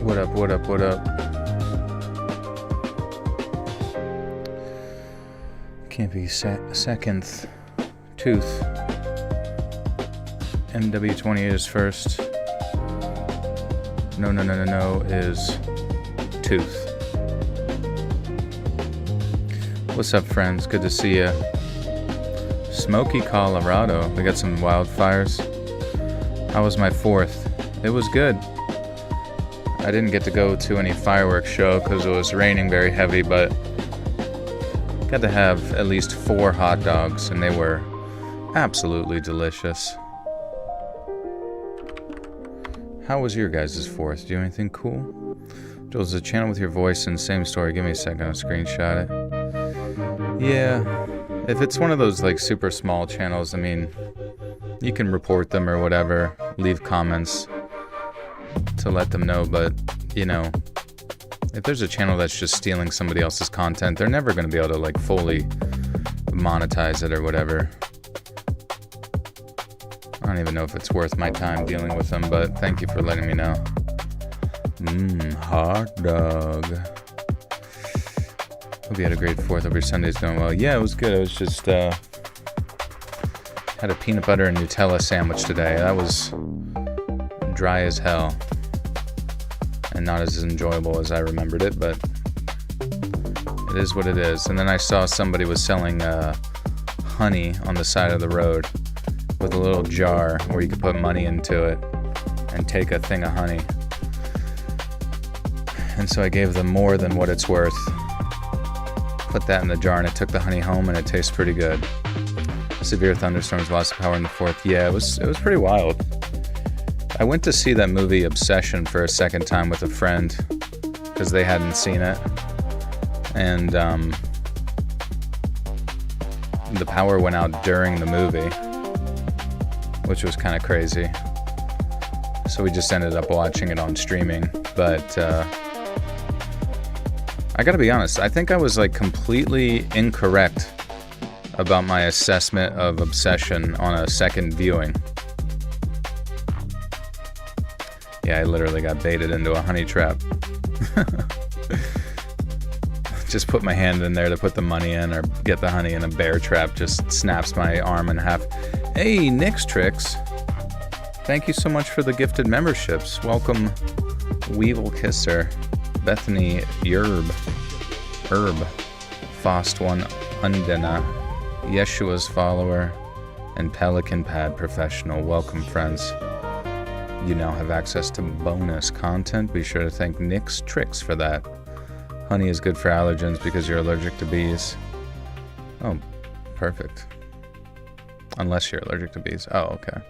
What up, what up, what up? Can't be second. Tooth. MW28 is first. No is Tooth. What's up, friends? Good to see ya. Smoky, Colorado. We got some wildfires. How was my 4th? It was good. I didn't get to go to any fireworks show because it was raining very heavy, but got to have at least 4 hot dogs, and they were absolutely delicious. How was your guys' 4th? Did you do anything cool? Joel's a channel with your voice and same story. Give me a second, I'll screenshot it. Yeah, if it's one of those like super small channels, I mean, you can report them or whatever, leave comments to let them know, but you know, if there's a channel that's just stealing somebody else's content, they're never going to be able to like fully monetize it or whatever. I don't even know if it's worth my time dealing with them, but thank you for letting me know. Hot dog. Hope you had a great 4th. Hope your Sunday's going well. Yeah, it was good. I was just, had a peanut butter and Nutella sandwich today. That was dry as hell. And not as enjoyable as I remembered it, but it is what it is. And then I saw somebody was selling honey on the side of the road with a little jar where you could put money into it and take a thing of honey. And so I gave them more than what it's worth. Put that in the jar and it took the honey home, and it tastes pretty good. Severe thunderstorms, loss of power in the 4th. Yeah, it was pretty wild. I went to see that movie Obsession for a second time with a friend because they hadn't seen it. And the power went out during the movie, which was kind of crazy. So we just ended up watching it on streaming. But I gotta be honest, I think I was like completely incorrect about my assessment of Obsession on a second viewing. Yeah, I literally got baited into a honey trap. Just put my hand in there to put the money in or get the honey, and a bear trap just snaps my arm in half. Hey, Nick's Tricks. Thank you so much for the gifted memberships. Welcome, Weevil Kisser, Bethany Yerb, Herb, Fost One Undina, Yeshua's Follower, and Pelican Pad Professional. Welcome, friends. You now have access to bonus content. Be sure to thank Nick's Tricks for that. Honey is good for allergens because you're allergic to bees. Oh, perfect. Unless you're allergic to bees. Oh, okay.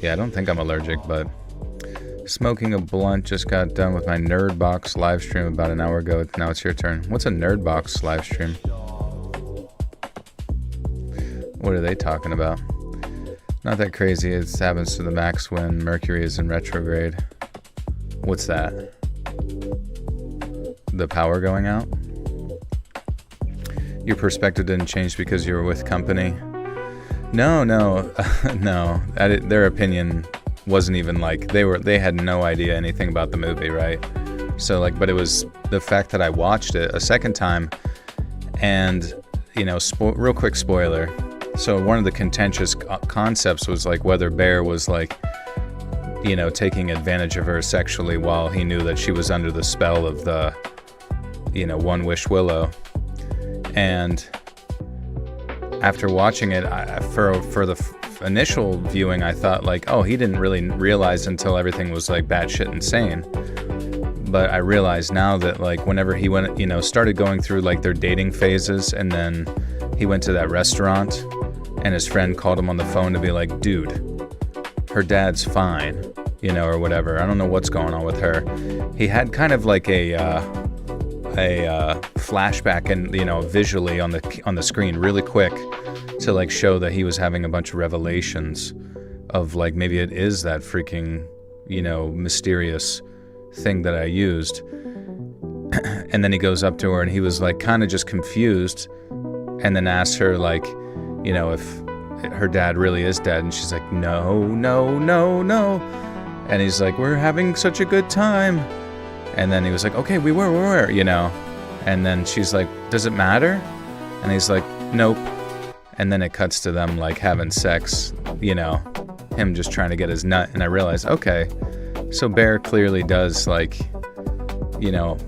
Yeah, I don't think I'm allergic, but smoking a blunt. Just got done with my Nerd Box live stream about an hour ago. Now it's your turn. What's a Nerd Box live stream? What are they talking about? Not that crazy. It happens to the max when Mercury is in retrograde. What's that? The power going out? Your perspective didn't change because you were with company? No. No. Their opinion wasn't even like, they had no idea anything about the movie, right? So like, but it was the fact that I watched it a second time, and you know, real quick spoiler. So one of the contentious concepts was like whether Bear was like, you know, taking advantage of her sexually while he knew that she was under the spell of the, you know, One Wish Willow. And after watching it, for the initial viewing, I thought like, oh, he didn't really realize until everything was like batshit insane. But I realize now that like whenever he went, you know, started going through like their dating phases, and then he went to that restaurant and his friend called him on the phone to be like, dude, her dad's fine, you know, or whatever. I don't know what's going on with her. He had kind of like a flashback, and you know, visually on the screen really quick to like show that he was having a bunch of revelations of like, maybe it is that freaking, you know, mysterious thing that I used. And then he goes up to her and he was like kind of just confused, and then asks her like, you know, if her dad really is dead, and she's like, no. And he's like, we're having such a good time. And then he was like, okay, we were, you know. And then she's like, does it matter? And he's like, nope. And then it cuts to them like having sex, you know, him just trying to get his nut. And I realized, okay, so Bear clearly does like, you know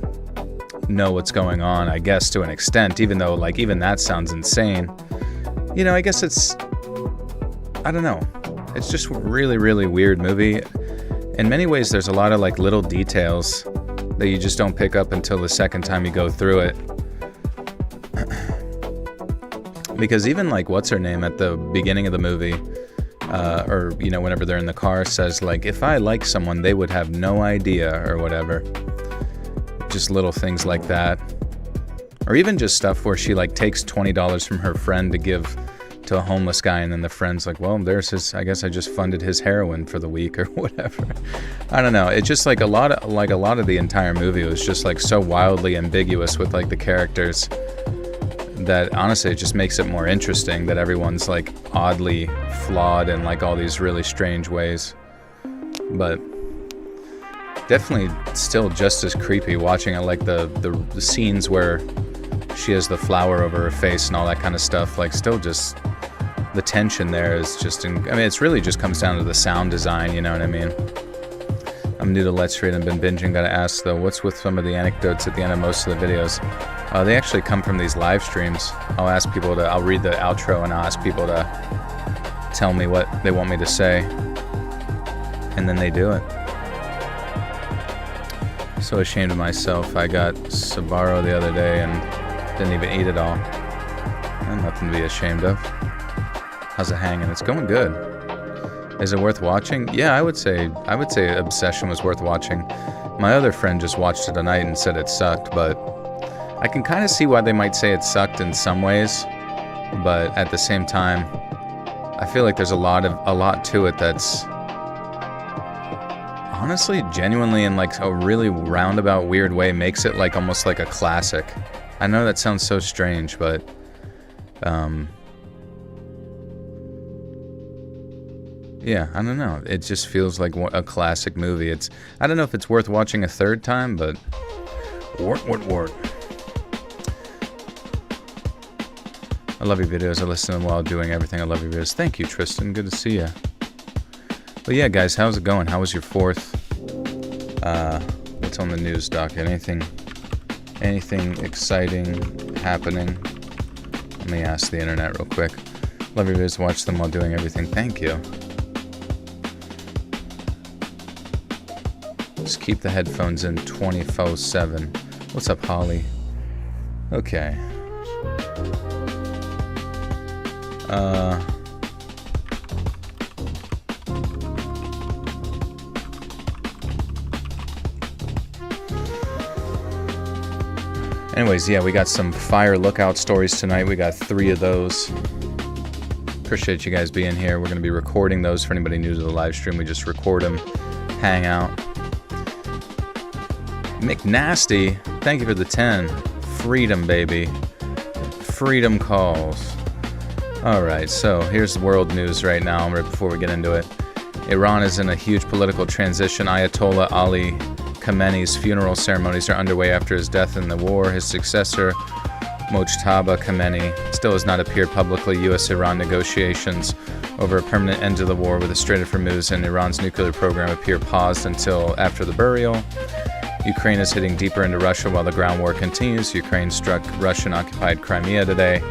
what's going on, I guess, to an extent, even though like even that sounds insane. You know, I guess it's, I don't know. It's just a really, really weird movie. In many ways, there's a lot of like little details that you just don't pick up until the second time you go through it. Because even like what's her name at the beginning of the movie, or you know, whenever they're in the car, says like, if I like someone, they would have no idea or whatever. Just little things like that. Or even just stuff where she like takes $20 from her friend to give to a homeless guy, and then the friend's like, well, there's his, I guess I just funded his heroin for the week or whatever. I don't know. It's just like a lot of the entire movie was just like so wildly ambiguous with like the characters that honestly it just makes it more interesting that everyone's like oddly flawed in like all these really strange ways. But definitely still just as creepy watching it, like the scenes where she has the flower over her face and all that kind of stuff. Like still just the tension there is just, I mean, it's really just comes down to the sound design, you know what I mean? I'm new to Let's Read and been binging. Gotta ask though, what's with some of the anecdotes at the end of most of the videos? They actually come from these live streams. I'll read the outro and I'll ask people to tell me what they want me to say. And then they do it. So ashamed of myself. I got Sbarro the other day and didn't even eat it all. Nothing to be ashamed of. How's it hanging? It's going good. Is it worth watching? Yeah, I would say Obsession was worth watching. My other friend just watched it tonight and said it sucked, but I can kind of see why they might say it sucked in some ways, but at the same time, I feel like there's a lot to it that's honestly, genuinely, in like a really roundabout, weird way, makes it like almost like a classic. I know that sounds so strange, but yeah, I don't know. It just feels like a classic movie. I don't know if it's worth watching a third time, but wart. I love your videos. I listen to them while doing everything. I love your videos. Thank you, Tristan. Good to see you. But yeah, guys, how's it going? How was your 4th? What's on the news docket? Anything exciting happening? Let me ask the internet real quick. Love your videos. Watch them while doing everything. Thank you. Just keep the headphones in 24/7. What's up, Holly? Okay. Anyways, yeah, we got some fire lookout stories tonight. We got 3 of those. Appreciate you guys being here. We're going to be recording those for anybody new to the live stream. We just record them, hang out. McNasty, thank you for the 10. Freedom, baby. Freedom calls. Alright, so here's the world news right now, right before we get into it. Iran is in a huge political transition. Ayatollah Ali Khamenei's funeral ceremonies are underway after his death in the war. His successor, Mojtaba Khamenei, still has not appeared publicly. U.S.-Iran negotiations over a permanent end to the war with a Strait of Hormuz and Iran's nuclear program appear paused until after the burial. Ukraine is hitting deeper into Russia while the ground war continues. Ukraine struck Russian-occupied Crimea today,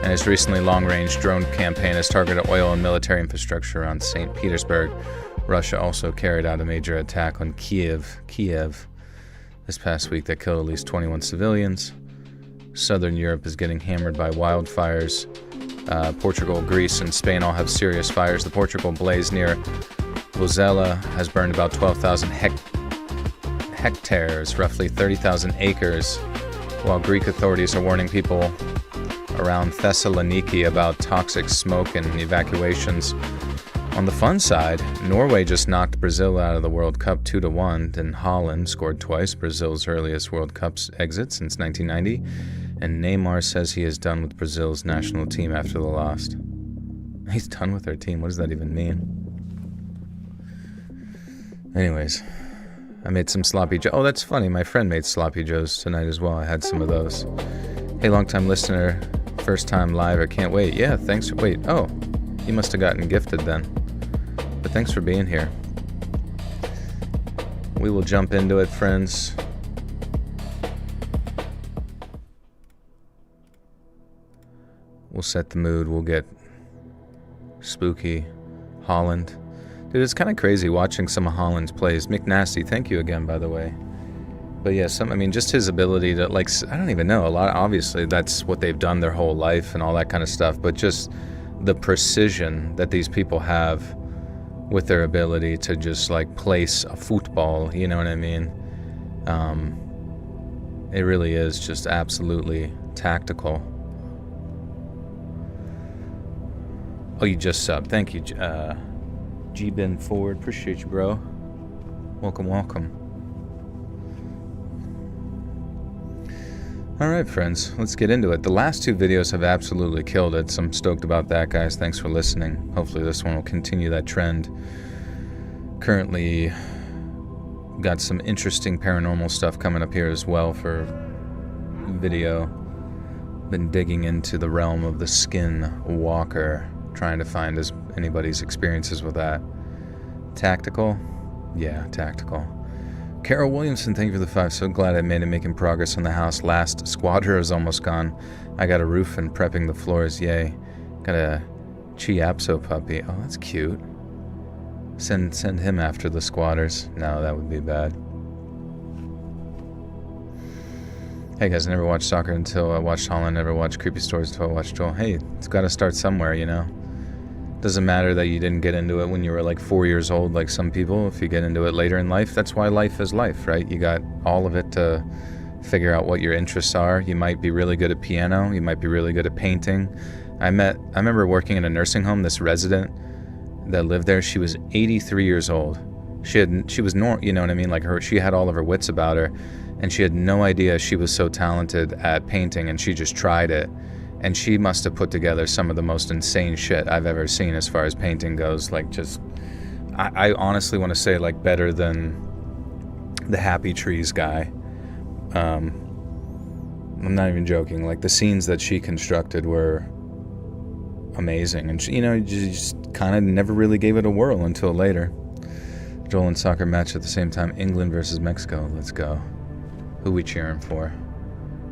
and its recently long-range drone campaign has targeted oil and military infrastructure around St. Petersburg. Russia also carried out a major attack on Kiev this past week that killed at least 21 civilians. Southern Europe is getting hammered by wildfires. Portugal, Greece, and Spain all have serious fires. The Portugal blaze near Vozela has burned about 12,000 hectares, roughly 30,000 acres, while Greek authorities are warning people around Thessaloniki about toxic smoke and evacuations. On the fun side, Norway just knocked Brazil out of the World Cup 2-1, then Holland scored twice, Brazil's earliest World Cup exit since 1990, and Neymar says he is done with Brazil's national team after the loss. He's done with their team? What does that even mean? Anyways, I made some sloppy joe. Oh, that's funny. My friend made sloppy joes tonight as well. I had some of those. Hey, long-time listener, first time live. I can't wait. Yeah, thanks. Wait, oh, you must have gotten gifted then. But thanks for being here. We will jump into it, friends. We'll set the mood. We'll get spooky. Holland. Dude, it's kind of crazy watching some of Holland's plays. McNasty, thank you again, by the way. But yeah, just his ability to, like, I don't even know, a lot, obviously, that's what they've done their whole life and all that kind of stuff, but just the precision that these people have with their ability to just, like, place a football, you know what I mean? It really is just absolutely tactical. Oh, you just subbed. Thank you, G-Ben Ford. Appreciate you, bro. Welcome, welcome. Alright, friends. Let's get into it. The last two videos have absolutely killed it, so I'm stoked about that, guys. Thanks for listening. Hopefully this one will continue that trend. Currently got some interesting paranormal stuff coming up here as well for video. Been digging into the realm of the Skin Walker, trying to find anybody's experiences with that. Tactical? Yeah, tactical. Carol Williamson, thank you for the 5. So glad I made it, making progress on the house. Last squatter is almost gone. I got a roof and prepping the floors, yay. Got a Chiapso puppy. Oh, that's cute. Send him after the squatters. No, that would be bad. Hey guys, I never watched soccer until I watched Holland. Never watched creepy stories until I watched Joel. Hey, it's got to start somewhere, you know? Doesn't matter that you didn't get into it when you were like 4 years old like some people. If you get into it later in life, that's why life is life, right? You got all of it to figure out what your interests are. You might be really good at piano. You might be really good at painting. I remember working in a nursing home, this resident that lived there. She was 83 years old. She was normal, you know what I mean? Like she had all of her wits about her, and she had no idea she was so talented at painting, and she just tried it. And she must have put together some of the most insane shit I've ever seen as far as painting goes. Like, just, I honestly want to say, like, better than the Happy Trees guy. I'm not even joking. Like, the scenes that she constructed were amazing. And, she, you know, you just kind of never really gave it a whirl until later. Joel and soccer match at the same time. England versus Mexico. Let's go. Who we cheering for?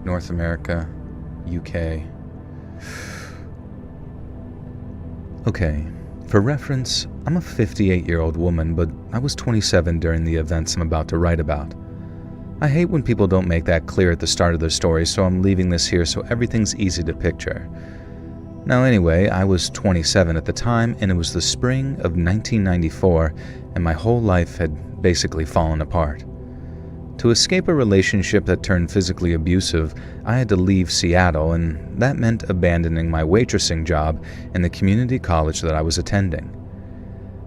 North America, UK. Okay, for reference, I'm a 58-year-old woman, but I was 27 during the events I'm about to write about. I hate when people don't make that clear at the start of their story, so I'm leaving this here so everything's easy to picture. Now anyway, I was 27 at the time, and it was the spring of 1994, and my whole life had basically fallen apart. To escape a relationship that turned physically abusive, I had to leave Seattle, and that meant abandoning my waitressing job in the community college that I was attending.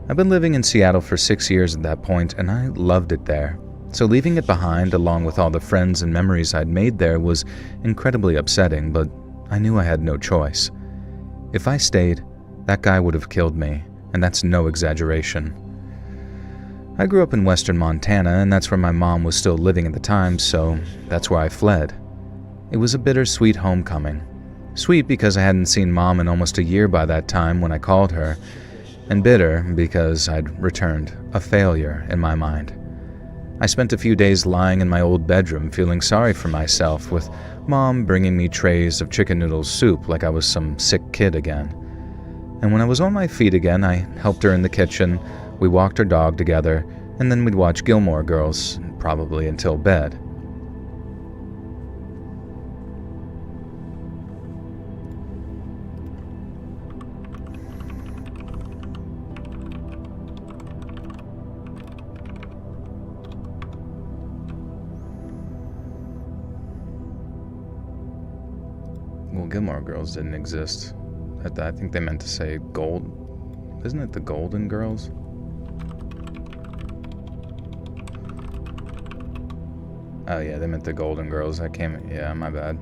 I've been living in Seattle for 6 years at that point, and I loved it there. So leaving it behind, along with all the friends and memories I'd made there, was incredibly upsetting, but I knew I had no choice. If I stayed, that guy would have killed me, and that's no exaggeration. I grew up in western Montana, and that's where my mom was still living at the time, so that's where I fled. It was a bittersweet homecoming. Sweet because I hadn't seen Mom in almost a year by that time when I called her, and bitter because I'd returned a failure in my mind. I spent a few days lying in my old bedroom feeling sorry for myself, with Mom bringing me trays of chicken noodle soup like I was some sick kid again. And when I was on my feet again, I helped her in the kitchen. We walked our dog together, and then we'd watch Gilmore Girls, probably until bed. Well, Gilmore Girls didn't exist. I think they meant to say gold. Isn't it the Golden Girls? Oh yeah, they meant the Golden Girls. Yeah, my bad.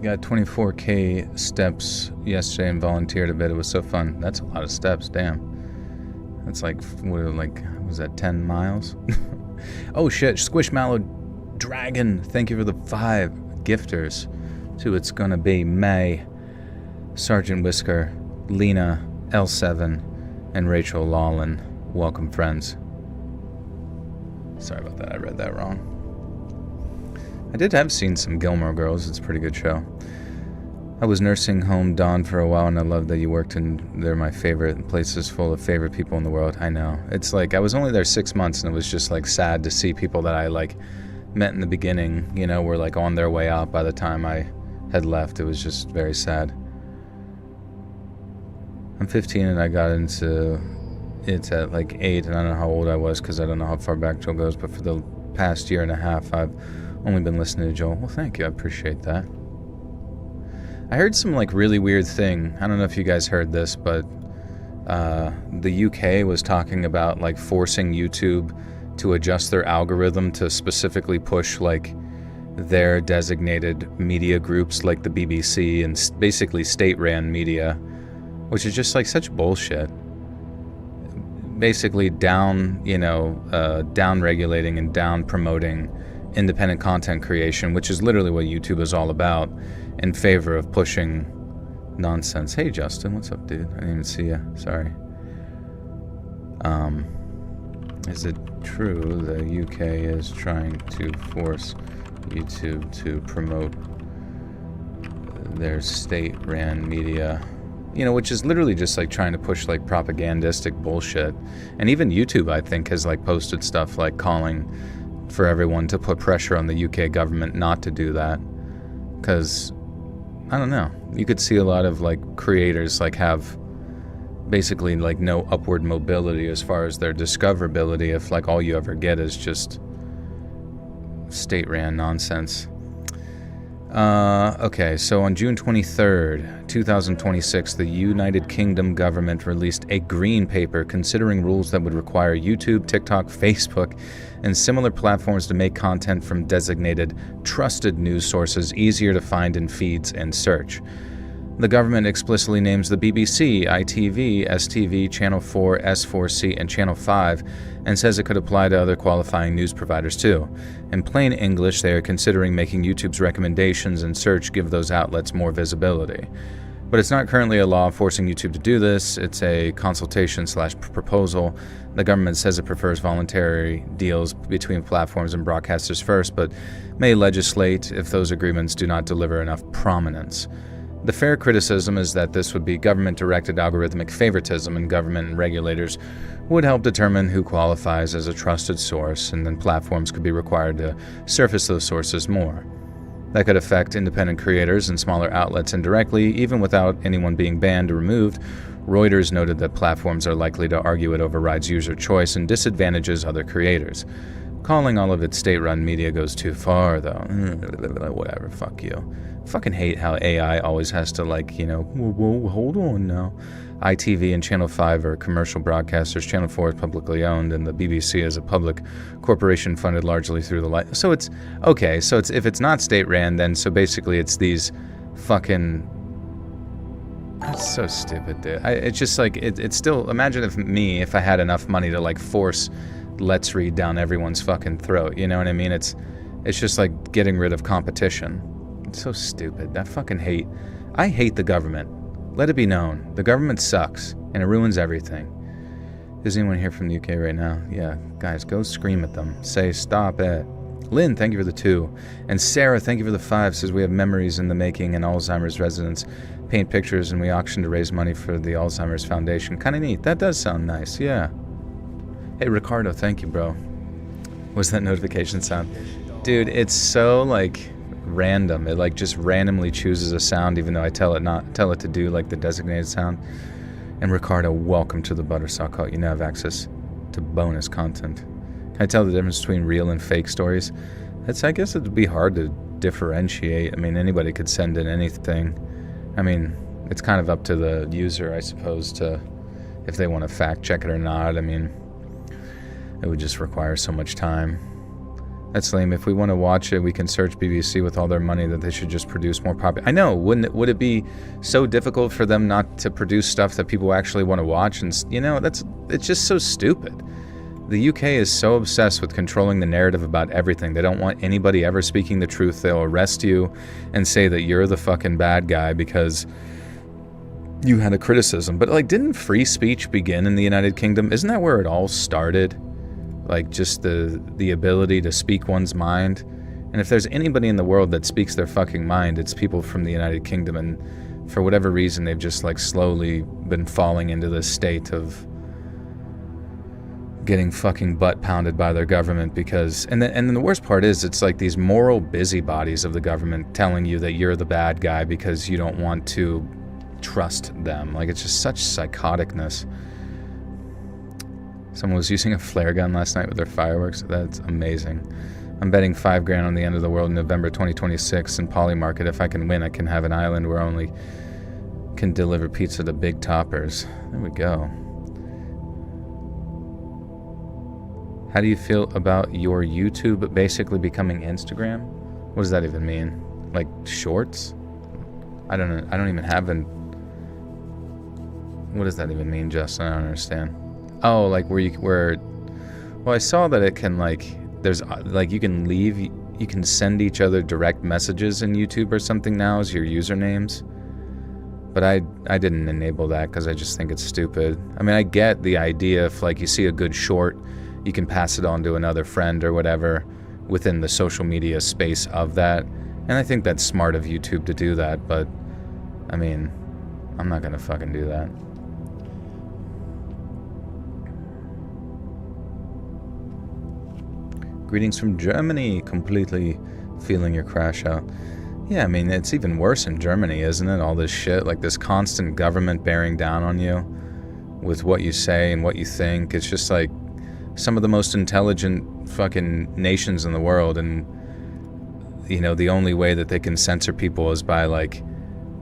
got 24K steps yesterday and volunteered a bit. It was so fun. That's a lot of steps, damn. That's like, was that 10 miles? Oh shit, Squishmallow Dragon, thank you for the 5 gifters to It's Gonna Be May, Sergeant Whisker, Lena, L7, and Rachel Lawlin. Welcome, friends. Sorry about that, I read that wrong. I did have seen some Gilmore Girls. It's a pretty good show. I was nursing home Dawn for a while, and I love that you worked in. They're my favorite places, full of favorite people in the world. I know. It's like I was only there 6 months, and it was just like sad to see people that I like met in the beginning, you know, were like on their way out by the time I had left. It was just very sad. I'm 15 and I got into it at like 8, and I don't know how old I was because I don't know how far back Joel goes, but for the past year and a half I've only been listening to Joel. Well, thank you, I appreciate that. I heard some like really weird thing. I don't know if you guys heard this, but the UK was talking about like forcing YouTube to adjust their algorithm to specifically push like their designated media groups like the BBC and basically state-ran media, which is just like such bullshit. Basically down regulating and down promoting independent content creation, which is literally what YouTube is all about, in favor of pushing nonsense. Hey Justin, what's up, dude? I didn't even see you. Sorry. Is it true the UK is trying to force YouTube to promote their state-ran media? You know, which is literally just like trying to push like propagandistic bullshit. And even YouTube, I think, has like posted stuff like calling for everyone to put pressure on the UK government not to do that. Because, I don't know, you could see a lot of like creators like have basically like no upward mobility as far as their discoverability if like all you ever get is just state-ran nonsense. Okay, so on June 23rd, 2026, the United Kingdom government released a green paper considering rules that would require YouTube, TikTok, Facebook, and similar platforms to make content from designated trusted news sources easier to find in feeds and search. The government explicitly names the BBC, ITV, STV, Channel 4, S4C, and Channel 5, and says it could apply to other qualifying news providers too. In plain English, they are considering making YouTube's recommendations and search give those outlets more visibility. But it's not currently a law forcing YouTube to do this. It's a consultation/proposal. The government says it prefers voluntary deals between platforms and broadcasters first, but may legislate if those agreements do not deliver enough prominence. The fair criticism is that this would be government-directed algorithmic favoritism, and government and regulators would help determine who qualifies as a trusted source, and then platforms could be required to surface those sources more. That could affect independent creators and smaller outlets indirectly, even without anyone being banned or removed. Reuters noted that platforms are likely to argue it overrides user choice and disadvantages other creators. Calling all of it state-run media goes too far, though. Whatever, fuck you. Fucking hate how AI always has to, like, you know, whoa, hold on now. ITV and Channel 5 are commercial broadcasters, Channel 4 is publicly owned, and the BBC is a public corporation funded largely through the So it's, okay, so it's if it's not state-ran, then so basically it's these fucking... That's so stupid, dude. It's just like, it's still, imagine if I had enough money to, like, force Let's Read down everyone's fucking throat, you know what I mean? It's just like getting rid of competition. It's so stupid. I hate the government. Let it be known. The government sucks, and it ruins everything. Is anyone here from the UK right now? Yeah, guys, go scream at them. Say, stop it. Lynn, thank you for the 2. And Sarah, thank you for the 5. Says we have memories in the making and Alzheimer's residents paint pictures, and we auction to raise money for the Alzheimer's Foundation. Kind of neat. That does sound nice, yeah. Hey, Ricardo, thank you, bro. What's that notification sound? Dude, it's so, like, random. It, like, just randomly chooses a sound, even though I tell it to do, like, the designated sound. And Ricardo, welcome to the Buttersaw Cult. You now have access to bonus content. Can I tell the difference between real and fake stories? I guess it'd be hard to differentiate. I mean, anybody could send in anything. I mean, it's kind of up to the user, I suppose, to if they want to fact check it or not. I mean, it would just require so much time. That's lame. If we want to watch it, we can search BBC with all their money that they should just produce more popular. I know. Would it be so difficult for them not to produce stuff that people actually want to watch? And it's just so stupid. The UK is so obsessed with controlling the narrative about everything. They don't want anybody ever speaking the truth. They'll arrest you and say that you're the fucking bad guy because you had a criticism. But like, didn't free speech begin in the United Kingdom? Isn't that where it all started? Like, just the ability to speak one's mind. And if there's anybody in the world that speaks their fucking mind, it's people from the United Kingdom. And for whatever reason, they've just like slowly been falling into this state of getting fucking butt pounded by their government because... And then the worst part is, it's like these moral busybodies of the government telling you that you're the bad guy because you don't want to trust them. Like, it's just such psychoticness. Someone was using a flare gun last night with their fireworks. That's amazing. I'm betting $5,000 on the end of the world in November 2026 in Polymarket. If I can win, I can have an island where only can deliver pizza to big toppers. There we go. How do you feel about your YouTube basically becoming Instagram? What does that even mean? Like shorts? I don't know. I don't even have an... What does that even mean, Justin? I don't understand. Oh, like well, I saw that it can there's you can send each other direct messages in YouTube or something now as your usernames. But I didn't enable that because I just think it's stupid. I mean, I get the idea if you see a good short, you can pass it on to another friend or whatever within the social media space of that. And I think that's smart of YouTube to do that, but I mean, I'm not gonna fucking do that. Greetings from Germany, completely feeling your crash out. Yeah, I mean, it's even worse in Germany, isn't it? All this shit, like this constant government bearing down on you with what you say and what you think. It's just like some of the most intelligent fucking nations in the world, and the only way that they can censor people is by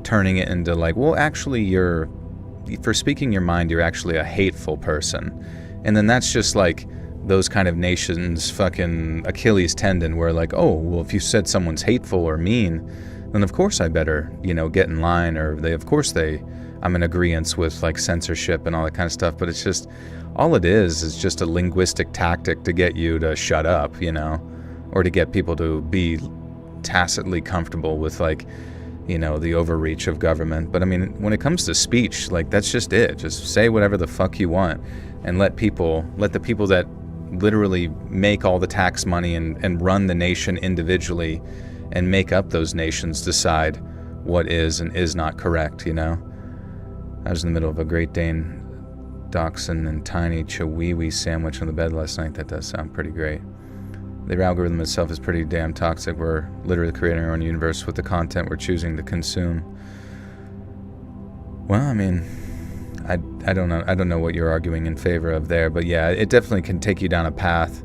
turning it into well, actually for speaking your mind, you're actually a hateful person. And then that's just those kind of nations' fucking Achilles tendon where oh, well, if you said someone's hateful or mean, then of course I better, get in line, or I'm in agreeance with censorship and all that kind of stuff. But it's just, all it is just a linguistic tactic to get you to shut up, or to get people to be tacitly comfortable with the overreach of government. But I mean, when it comes to speech, that's just it. Just say whatever the fuck you want and let the people that literally make all the tax money and run the nation individually and make up those nations decide what is and is not correct, I was in the middle of a Great Dane Dachshund and tiny Chihuahua sandwich on the bed last night. That does sound pretty great. The algorithm itself is pretty damn toxic. We're literally creating our own universe with the content we're choosing to consume. Well, I mean, I don't know. I don't know what you're arguing in favor of there, but yeah, it definitely can take you down a path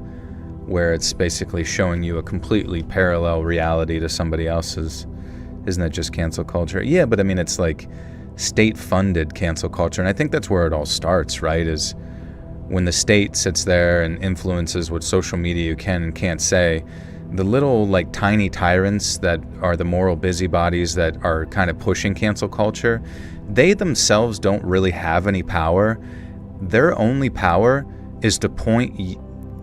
where it's basically showing you a completely parallel reality to somebody else's. Isn't that just cancel culture? Yeah, but I mean, it's state-funded cancel culture, and I think that's where it all starts, right? Is when the state sits there and influences what social media you can and can't say. The little tiny tyrants that are the moral busybodies that are kind of pushing cancel culture, they themselves don't really have any power. Their only power is to point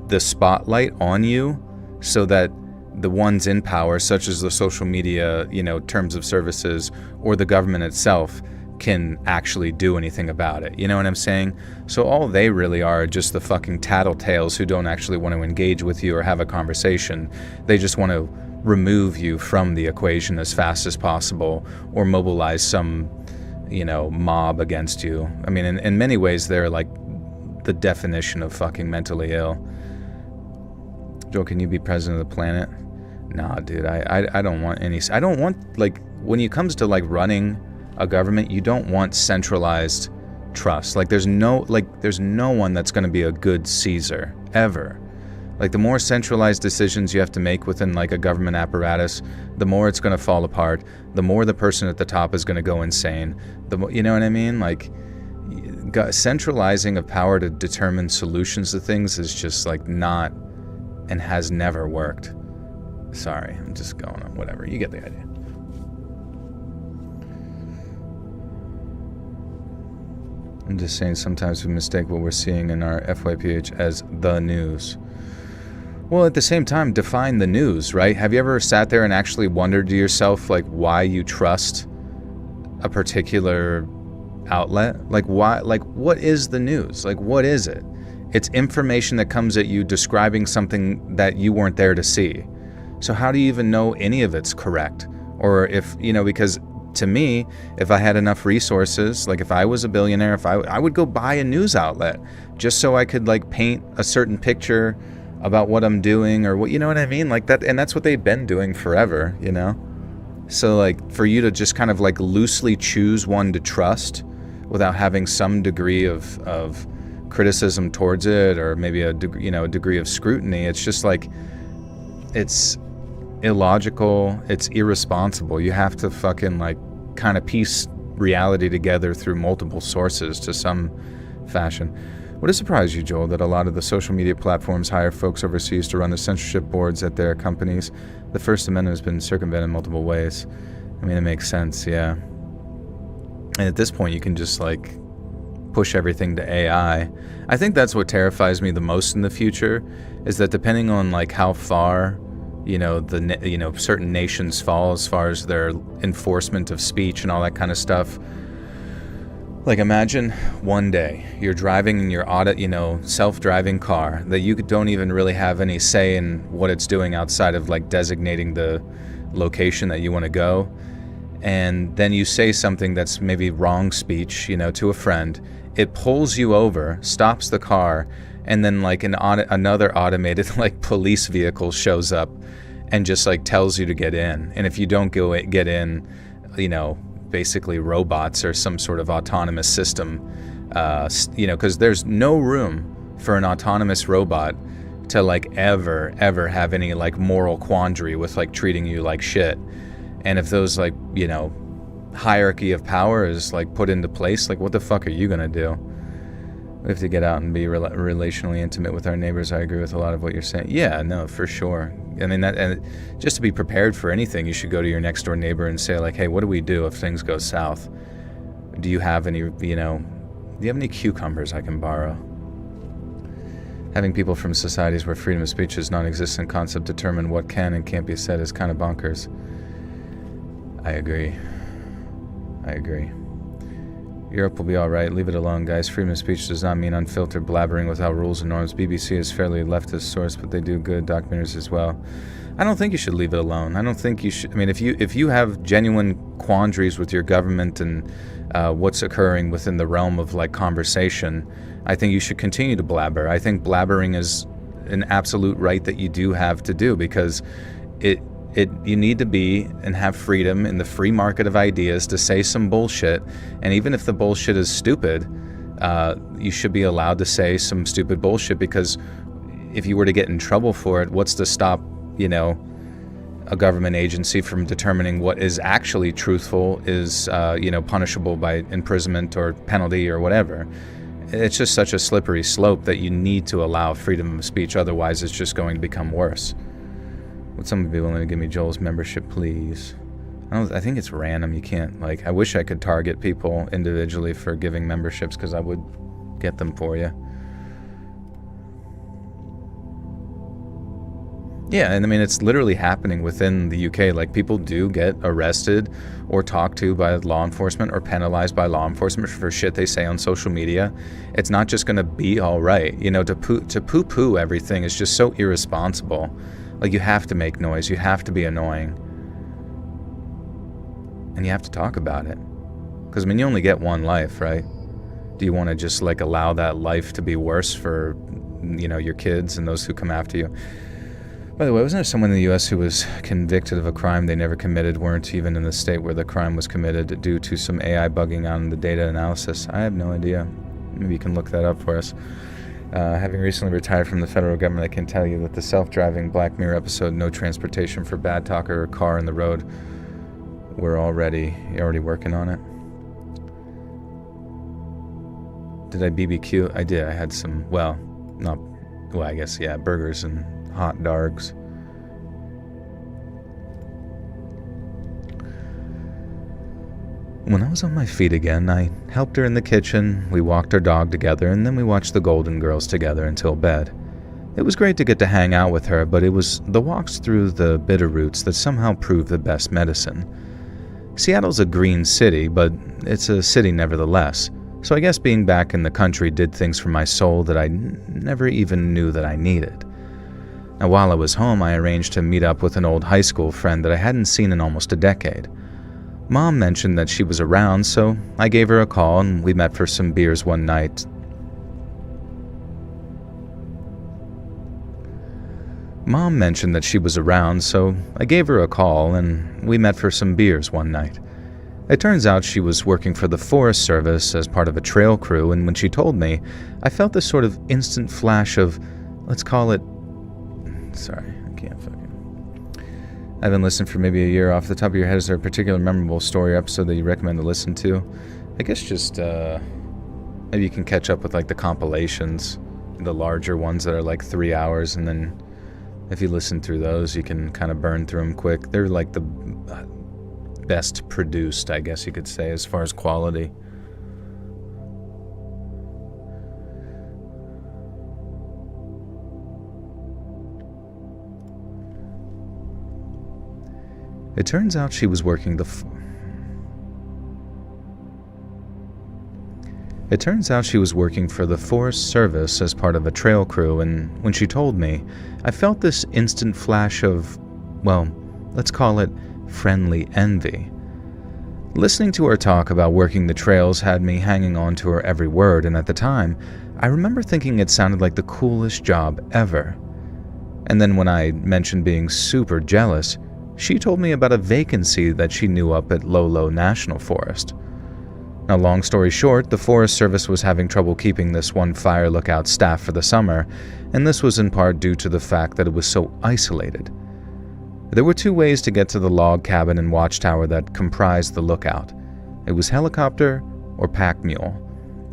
the spotlight on you so that the ones in power, such as the social media, terms of services, or the government itself, can actually do anything about it. You know what I'm saying? So all they really are just the fucking tattletales who don't actually want to engage with you or have a conversation. They just want to remove you from the equation as fast as possible or mobilize some, mob against you. I mean, in many ways, they're the definition of fucking mentally ill. Joe, can you be president of the planet? Nah, dude, I don't want any... I don't want, when it comes to, running a government, you don't want centralized trust. There's no one that's going to be a good Caesar, ever. The more centralized decisions you have to make within, a government apparatus, the more it's going to fall apart, the more the person at the top is going to go insane. You know what I mean? Centralizing of power to determine solutions to things is just, not and has never worked. Sorry, I'm just going on. Whatever. You get the idea. I'm just saying sometimes we mistake what we're seeing in our FYPH as the news. Well, at the same time, define the news, right? Have you ever sat there and actually wondered to yourself, like, why you trust a particular outlet? Like, why? Like, what is the news? Like, what is it? It's information that comes at you describing something that you weren't there to see. So how do you even know any of it's correct? Or if, because to me, if I had enough resources, like if I was a billionaire, I would go buy a news outlet just so I could like paint a certain picture about what I'm doing or what, you know what I mean? Like that, and that's what they've been doing forever, So like for you to just kind of like loosely choose one to trust without having some degree of criticism towards it, or maybe a degree of scrutiny, it's just like, it's illogical, it's irresponsible. You have to fucking like kind of piece reality together through multiple sources to some fashion. Would it surprise you, Joel, that a lot of the social media platforms hire folks overseas to run the censorship boards at their companies? The First Amendment has been circumvented in multiple ways. I mean, it makes sense, yeah. And at this point, you can just like push everything to AI. I think that's what terrifies me the most in the future, is that depending on like how far certain nations fall as far as their enforcement of speech and all that kind of stuff. Like imagine one day you're driving in your self-driving car that you don't even really have any say in what it's doing outside of like designating the location that you want to go. And then you say something that's maybe wrong speech, to a friend. It pulls you over, stops the car, and then like another automated like police vehicle shows up and just like tells you to get in. And if you don't get in, basically robots or some sort of autonomous system, because there's no room for an autonomous robot to like ever have any like moral quandary with like treating you like shit. And if those like, hierarchy of power is like put into place, like what the fuck are you gonna do? We have to get out and be relationally intimate with our neighbors. I agree with a lot of what you're saying. Yeah, no, for sure. I mean, and just to be prepared for anything, you should go to your next door neighbor and say like, hey, what do we do if things go south? Do you have any, do you have any cucumbers I can borrow? Having people from societies where freedom of speech is non-existent concept determine what can and can't be said is kind of bonkers. I agree. Europe will be all right. Leave it alone, guys. Freedom of speech does not mean unfiltered blabbering without rules and norms. BBC is fairly leftist source, but they do good documentaries as well. I don't think you should leave it alone. I don't think you should. I mean, if you have genuine quandaries with your government and what's occurring within the realm of like conversation, I think you should continue to blabber. I think blabbering is an absolute right that you do have to do, because you need to be and have freedom in the free market of ideas to say some bullshit. And even if the bullshit is stupid, you should be allowed to say some stupid bullshit, because if you were to get in trouble for it, what's to stop, a government agency from determining what is actually truthful is, punishable by imprisonment or penalty or whatever. It's just such a slippery slope that you need to allow freedom of speech. Otherwise, it's just going to become worse. Would someone be willing to give me Joel's membership, please? I think it's random. You can't, I wish I could target people individually for giving memberships, because I would get them for you. Yeah, and I mean, it's literally happening within the UK. Like, people do get arrested or talked to by law enforcement or penalized by law enforcement for shit they say on social media. It's not just going to be all right. To poo-poo everything is just so irresponsible. Like, you have to make noise. You have to be annoying. And you have to talk about it. Because, I mean, you only get one life, right? Do you want to just, allow that life to be worse for, your kids and those who come after you? By the way, wasn't there someone in the U.S. who was convicted of a crime they never committed, weren't even in the state where the crime was committed, due to some AI bugging on the data analysis? I have no idea. Maybe you can look that up for us. Having recently retired from the federal government, I can tell you that the self-driving Black Mirror episode, No Transportation for Bad Talker or Car in the Road, we're already working on it. Did I BBQ? I did. I had some, I guess, yeah, burgers and hot dogs. When I was on my feet again, I helped her in the kitchen, we walked our dog together, and then we watched the Golden Girls together until bed. It was great to get to hang out with her, but it was the walks through the bitter roots that somehow proved the best medicine. Seattle's a green city, but it's a city nevertheless, so I guess being back in the country did things for my soul that I never even knew that I needed. Now, while I was home, I arranged to meet up with an old high school friend that I hadn't seen in almost a decade. Mom mentioned that she was around, so I gave her a call and we met for some beers one night. It turns out she was working for the Forest Service as part of a trail crew, and when she told me, I felt this sort of instant flash of, let's call it... Sorry, I can't fucking... I haven't listened for maybe a year. Off the top of your head, is there a particular memorable story or episode that you recommend to listen to? I guess just, maybe you can catch up with, like, the compilations, the larger ones that are, like, 3 hours, and then if you listen through those, you can kind of burn through them quick. They're, like, the best produced, I guess you could say, as far as quality. It turns out she was working the for the Forest Service as part of a trail crew, and when she told me, I felt this instant flash of, well, let's call it friendly envy. Listening to her talk about working the trails had me hanging on to her every word, and at the time, I remember thinking it sounded like the coolest job ever. And then when I mentioned being super jealous, she told me about a vacancy that she knew up at Lolo National Forest. Now, long story short, the Forest Service was having trouble keeping this one fire lookout staff for the summer, and this was in part due to the fact that it was so isolated. There were 2 ways to get to the log cabin and watchtower that comprised the lookout. It was helicopter or pack mule.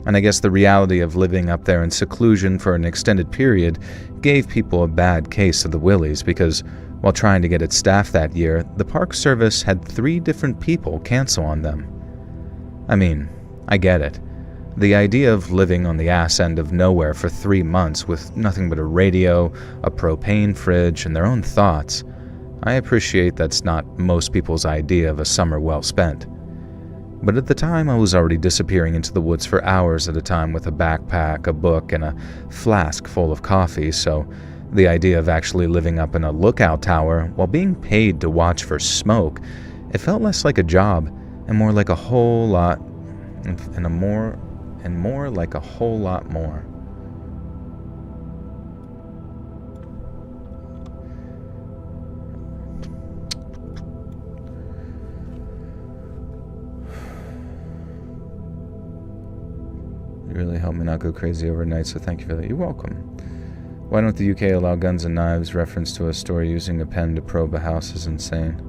And I guess the reality of living up there in seclusion for an extended period gave people a bad case of the willies, because while trying to get its staff that year, the Park Service had 3 different people cancel on them. I mean, I get it. The idea of living on the ass end of nowhere for 3 months with nothing but a radio, a propane fridge, and their own thoughts, I appreciate that's not most people's idea of a summer well spent. But at the time, I was already disappearing into the woods for hours at a time with a backpack, a book, and a flask full of coffee, so the idea of actually living up in a lookout tower while being paid to watch for smoke, it felt less like a job and more like a whole lot, and more like a whole lot more. You really helped me not go crazy overnight, so thank you for that. You're welcome. Why don't the UK allow guns and knives? Reference to a story using a pen to probe a house is insane.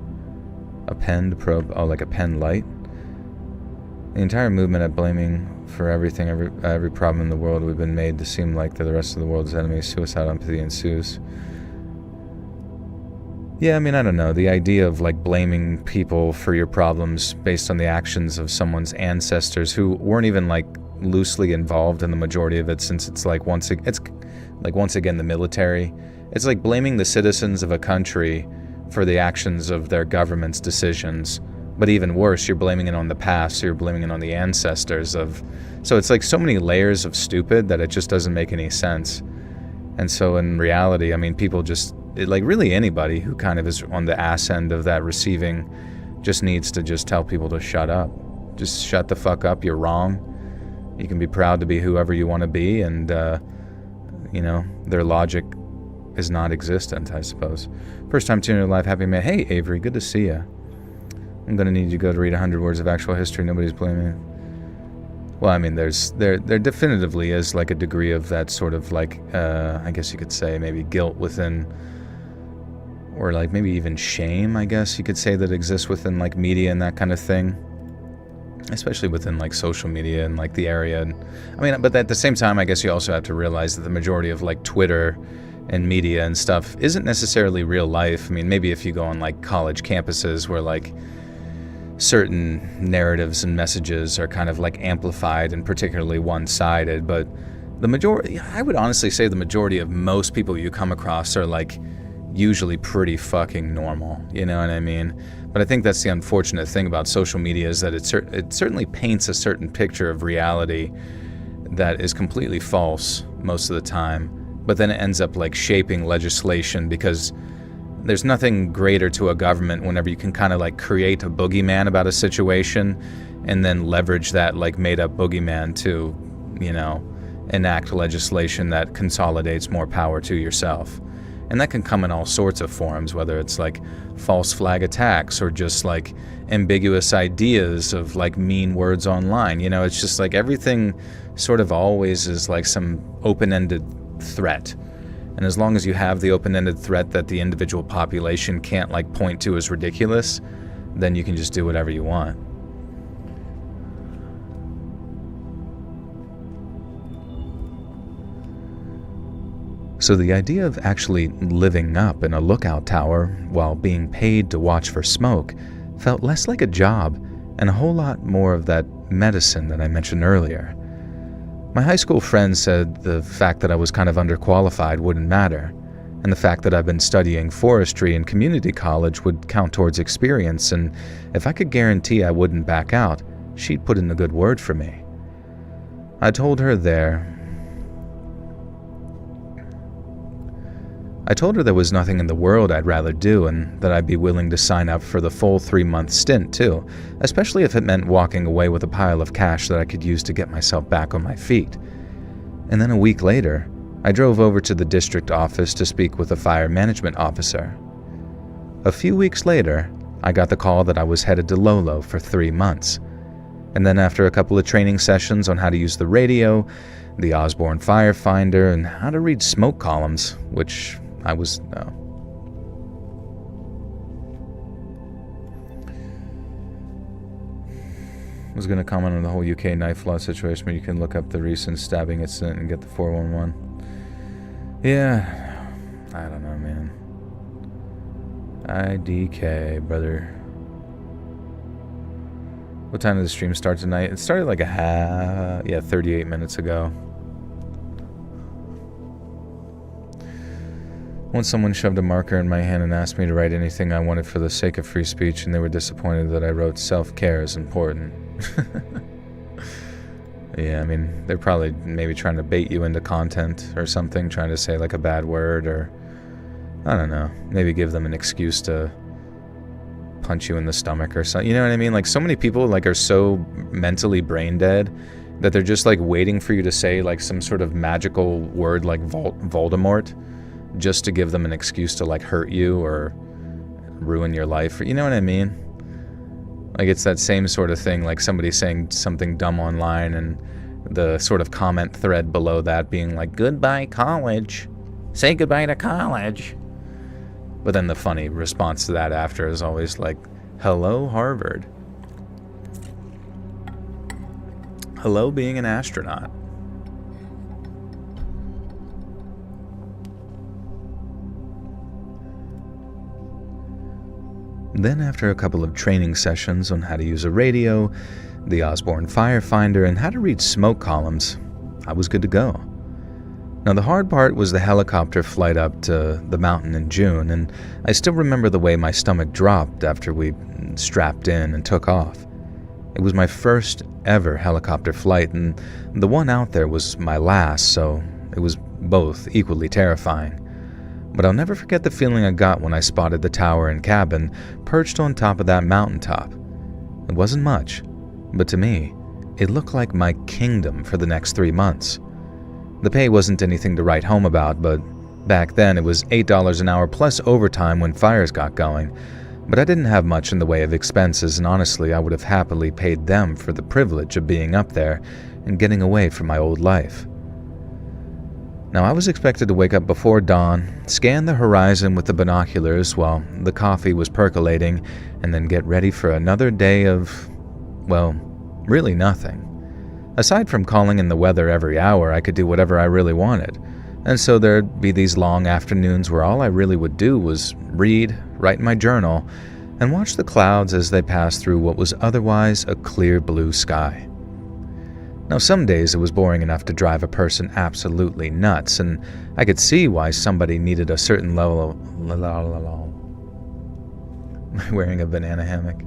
A pen to probe? Oh, like a pen light? The entire movement at blaming for everything, every problem in the world, we've been made to seem like they're the rest of the world's enemies. Suicidal empathy ensues. Yeah, I mean, I don't know. The idea of, like, blaming people for your problems based on the actions of someone's ancestors who weren't even, like, loosely involved in the majority of it, since it's like once again the military. It's like blaming the citizens of a country for the actions of their government's decisions. But even worse, you're blaming it on the past, so you're blaming it on the ancestors of... So it's like so many layers of stupid that it just doesn't make any sense. And so in reality, I mean, people just... like really anybody who kind of is on the ass end of that receiving just needs to just tell people to shut up. Just shut the fuck up, you're wrong. You can be proud to be whoever you want to be, and, their logic is not existent, I suppose. First time tuning in live, happy man. Hey, Avery, good to see you. I'm going to need you to go to read 100 words of actual history. Nobody's blaming. Well, I mean, there definitively is, like, a degree of that sort of, like, I guess you could say maybe guilt within, or, like, maybe even shame, I guess you could say, that exists within, like, media and that kind of thing. Especially within, like, social media and, like, the area. And I mean, but at the same time, I guess you also have to realize that the majority of, like, Twitter and media and stuff isn't necessarily real life. I mean, maybe if you go on like college campuses where like certain narratives and messages are kind of like amplified and particularly one-sided, but the majority, I would honestly say the majority of most people you come across are like usually pretty fucking normal, you know what I mean? But I think that's the unfortunate thing about social media, is that it certainly paints a certain picture of reality that is completely false most of the time, but then it ends up like shaping legislation, because there's nothing greater to a government whenever you can kind of like create a boogeyman about a situation and then leverage that like made up boogeyman to, you know, enact legislation that consolidates more power to yourself. And that can come in all sorts of forms, whether it's like false flag attacks or just like ambiguous ideas of like mean words online. You know, it's just like everything sort of always is like some open-ended threat. And as long as you have the open-ended threat that the individual population can't like point to as ridiculous, then you can just do whatever you want. So the idea of actually living up in a lookout tower while being paid to watch for smoke felt less like a job and a whole lot more of that medicine that I mentioned earlier. My high school friends said the fact that I was kind of underqualified wouldn't matter, and the fact that I've been studying forestry in community college would count towards experience, and if I could guarantee I wouldn't back out, she'd put in a good word for me. I told her there was nothing in the world I'd rather do, and that I'd be willing to sign up for the full 3-month stint too, especially if it meant walking away with a pile of cash that I could use to get myself back on my feet. And then a week later, I drove over to the district office to speak with a fire management officer. A few weeks later, I got the call that I was headed to Lolo for 3 months. And then after a couple of training sessions on how to use the radio, the Osborne Firefinder, and how to read smoke columns, which I was going to comment on the whole UK knife law situation, but you can look up the recent stabbing incident and get the 411. Yeah, I don't know, man. IDK, brother. What time did the stream start tonight? It started like 38 minutes ago. Once someone shoved a marker in my hand and asked me to write anything I wanted for the sake of free speech, and they were disappointed that I wrote self-care is important. Yeah, I mean, they're probably maybe trying to bait you into content or something, trying to say like a bad word, or I don't know, maybe give them an excuse to punch you in the stomach or something. You know what I mean? Like, so many people like are so mentally brain dead that they're just like waiting for you to say like some sort of magical word like Voldemort, just to give them an excuse to like hurt you or ruin your life. You know what I mean? Like, it's that same sort of thing, like somebody saying something dumb online and the sort of comment thread below that being like, goodbye college, say goodbye to college. But then the funny response to that after is always like, hello Harvard. Hello being an astronaut. Then after a couple of training sessions on how to use a radio, the Osborne Firefinder, and how to read smoke columns, I was good to go. Now the hard part was the helicopter flight up to the mountain in June, and I still remember the way my stomach dropped after we strapped in and took off. It was my first ever helicopter flight, and the one out there was my last, so it was both equally terrifying. But I'll never forget the feeling I got when I spotted the tower and cabin perched on top of that mountaintop. It wasn't much, but to me, it looked like my kingdom for the next 3 months. The pay wasn't anything to write home about, but back then it was $8 an hour plus overtime when fires got going. But I didn't have much in the way of expenses, and honestly I would have happily paid them for the privilege of being up there and getting away from my old life. Now I was expected to wake up before dawn, scan the horizon with the binoculars while the coffee was percolating, and then get ready for another day of, well, really nothing. Aside from calling in the weather every hour, I could do whatever I really wanted. And so there'd be these long afternoons where all I really would do was read, write in my journal, and watch the clouds as they passed through what was otherwise a clear blue sky. Now, some days it was boring enough to drive a person absolutely nuts, and I could see why somebody needed a certain level of... Am I wearing a banana hammock?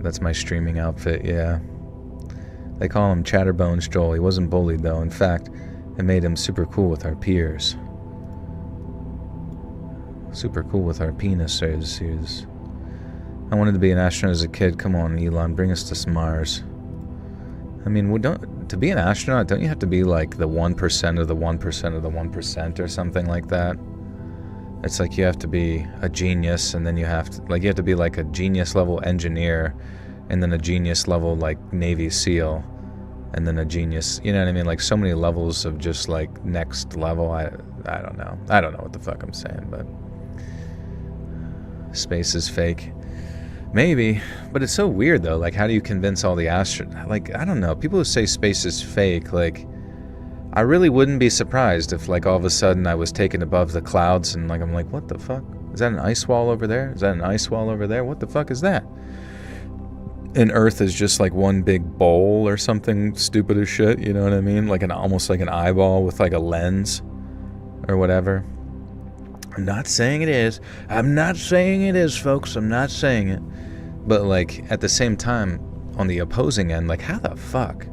That's my streaming outfit, yeah. They call him Chatterbones Joel. He wasn't bullied, though. In fact, it made him super cool with our peers. Super cool with our penises. I wanted to be an astronaut as a kid. Come on, Elon, bring us to Mars. I mean, to be an astronaut, don't you have to be like the 1% of the 1% of the 1% or something like that? It's like you have to be a genius, and then you have to be like a genius level engineer, and then a genius level like Navy SEAL, and then a genius, you know what I mean? Like so many levels of just like next level. I don't know. I don't know what the fuck I'm saying, but space is fake. Maybe, but it's so weird though. Like, how do you convince all the astronauts? Like, I don't know. People who say space is fake, like, I really wouldn't be surprised if, like, all of a sudden I was taken above the clouds and, like, I'm like, what the fuck? Is that an ice wall over there? Is that an ice wall over there? What the fuck is that? And Earth is just like one big bowl or something stupid as shit. You know what I mean? Like almost like an eyeball with like a lens or whatever. I'm not saying it is. I'm not saying it is, folks. I'm not saying it. But, like, at the same time, on the opposing end, like, how the fuck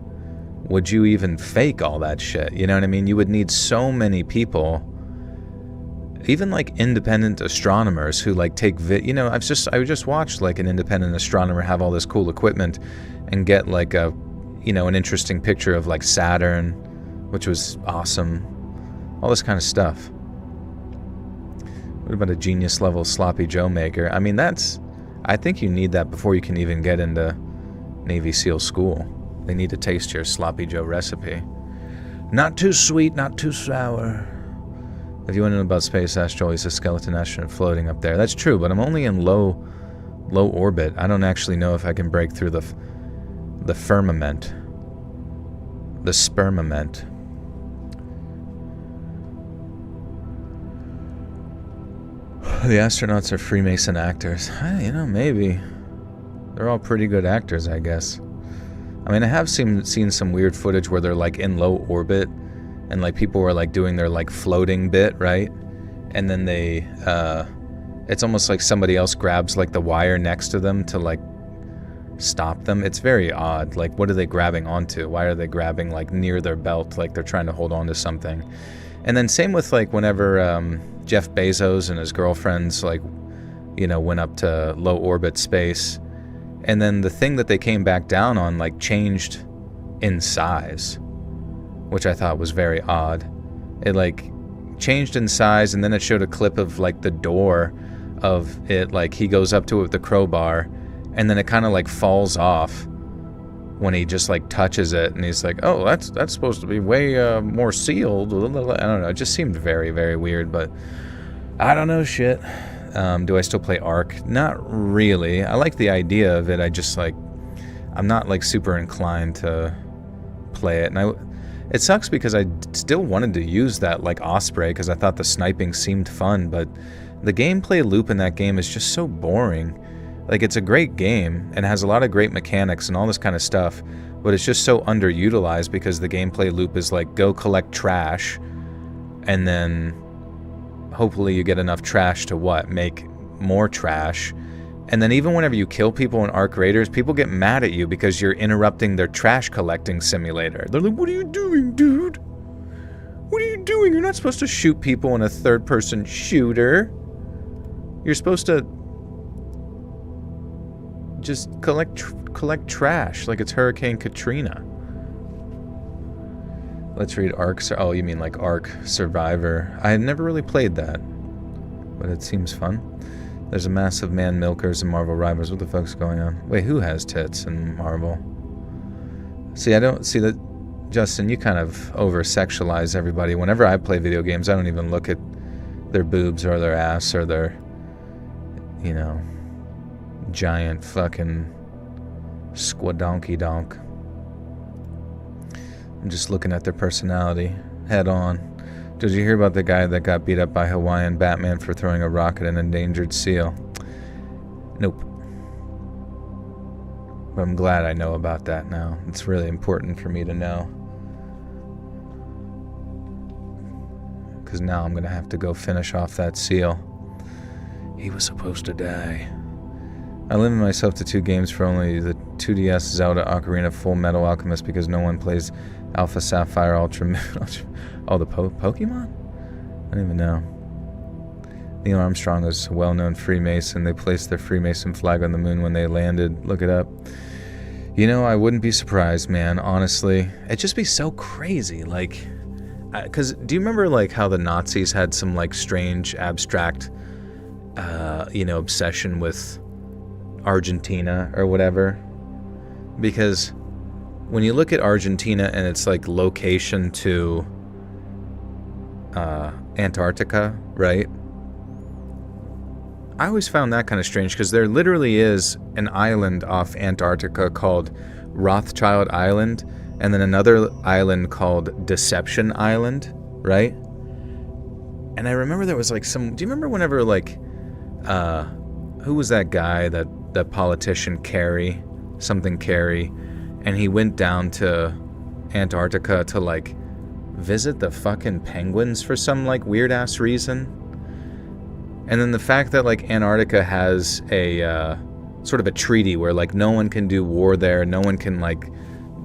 would you even fake all that shit? You know what I mean? You would need so many people, even, like, independent astronomers who, like, take you know, I just watched, like, an independent astronomer have all this cool equipment and get, like, a, you know, an interesting picture of, like, Saturn, which was awesome. All this kind of stuff. What about a genius level sloppy Joe maker? I mean, I think you need that before you can even get into Navy SEAL school. They need to taste your sloppy Joe recipe. Not too sweet, not too sour. If you want to know about space, ask Joel. He's a skeleton astronaut floating up there. That's true, but I'm only in low orbit. I don't actually know if I can break through the firmament. The spermament. The astronauts are Freemason actors. You know, maybe. They're all pretty good actors, I guess. I mean, I have seen some weird footage where they're, like, in low orbit, and, like, people were, like, doing their, like, floating bit, right? And then they, it's almost like somebody else grabs, like, the wire next to them to, like, stop them. It's very odd. Like, what are they grabbing onto? Why are they grabbing, like, near their belt, like they're trying to hold on to something? And then same with, like, whenever Jeff Bezos and his girlfriends, like, you know, went up to low orbit space, and then the thing that they came back down on, like, changed in size, which I thought was very odd. It, like, changed in size, and then it showed a clip of, like, the door of it, like, he goes up to it with the crowbar, and then it kind of, like, falls off when he just, like, touches it, and he's like, oh, that's supposed to be way more sealed. I don't know. It just seemed very, very weird, but I don't know shit. Do I still play Ark? Not really. I like the idea of it. I just, like, I'm not, like, super inclined to play it. And it sucks because I still wanted to use that, like, Osprey because I thought the sniping seemed fun, but the gameplay loop in that game is just so boring. Like, it's a great game and has a lot of great mechanics and all this kind of stuff, but it's just so underutilized because the gameplay loop is like, go collect trash, and then hopefully you get enough trash to make more trash. And then even whenever you kill people in Ark Raiders, people get mad at you because you're interrupting their trash collecting simulator. They're like, what are you doing, dude? What are you doing? You're not supposed to shoot people in a third-person shooter. You're supposed to just collect trash like it's Hurricane Katrina. Let's read Ark. Oh, you mean like Ark Survivor. I had never really played that, but it seems fun. There's a massive man milkers and Marvel Rivals. What the fuck's going on? Wait, who has tits in Marvel? See, I don't see that. Justin, you kind of over-sexualize everybody. Whenever I play video games, I don't even look at their boobs or their ass or their, you know, giant fucking squadonkey donk. I'm just looking at their personality head on. Did you hear about the guy that got beat up by Hawaiian Batman for throwing a rock at an endangered seal? Nope. But I'm glad I know about that now. It's really important for me to know. Because now I'm going to have to go finish off that seal. He was supposed to die. I limit myself to 2 games for only the 2DS Zelda Ocarina Full Metal Alchemist because no one plays Alpha Sapphire Ultra... Oh, the Pokemon? I don't even know. Neil Armstrong was a well-known Freemason. They placed their Freemason flag on the moon when they landed. Look it up. You know, I wouldn't be surprised, man, honestly. It'd just be so crazy, like... Because do you remember, like, how the Nazis had some, like, strange, abstract, obsession with Argentina or whatever? Because when you look at Argentina and its, like, location to Antarctica, right? I always found that kind of strange because there literally is an island off Antarctica called Rothschild Island, and then another island called Deception Island, right? And I remember there was like some... Do you remember whenever like... who was that guy, that politician Kerry? Something Kerry. And he went down to Antarctica to like visit the fucking penguins for some like weird ass reason. And then the fact that like Antarctica has a sort of a treaty where like no one can do war there, no one can like,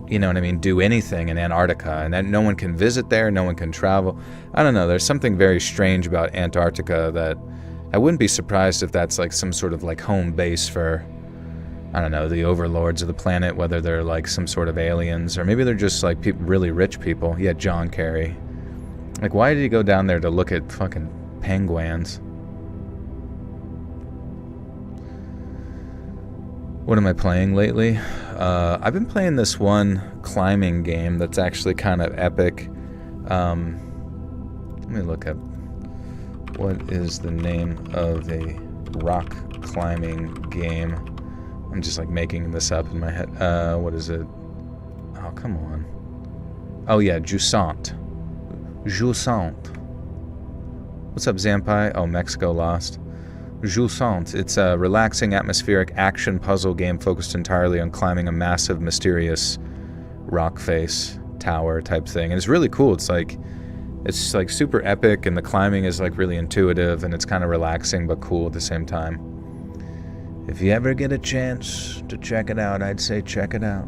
you know what I mean, do anything in Antarctica, and that no one can visit there, no one can travel. I don't know, there's something very strange about Antarctica that I wouldn't be surprised if that's like some sort of like home base for, I don't know, the overlords of the planet, whether they're like some sort of aliens, or maybe they're just like really rich people. Yeah, John Kerry. Like, why did he go down there to look at fucking penguins? What am I playing lately? I've been playing this one climbing game that's actually kind of epic. Let me look up what is the name of a rock climbing game. I'm just like making this up in my head. What is it? Oh, come on. Oh yeah, Jusant. What's up, Zampai? Oh, Mexico lost. Jusant. It's a relaxing, atmospheric action puzzle game focused entirely on climbing a massive, mysterious rock face tower type thing. And it's really cool. It's like super epic, and the climbing is like really intuitive, and it's kind of relaxing but cool at the same time. If you ever get a chance to check it out, I'd say check it out.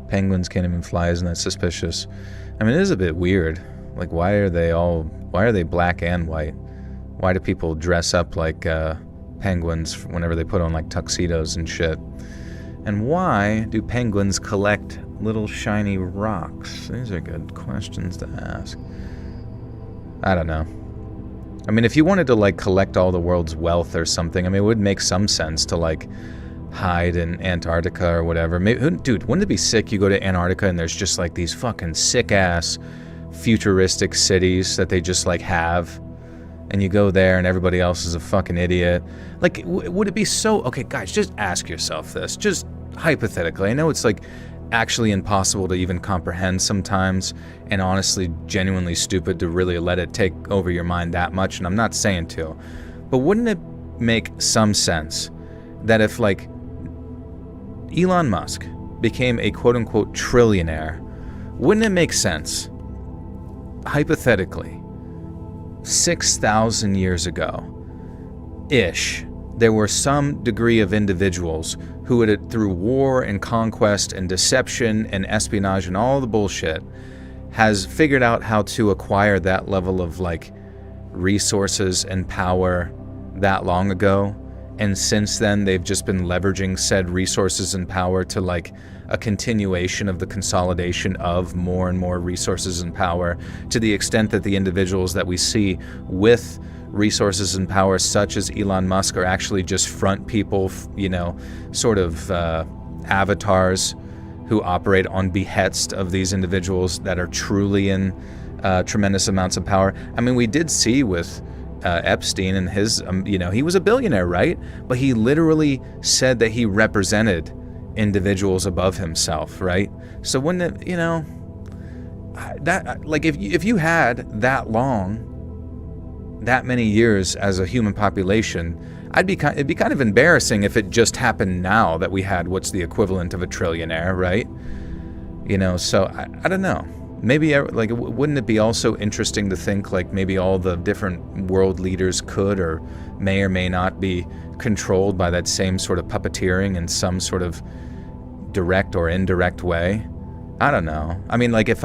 Penguins can't even fly, isn't that suspicious? I mean, it is a bit weird. Like, why are they black and white? Why do people dress up like penguins whenever they put on like tuxedos and shit? And why do penguins collect little shiny rocks? These are good questions to ask. I don't know. I mean, if you wanted to like collect all the world's wealth or something, I mean, it would make some sense to like hide in Antarctica or whatever. Maybe, dude, wouldn't it be sick? You go to Antarctica and there's just like these fucking sick ass futuristic cities that they just like have, and you go there and everybody else is a fucking idiot. Like, would it be so... Okay, guys, just ask yourself this, just hypothetically. I know it's like actually impossible to even comprehend sometimes, and honestly genuinely stupid to really let it take over your mind that much, and I'm not saying to, but wouldn't it make some sense that if like Elon Musk became a quote-unquote trillionaire, wouldn't it make sense, hypothetically, 6,000 years ago-ish, there were some degree of individuals who had, through war and conquest and deception and espionage and all the bullshit, has figured out how to acquire that level of like resources and power that long ago. And since then, they've just been leveraging said resources and power to like a continuation of the consolidation of more and more resources and power, to the extent that the individuals that we see with resources and power, such as Elon Musk, are actually just front people, you know, sort of avatars who operate on behest of these individuals that are truly in tremendous amounts of power. I mean, we did see with Epstein and his, he was a billionaire, right? But he literally said that he represented individuals above himself, right? So wouldn't it, that, like, if you had that many years as a human population, it'd be kind of embarrassing if it just happened now that we had what's the equivalent of a trillionaire, right? So I don't know. Maybe, like, wouldn't it be also interesting to think, like, maybe all the different world leaders could or may not be controlled by that same sort of puppeteering in some sort of direct or indirect way? I don't know. I mean, like, if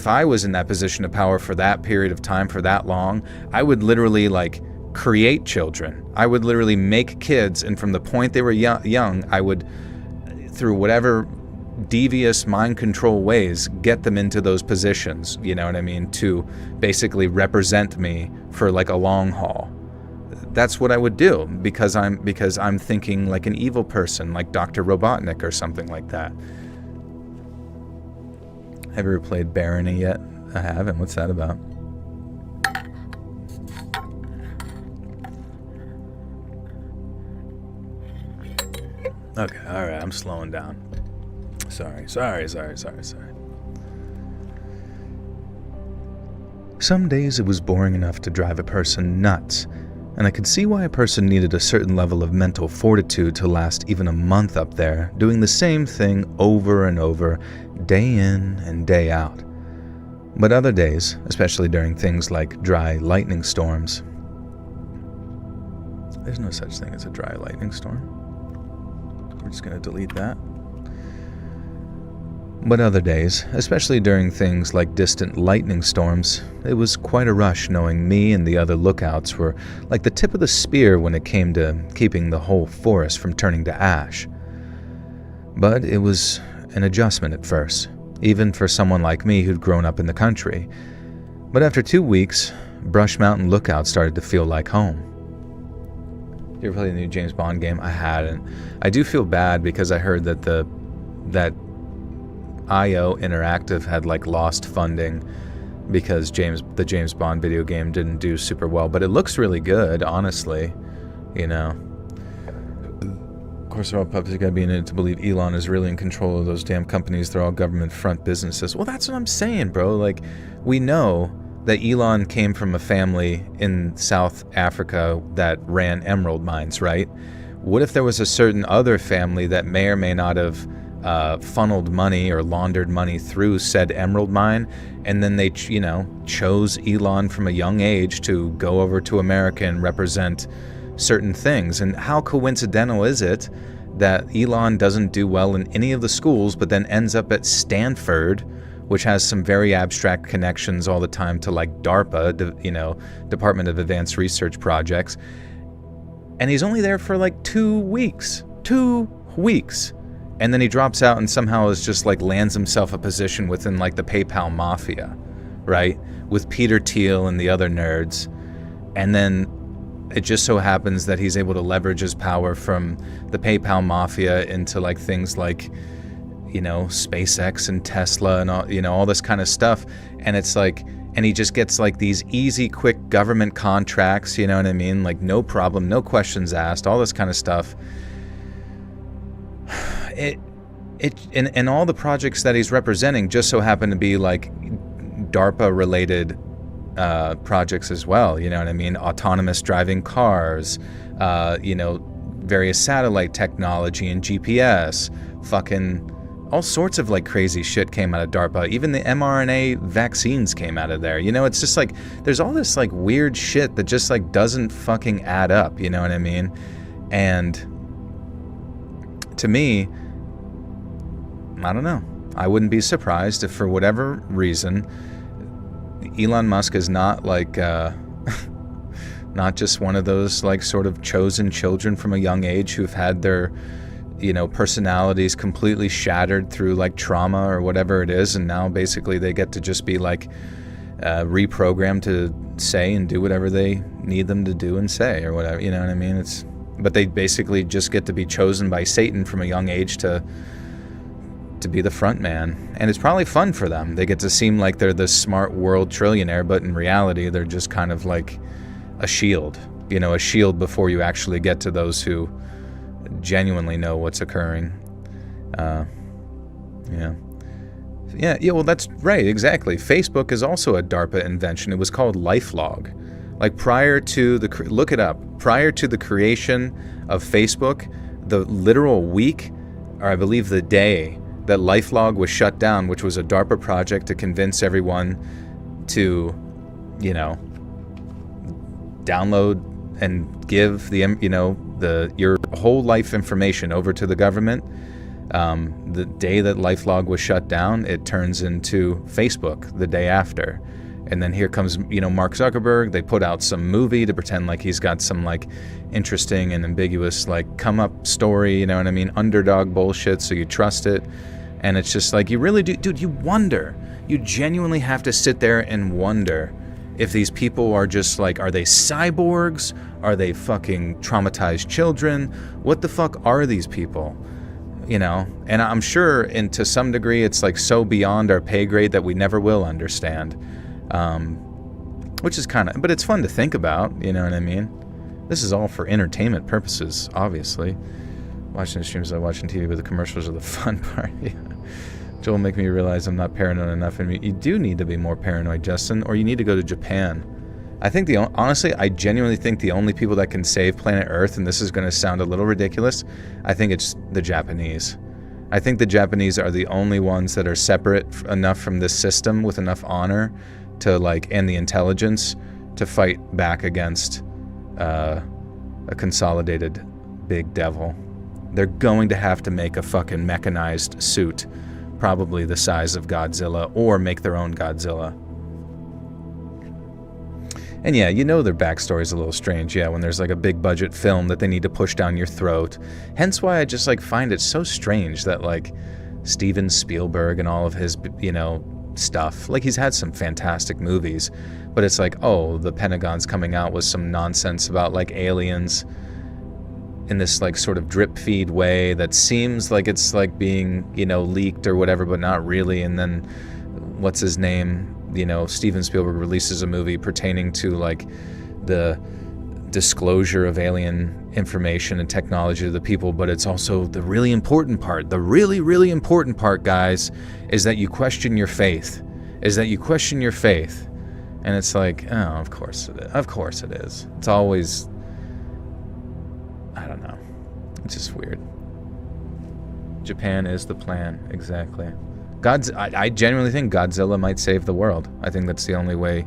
I was in that position of power for that period of time, for that long, I would literally, like, create children. I would literally make kids, and from the point they were young, I would, through whatever devious mind control ways, get them into those positions, you know what I mean, to basically represent me for, like, a long haul. That's what I would do, because I'm thinking like an evil person, like Dr. Robotnik or something like that. Have you ever played Barony yet? I haven't. What's that about? Okay, alright, I'm slowing down. Sorry. Some days it was boring enough to drive a person nuts, and I could see why a person needed a certain level of mental fortitude to last even a month up there, doing the same thing over and over, day in and day out. But other days, especially during things like dry lightning storms... There's no such thing as a dry lightning storm. We're just going to delete that. But other days, especially during things like distant lightning storms, it was quite a rush knowing me and the other lookouts were like the tip of the spear when it came to keeping the whole forest from turning to ash. But it was an adjustment at first, even for someone like me who'd grown up in the country. But after 2 weeks, Brush Mountain Lookout started to feel like home. You ever play the new James Bond game? I hadn't. I do feel bad because I heard that that IO Interactive had, like, lost funding because the James Bond video game didn't do super well, but it looks really good, honestly, Of course, they're all puppets. You gotta be in it to believe Elon is really in control of those damn companies. They're all government front businesses. Well, that's what I'm saying, bro. Like, we know that Elon came from a family in South Africa that ran emerald mines, right? What if there was a certain other family that may or may not have funneled money or laundered money through said emerald mine, and then they, chose Elon from a young age to go over to America and represent certain things? And how coincidental is it that Elon doesn't do well in any of the schools, but then ends up at Stanford, which has some very abstract connections all the time to, like, DARPA, Department of Advanced Research Projects, and he's only there for like 2 weeks. 2 weeks. And then he drops out and somehow is just, like, lands himself a position within, like, the PayPal mafia, right? With Peter Thiel and the other nerds. And then it just so happens that he's able to leverage his power from the PayPal mafia into, like, things like, SpaceX and Tesla and all, all this kind of stuff. And it's like, and he just gets, like, these easy, quick government contracts, you know what I mean? Like, no problem, no questions asked, all this kind of stuff. And all the projects that he's representing just so happen to be, like, DARPA related projects as well, you know what I mean? Autonomous driving cars, various satellite technology and GPS, fucking all sorts of, like, crazy shit came out of DARPA. Even the mRNA vaccines came out of there. It's just like there's all this, like, weird shit that just, like, doesn't fucking add up, you know what I mean? And to me, I don't know. I wouldn't be surprised if, for whatever reason, Elon Musk is not, like, not just one of those, like, sort of chosen children from a young age who've had their, personalities completely shattered through, like, trauma or whatever it is, and now basically they get to just be, like, reprogrammed to say and do whatever they need them to do and say or whatever, you know what I mean? But they basically just get to be chosen by Satan from a young age to be the front man. And it's probably fun for them. They get to seem like they're this smart world trillionaire, but in reality they're just kind of like, a shield, a shield before you actually get to those who genuinely know what's occurring. Yeah, well, that's right, exactly. Facebook is also a DARPA invention. It was called LifeLog. Like look it up, prior to the creation of Facebook, the literal week, or I believe the day that LifeLog was shut down, which was a DARPA project to convince everyone to, download and give your whole life information over to the government. The day that LifeLog was shut down, it turns into Facebook the day after. And then here comes, Mark Zuckerberg. They put out some movie to pretend like he's got some like interesting and ambiguous like come up story, you know what I mean? Underdog bullshit, so you trust it. And it's just like, you really do, dude, you wonder. You genuinely have to sit there and wonder if these people are just like, are they cyborgs? Are they fucking traumatized children? What the fuck are these people? And I'm sure, and to some degree, it's like so beyond our pay grade that we never will understand. Which is but it's fun to think about, you know what I mean? This is all for entertainment purposes, obviously. Watching the streams, like watching TV, but the commercials are the fun part. Yeah. Joel make me realize I'm not paranoid enough, and you do need to be more paranoid, Justin, or you need to go to Japan. I think honestly, I genuinely think the only people that can save planet Earth, and this is going to sound a little ridiculous, I think it's the Japanese. I think the Japanese are the only ones that are separate enough from this system with enough honor to and the intelligence to fight back against a consolidated big devil. They're going to have to make a fucking mechanized suit, probably the size of Godzilla, or make their own Godzilla. And yeah, their backstory's a little strange, when there's like a big budget film that they need to push down your throat. Hence why I just find it so strange that Steven Spielberg and all of his, stuff, he's had some fantastic movies, but it's the Pentagon's coming out with some nonsense about aliens in this sort of drip feed way that seems like it's being, leaked or whatever, but not really. And then what's his name? Steven Spielberg releases a movie pertaining to the disclosure of alien information and technology to the people, but it's also the really important part. The really, really important part, guys, is that you question your faith. And it's of course it is. Of course it is. It's always, I don't know. It's just weird. Japan is the plan, exactly. I genuinely think Godzilla might save the world. I think that's the only way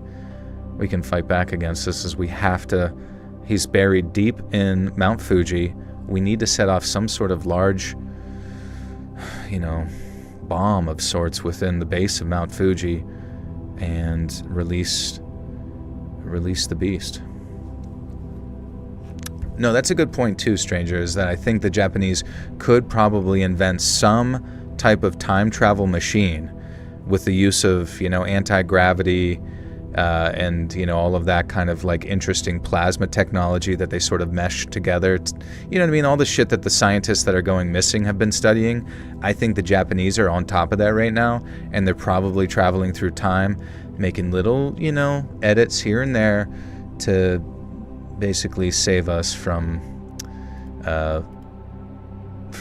we can fight back against this, is we have to... He's buried deep in Mount Fuji. We need to set off some sort of large, bomb of sorts within the base of Mount Fuji and release the beast. No, that's a good point too, stranger, is that I think the Japanese could probably invent some type of time travel machine with the use of anti-gravity and all of that kind of interesting plasma technology that they sort of mesh together. You know what I mean? All the shit that the scientists that are going missing have been studying. I think the Japanese are on top of that right now, and they're probably traveling through time, making little edits here and there to basically save us from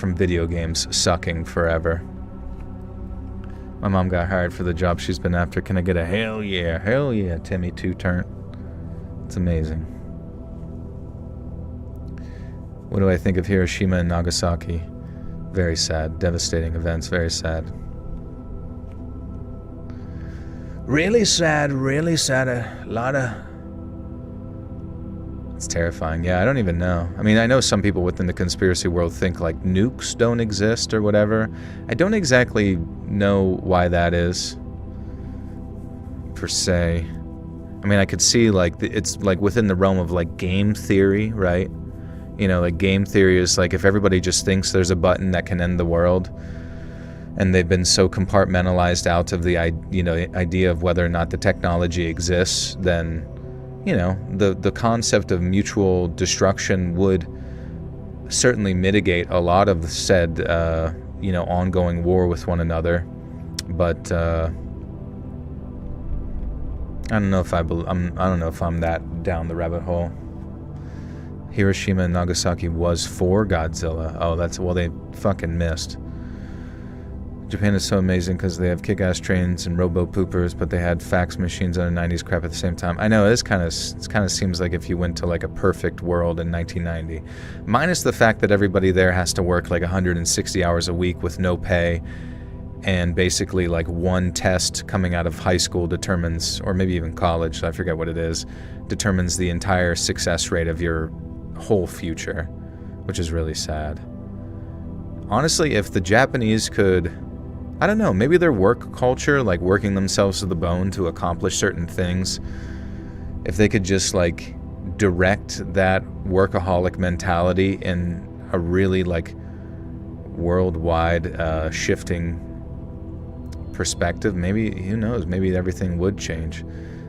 video games sucking forever. My mom got hired for the job she's been after. Can I get a hell yeah, Timmy two-turn? It's amazing. What do I think of Hiroshima and Nagasaki? Very sad. Devastating events. Very sad. Really sad. A lot of... It's terrifying. Yeah, I don't even know. I mean, I know some people within the conspiracy world think nukes don't exist or whatever. I don't exactly know why that is, per se. I mean, I could see it's within the realm of game theory, right? Game theory is if everybody just thinks there's a button that can end the world, and they've been so compartmentalized out of the idea of whether or not the technology exists, then the concept of mutual destruction would certainly mitigate a lot of said ongoing war with one another. But I don't know if I don't know if I'm that down the rabbit hole. Hiroshima and Nagasaki was for Godzilla. Oh, well, they fucking missed. Japan is so amazing because they have kick-ass trains and robo-poopers, but they had fax machines on a 90s crap at the same time. I know, it kind of seems like if you went to like a perfect world in 1990. Minus the fact that everybody there has to work like 160 hours a week with no pay, and basically like one test coming out of high school determines, or maybe even college, I forget what it is, determines the entire success rate of your whole future, which is really sad. Honestly, if the Japanese could, I don't know, maybe their work culture, like working themselves to the bone to accomplish certain things, if they could just like direct that workaholic mentality in a really like worldwide shifting perspective, maybe, who knows, maybe everything would change.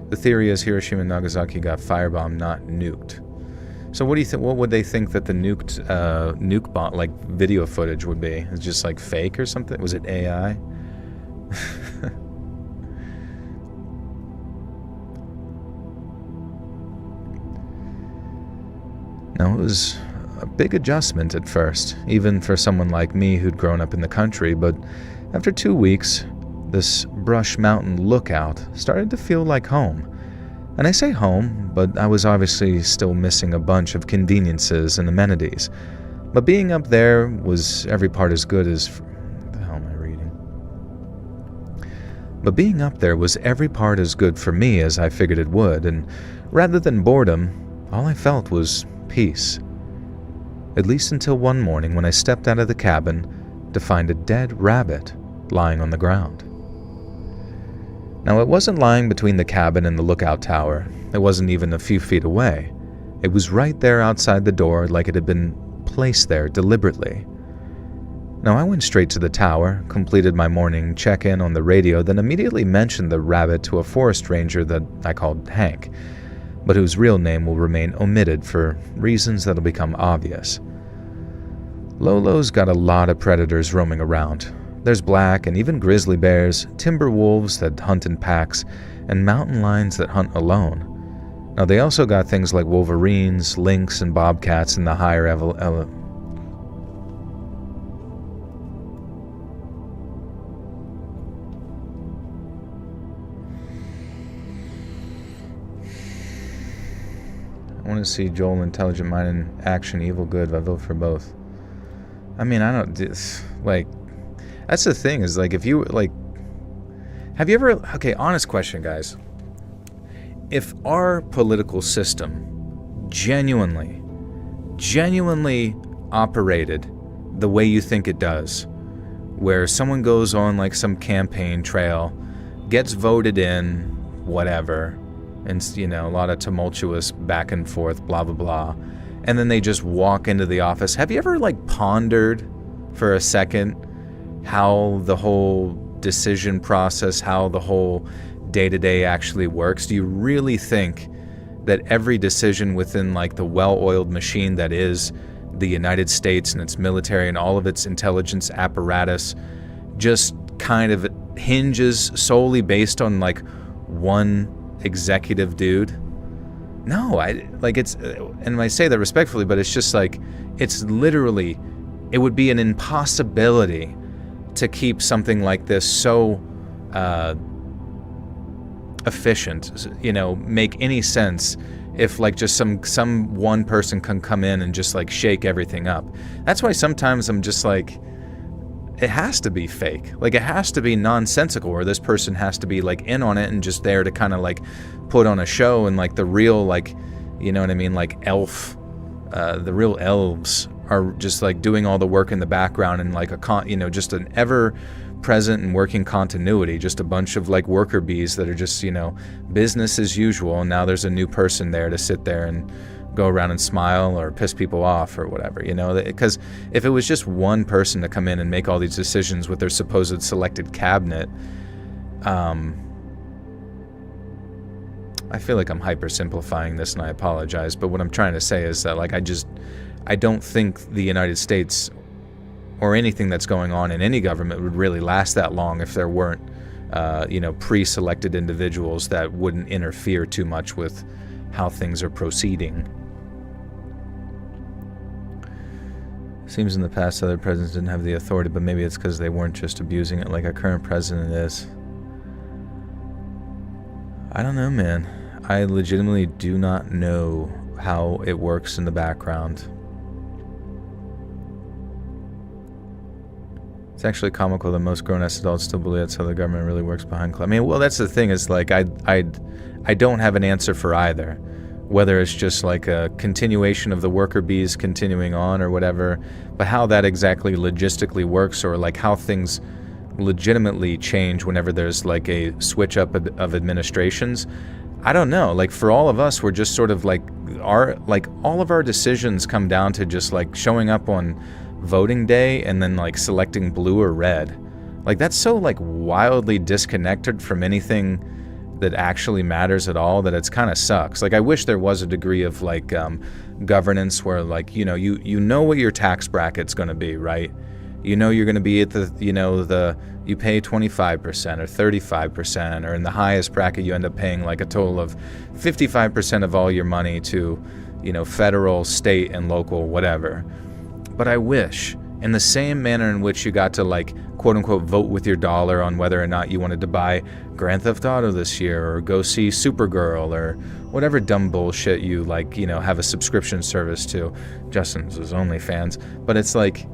The theory is Hiroshima and Nagasaki got firebombed, not nuked. So what do you think? What would they think that the nuke bomb, like video footage, would be? It's just like fake or something? Was it AI? No, it was a big adjustment at first, even for someone like me who'd grown up in the country. But after 2 weeks, this Brush Mountain lookout started to feel like home. And I say home, but I was obviously still missing a bunch of conveniences and amenities. But being up there was every part as good as... What the hell am I reading? But being up there was every part as good for me as I figured it would, and rather than boredom, all I felt was peace. At least until one morning when I stepped out of the cabin to find a dead rabbit lying on the ground. Now, it wasn't lying between the cabin and the lookout tower. It wasn't even a few feet away. It was right there outside the door, like it had been placed there deliberately. Now, I went straight to the tower, completed my morning check-in on the radio, then immediately mentioned the rabbit to a forest ranger that I called Hank, but whose real name will remain omitted for reasons that'll become obvious. Lolo's got a lot of predators roaming around. There's black and even grizzly bears, timber wolves that hunt in packs, and mountain lions that hunt alone. Now, they also got things like wolverines, lynx, and bobcats in the higher I want to see Joel, intelligent mind, in action, evil, good. I vote for both. I mean, I don't... Like... That's the thing, is like, if you, like, have you ever, okay, honest question, guys. If our political system genuinely operated the way you think it does, where someone goes on like some campaign trail, gets voted in, whatever, and, you know, a lot of tumultuous back and forth, blah, blah, blah, and then they just walk into the office. Have you ever, like, pondered for a second how the whole decision process, how the whole day-to-day actually works? Do you really think that every decision within like the well-oiled machine that is the United States and its military and all of its intelligence apparatus just kind of hinges solely based on like one executive dude? No, and I say that respectfully, but it's just like, it's literally, it would be an impossibility to keep something like this so efficient, you know, make any sense if like just some one person can come in and just like shake everything up. That's why sometimes I'm just like, it has to be fake. Like, it has to be nonsensical, or this person has to be like in on it and just there to kind of like put on a show, and like the real, like, you know what I mean, like the real elves are just like doing all the work in the background, and like just an ever-present and working continuity, just a bunch of like worker bees that are just, you know, business as usual, and now there's a new person there to sit there and go around and smile or piss people off or whatever, you know, because if it was just one person to come in and make all these decisions with their supposed selected cabinet, I feel like I'm hyper-simplifying this, and I apologize, but what I'm trying to say is that, like, I don't think the United States or anything that's going on in any government would really last that long if there weren't pre-selected individuals that wouldn't interfere too much with how things are proceeding. Seems in the past other presidents didn't have the authority, but maybe it's because they weren't just abusing it like a current president is. I don't know, man. I legitimately do not know how it works in the background. It's actually comical that most grown-ass adults still believe that's how the government really works behind closed. I mean, well, that's the thing, is like I don't have an answer for either. Whether it's just like a continuation of the worker bees continuing on or whatever, but how that exactly logistically works, or like how things legitimately change whenever there's like a switch up of administrations, I don't know. Like for all of us, we're just sort of like all of our decisions come down to just like showing up on voting day and then like selecting blue or red. Like that's so like wildly disconnected from anything that actually matters at all that it's kind of sucks. Like I wish there was a degree of like governance where like you know what your tax bracket's going to be, right? You know you're going to be at the you pay 25% or 35%, or in the highest bracket you end up paying like a total of 55% of all your money to federal, state, and local whatever. But I wish, in the same manner in which you got to like quote unquote vote with your dollar on whether or not you wanted to buy Grand Theft Auto this year or go see Supergirl or whatever dumb bullshit you like, have a subscription service to. Justin's is OnlyFans. But it's like,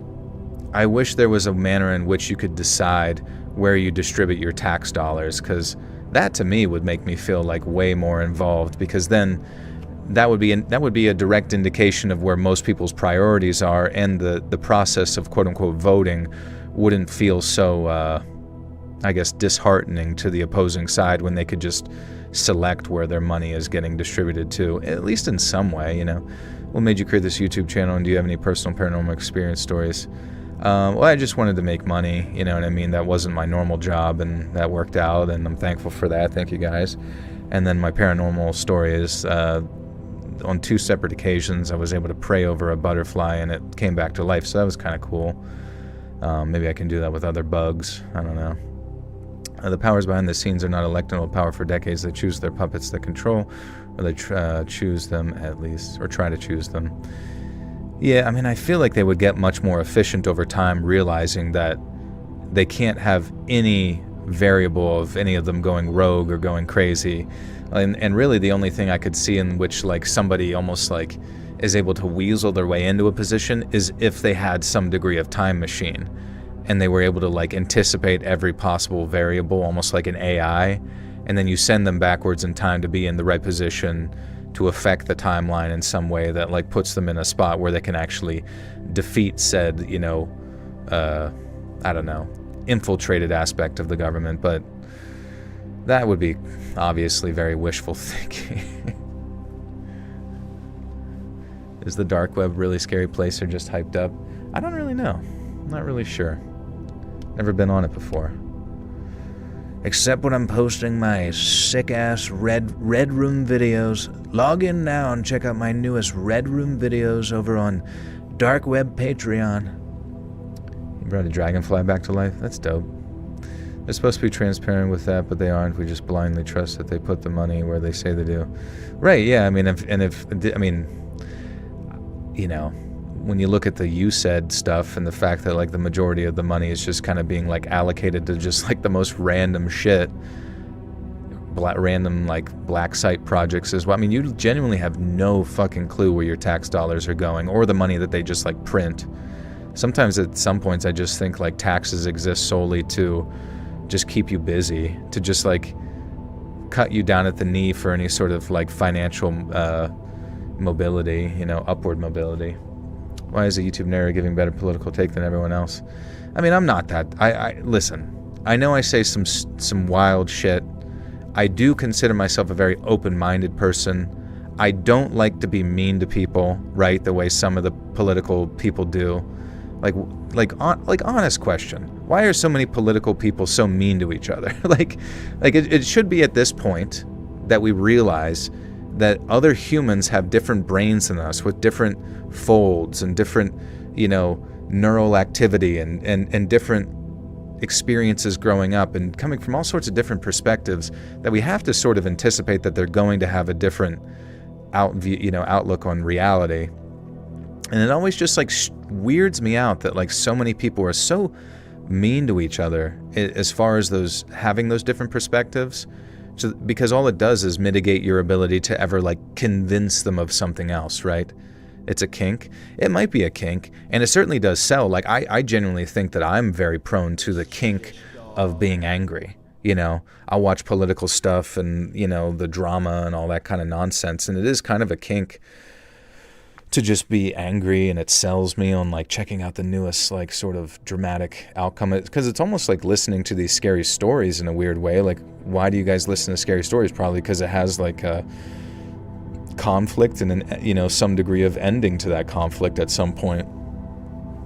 I wish there was a manner in which you could decide where you distribute your tax dollars, because that to me would make me feel like way more involved, because then that would be a direct indication of where most people's priorities are, and the process of quote unquote voting wouldn't feel so disheartening to the opposing side when they could just select where their money is getting distributed to, at least in some way. What made you create this YouTube channel, and do you have any personal paranormal experience stories? Well, I just wanted to make money, you know what I mean? That wasn't my normal job, and that worked out, and I'm thankful for that. Thank you guys. And then my paranormal story is, on 2 separate occasions, I was able to pray over a butterfly, and it came back to life, so that was kind of cool. Maybe I can do that with other bugs. I don't know. The powers behind the scenes are not electable power for decades. They choose their puppets that control, or they choose them at least, or try to choose them. Yeah, I mean, I feel like they would get much more efficient over time, realizing that they can't have any variable of any of them going rogue or going crazy. And really the only thing I could see in which like somebody almost like is able to weasel their way into a position is if they had some degree of time machine and they were able to like anticipate every possible variable, almost like an AI, and then you send them backwards in time to be in the right position to affect the timeline in some way that like puts them in a spot where they can actually defeat said, I don't know, infiltrated aspect of the government. But that would be obviously very wishful thinking. Is the dark web really scary place or just hyped up? I don't really know. I'm not really sure. Never been on it before. Except when I'm posting my sick-ass Red Room videos. Log in now and check out my newest Red Room videos over on Dark Web Patreon. You brought a dragonfly back to life? That's dope. They're supposed to be transparent with that, but they aren't. We just blindly trust that they put the money where they say they do. Right, yeah, I mean, when you look at the you said stuff and the fact that like the majority of the money is just kind of being like allocated to just like the most random shit, random like black site projects as well. I mean, you genuinely have no fucking clue where your tax dollars are going or the money that they just like print. Sometimes at some points I just think like taxes exist solely to just keep you busy, to just like cut you down at the knee for any sort of like financial mobility, upward mobility. Why is a YouTube narrator giving better political take than everyone else? I mean, I'm not that. I listen, I know I say some wild shit. I do consider myself a very open-minded person. I don't like to be mean to people, right? The way some of the political people do. Like honest question. Why are so many political people so mean to each other? It should be at this point that we realize that other humans have different brains than us with different folds and different, neural activity and different experiences growing up and coming from all sorts of different perspectives that we have to sort of anticipate that they're going to have a different outlook on reality. And it always just like weirds me out that like so many people are so mean to each other as far as those having those different perspectives. So, because all it does is mitigate your ability to ever like convince them of something else, right? It's a kink. It might be a kink, and it certainly does sell. Like I genuinely think that I'm very prone to the kink of being angry. I'll watch political stuff and, the drama and all that kind of nonsense, and it is kind of a kink to just be angry, and it sells me on like checking out the newest like sort of dramatic outcome, because it's almost like listening to these scary stories in a weird way. Like, why do you guys listen to scary stories? Probably because it has like a conflict and some degree of ending to that conflict at some point.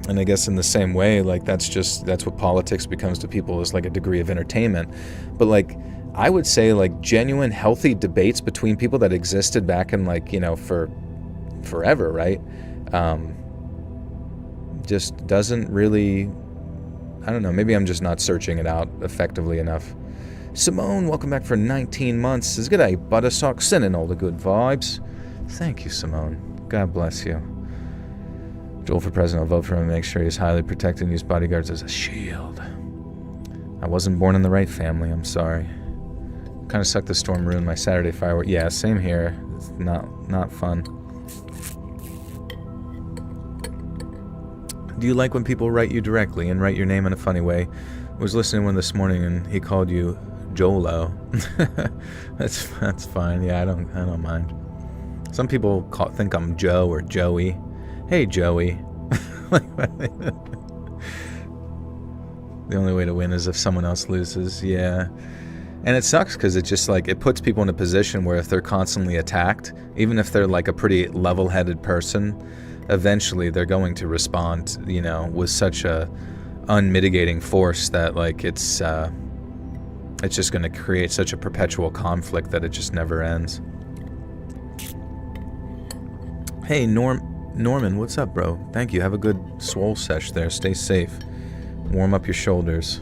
And I guess in the same way, like that's what politics becomes to people, is like a degree of entertainment. But like I would say like genuine healthy debates between people that existed back in like for forever, right? Just doesn't really, I don't know, maybe I'm just not searching it out effectively enough. Simone, welcome back for 19 months. Says, good day, Buttersock, sending all the good vibes. Thank you, Simone. God bless you. Joel for president, I'll vote for him and make sure he's highly protected and use bodyguards as a shield. I wasn't born in the right family, I'm sorry. Kind of sucked the storm, ruined my Saturday firework. Yeah, same here. It's not fun. Do you like when people write you directly and write your name in a funny way? I was listening to one this morning and he called you Jolo. That's fine. Yeah, I don't mind. Some people think I'm Joe or Joey. Hey, Joey. The only way to win is if someone else loses. Yeah. And it sucks because it just like it puts people in a position where if they're constantly attacked, even if they're like a pretty level-headed person, eventually they're going to respond, with such a unmitigating force that like it's just going to create such a perpetual conflict that it just never ends. Hey, Norman, what's up, bro? Thank you. Have a good swole sesh there. Stay safe. Warm up your shoulders.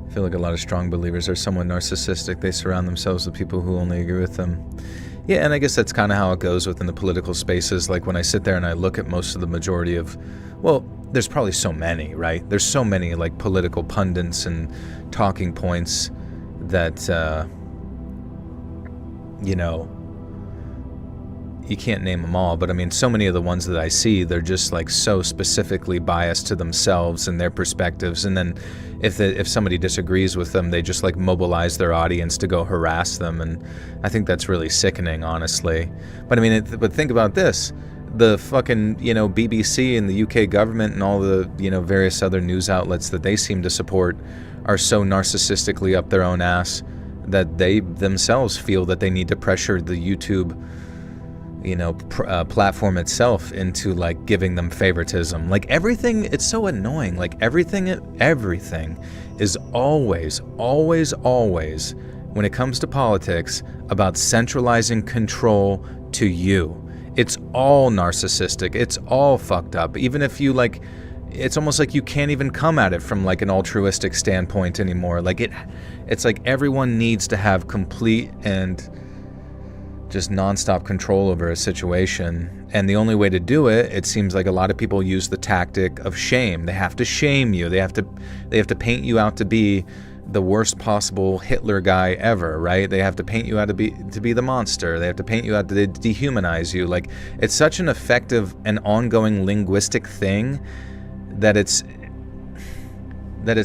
I feel like a lot of strong believers are somewhat narcissistic. They surround themselves with people who only agree with them. Yeah, and I guess that's kind of how it goes within the political spaces. Like when I sit there and I look at most of the majority of, well, there's probably so many, right? There's so many like political pundits and talking points that, you can't name them all, but I mean, so many of the ones that I see, they're just like so specifically biased to themselves and their perspectives. And then if somebody disagrees with them, they just like mobilize their audience to go harass them. And I think that's really sickening, honestly. But I mean, but think about this. The fucking, BBC and the UK government and all the, various other news outlets that they seem to support are so narcissistically up their own ass that they themselves feel that they need to pressure the YouTube platform itself into like giving them favoritism. Like everything, it's so annoying. Like everything is always when it comes to politics about centralizing control to you. It's all narcissistic. It's all fucked up. Even if you like, it's almost like you can't even come at it from like an altruistic standpoint anymore. Like it's like everyone needs to have complete and just nonstop control over a situation. And the only way to do it, it seems like a lot of people use the tactic of shame. They have to shame you. They have to paint you out to be the worst possible Hitler guy ever, right? They have to paint you out to be the monster. They have to paint you out to dehumanize you. Like it's such an effective and ongoing linguistic thing that it's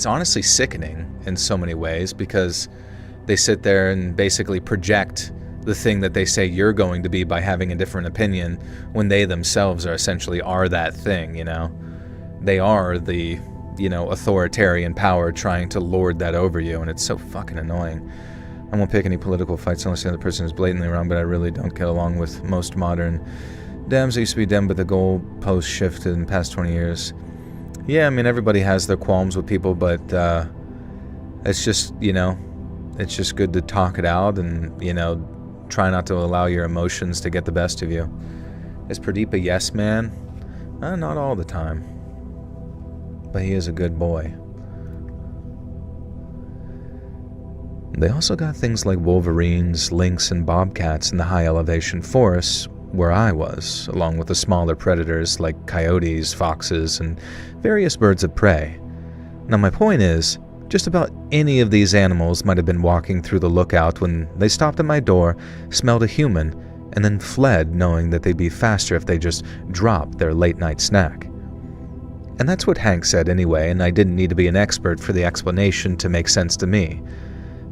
honestly sickening in so many ways, because they sit there and basically project the thing that they say you're going to be by having a different opinion, when they themselves are that thing. They are the authoritarian power trying to lord that over you, and it's so fucking annoying. I won't pick any political fights unless the other person is blatantly wrong, but I really don't get along with most modern Dems. I used to be Dem, but the goalpost shifted in the past 20 years. Yeah, I mean, everybody has their qualms with people, but it's just, it's just good to talk it out and, try not to allow your emotions to get the best of you. Is Pradeep a yes man? Not all the time. But he is a good boy. They also got things like wolverines, lynx, and bobcats in the high elevation forests where I was, along with the smaller predators like coyotes, foxes, and various birds of prey. Now my point is, just about any of these animals might have been walking through the lookout when they stopped at my door, smelled a human, and then fled knowing that they'd be faster if they just dropped their late-night snack. And that's what Hank said anyway, and I didn't need to be an expert for the explanation to make sense to me.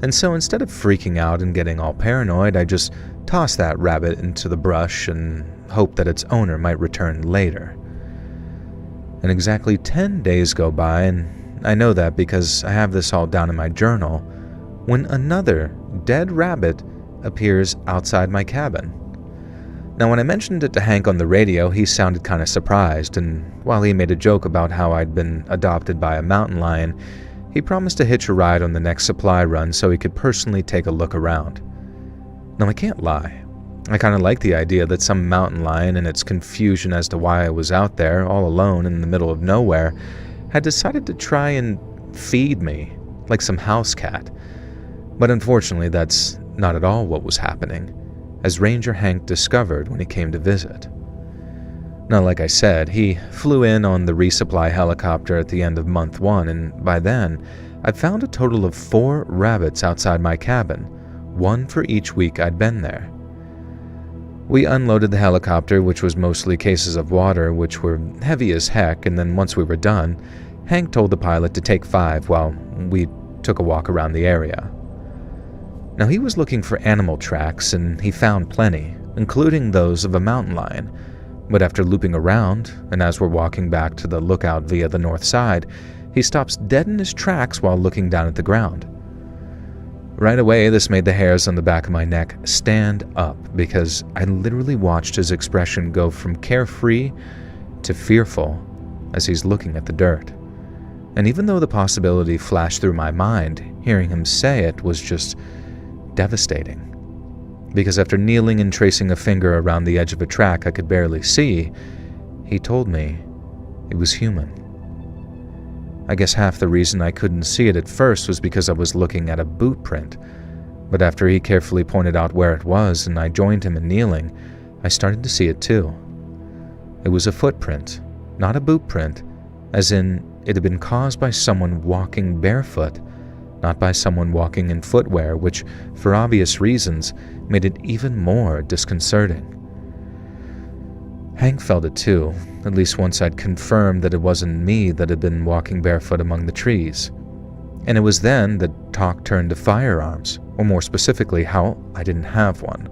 And so instead of freaking out and getting all paranoid, I just tossed that rabbit into the brush and hoped that its owner might return later. And exactly 10 days go by, and I know that because I have this all down in my journal, when another dead rabbit appears outside my cabin. Now, when I mentioned it to Hank on the radio, he sounded kind of surprised, and while he made a joke about how I'd been adopted by a mountain lion, he promised to hitch a ride on the next supply run so he could personally take a look around. Now, I can't lie. I kind of like the idea that some mountain lion, in its confusion as to why I was out there, all alone in the middle of nowhere, had decided to try and feed me, like some house cat. But unfortunately, that's not at all what was happening, as Ranger Hank discovered when he came to visit. Now, like I said, he flew in on the resupply helicopter at the end of month 1, and by then, I'd found a total of 4 rabbits outside my cabin, 1 for each week I'd been there. We unloaded the helicopter, which was mostly cases of water, which were heavy as heck, and then once we were done, Hank told the pilot to take 5 while we took a walk around the area. Now, he was looking for animal tracks, and he found plenty, including those of a mountain lion. But after looping around, and as we're walking back to the lookout via the north side, he stops dead in his tracks while looking down at the ground. Right away, this made the hairs on the back of my neck stand up because I literally watched his expression go from carefree to fearful as he's looking at the dirt. And even though the possibility flashed through my mind, hearing him say it was just devastating. Because after kneeling and tracing a finger around the edge of a track I could barely see, he told me it was human. I guess half the reason I couldn't see it at first was because I was looking at a boot print, but after he carefully pointed out where it was and I joined him in kneeling, I started to see it too. It was a footprint, not a boot print, as in it had been caused by someone walking barefoot, not by someone walking in footwear, which, for obvious reasons, made it even more disconcerting. Hank felt it too, at least once I'd confirmed that it wasn't me that had been walking barefoot among the trees. And it was then that talk turned to firearms, or more specifically, how I didn't have one.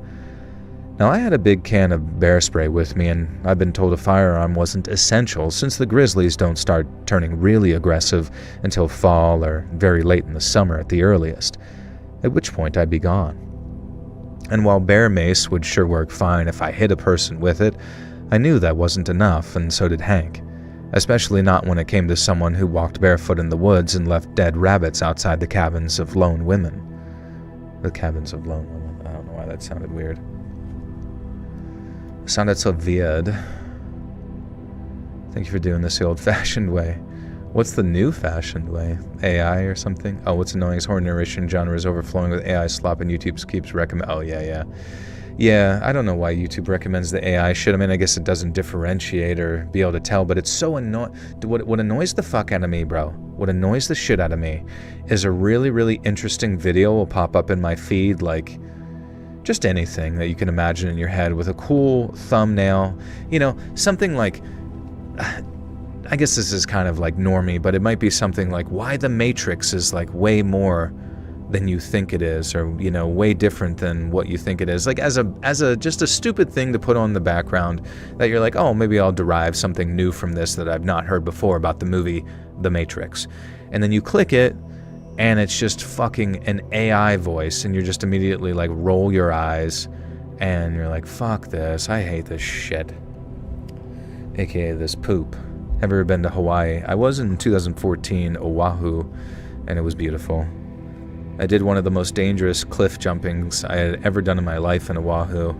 Now, I had a big can of bear spray with me, and I've been told a firearm wasn't essential since the grizzlies don't start turning really aggressive until fall or very late in the summer at the earliest, at which point I'd be gone. And while bear mace would sure work fine if I hit a person with it, I knew that wasn't enough, and so did Hank, especially not when it came to someone who walked barefoot in the woods and left dead rabbits outside the cabins of lone women. The cabins of lone women. I don't know why that sounded weird. It sounded so weird. Thank you for doing this the old-fashioned way. What's the new-fashioned way? AI or something? Oh, what's annoying is horror narration genre is overflowing with AI slop and YouTube keeps recommend. Oh, yeah. Yeah, I don't know why YouTube recommends the AI shit. I mean, I guess it doesn't differentiate or be able to tell, but it's so annoying. What annoys the fuck out of me, bro, what annoys the shit out of me is a really, really interesting video will pop up in my feed, like just anything that you can imagine in your head with a cool thumbnail, you know, something like, I guess this is kind of like normie, but it might be something like why the Matrix is like way more than you think it is, or, you know, way different than what you think it is, like as a just a stupid thing to put on the background that you're like, oh, maybe I'll derive something new from this that I've not heard before about the movie The Matrix. And then you click it and it's just fucking an AI voice, and you're just immediately like roll your eyes and you're like, fuck this, I hate this shit, aka this poop. Have you ever been to Hawaii? I was in 2014, Oahu, and it was beautiful. I did one of the most dangerous cliff jumpings I had ever done in my life in Oahu.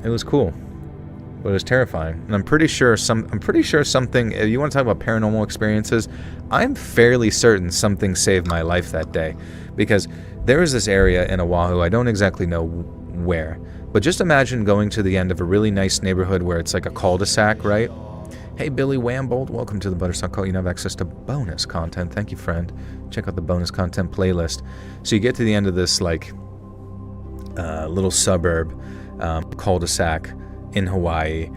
It was cool. but it was terrifying. And I'm pretty sure something, if you want to talk about paranormal experiences, I'm fairly certain something saved my life that day, because there was this area in Oahu, I don't exactly know where, but just imagine going to the end of a really nice neighborhood where it's like a cul-de-sac, right? Hey, Billy Wambold, welcome to the Butterstock Cult. You now have access to bonus content. Thank you, friend. Check out the bonus content playlist. So you get to the end of this, like, little suburb, cul-de-sac in Hawaii,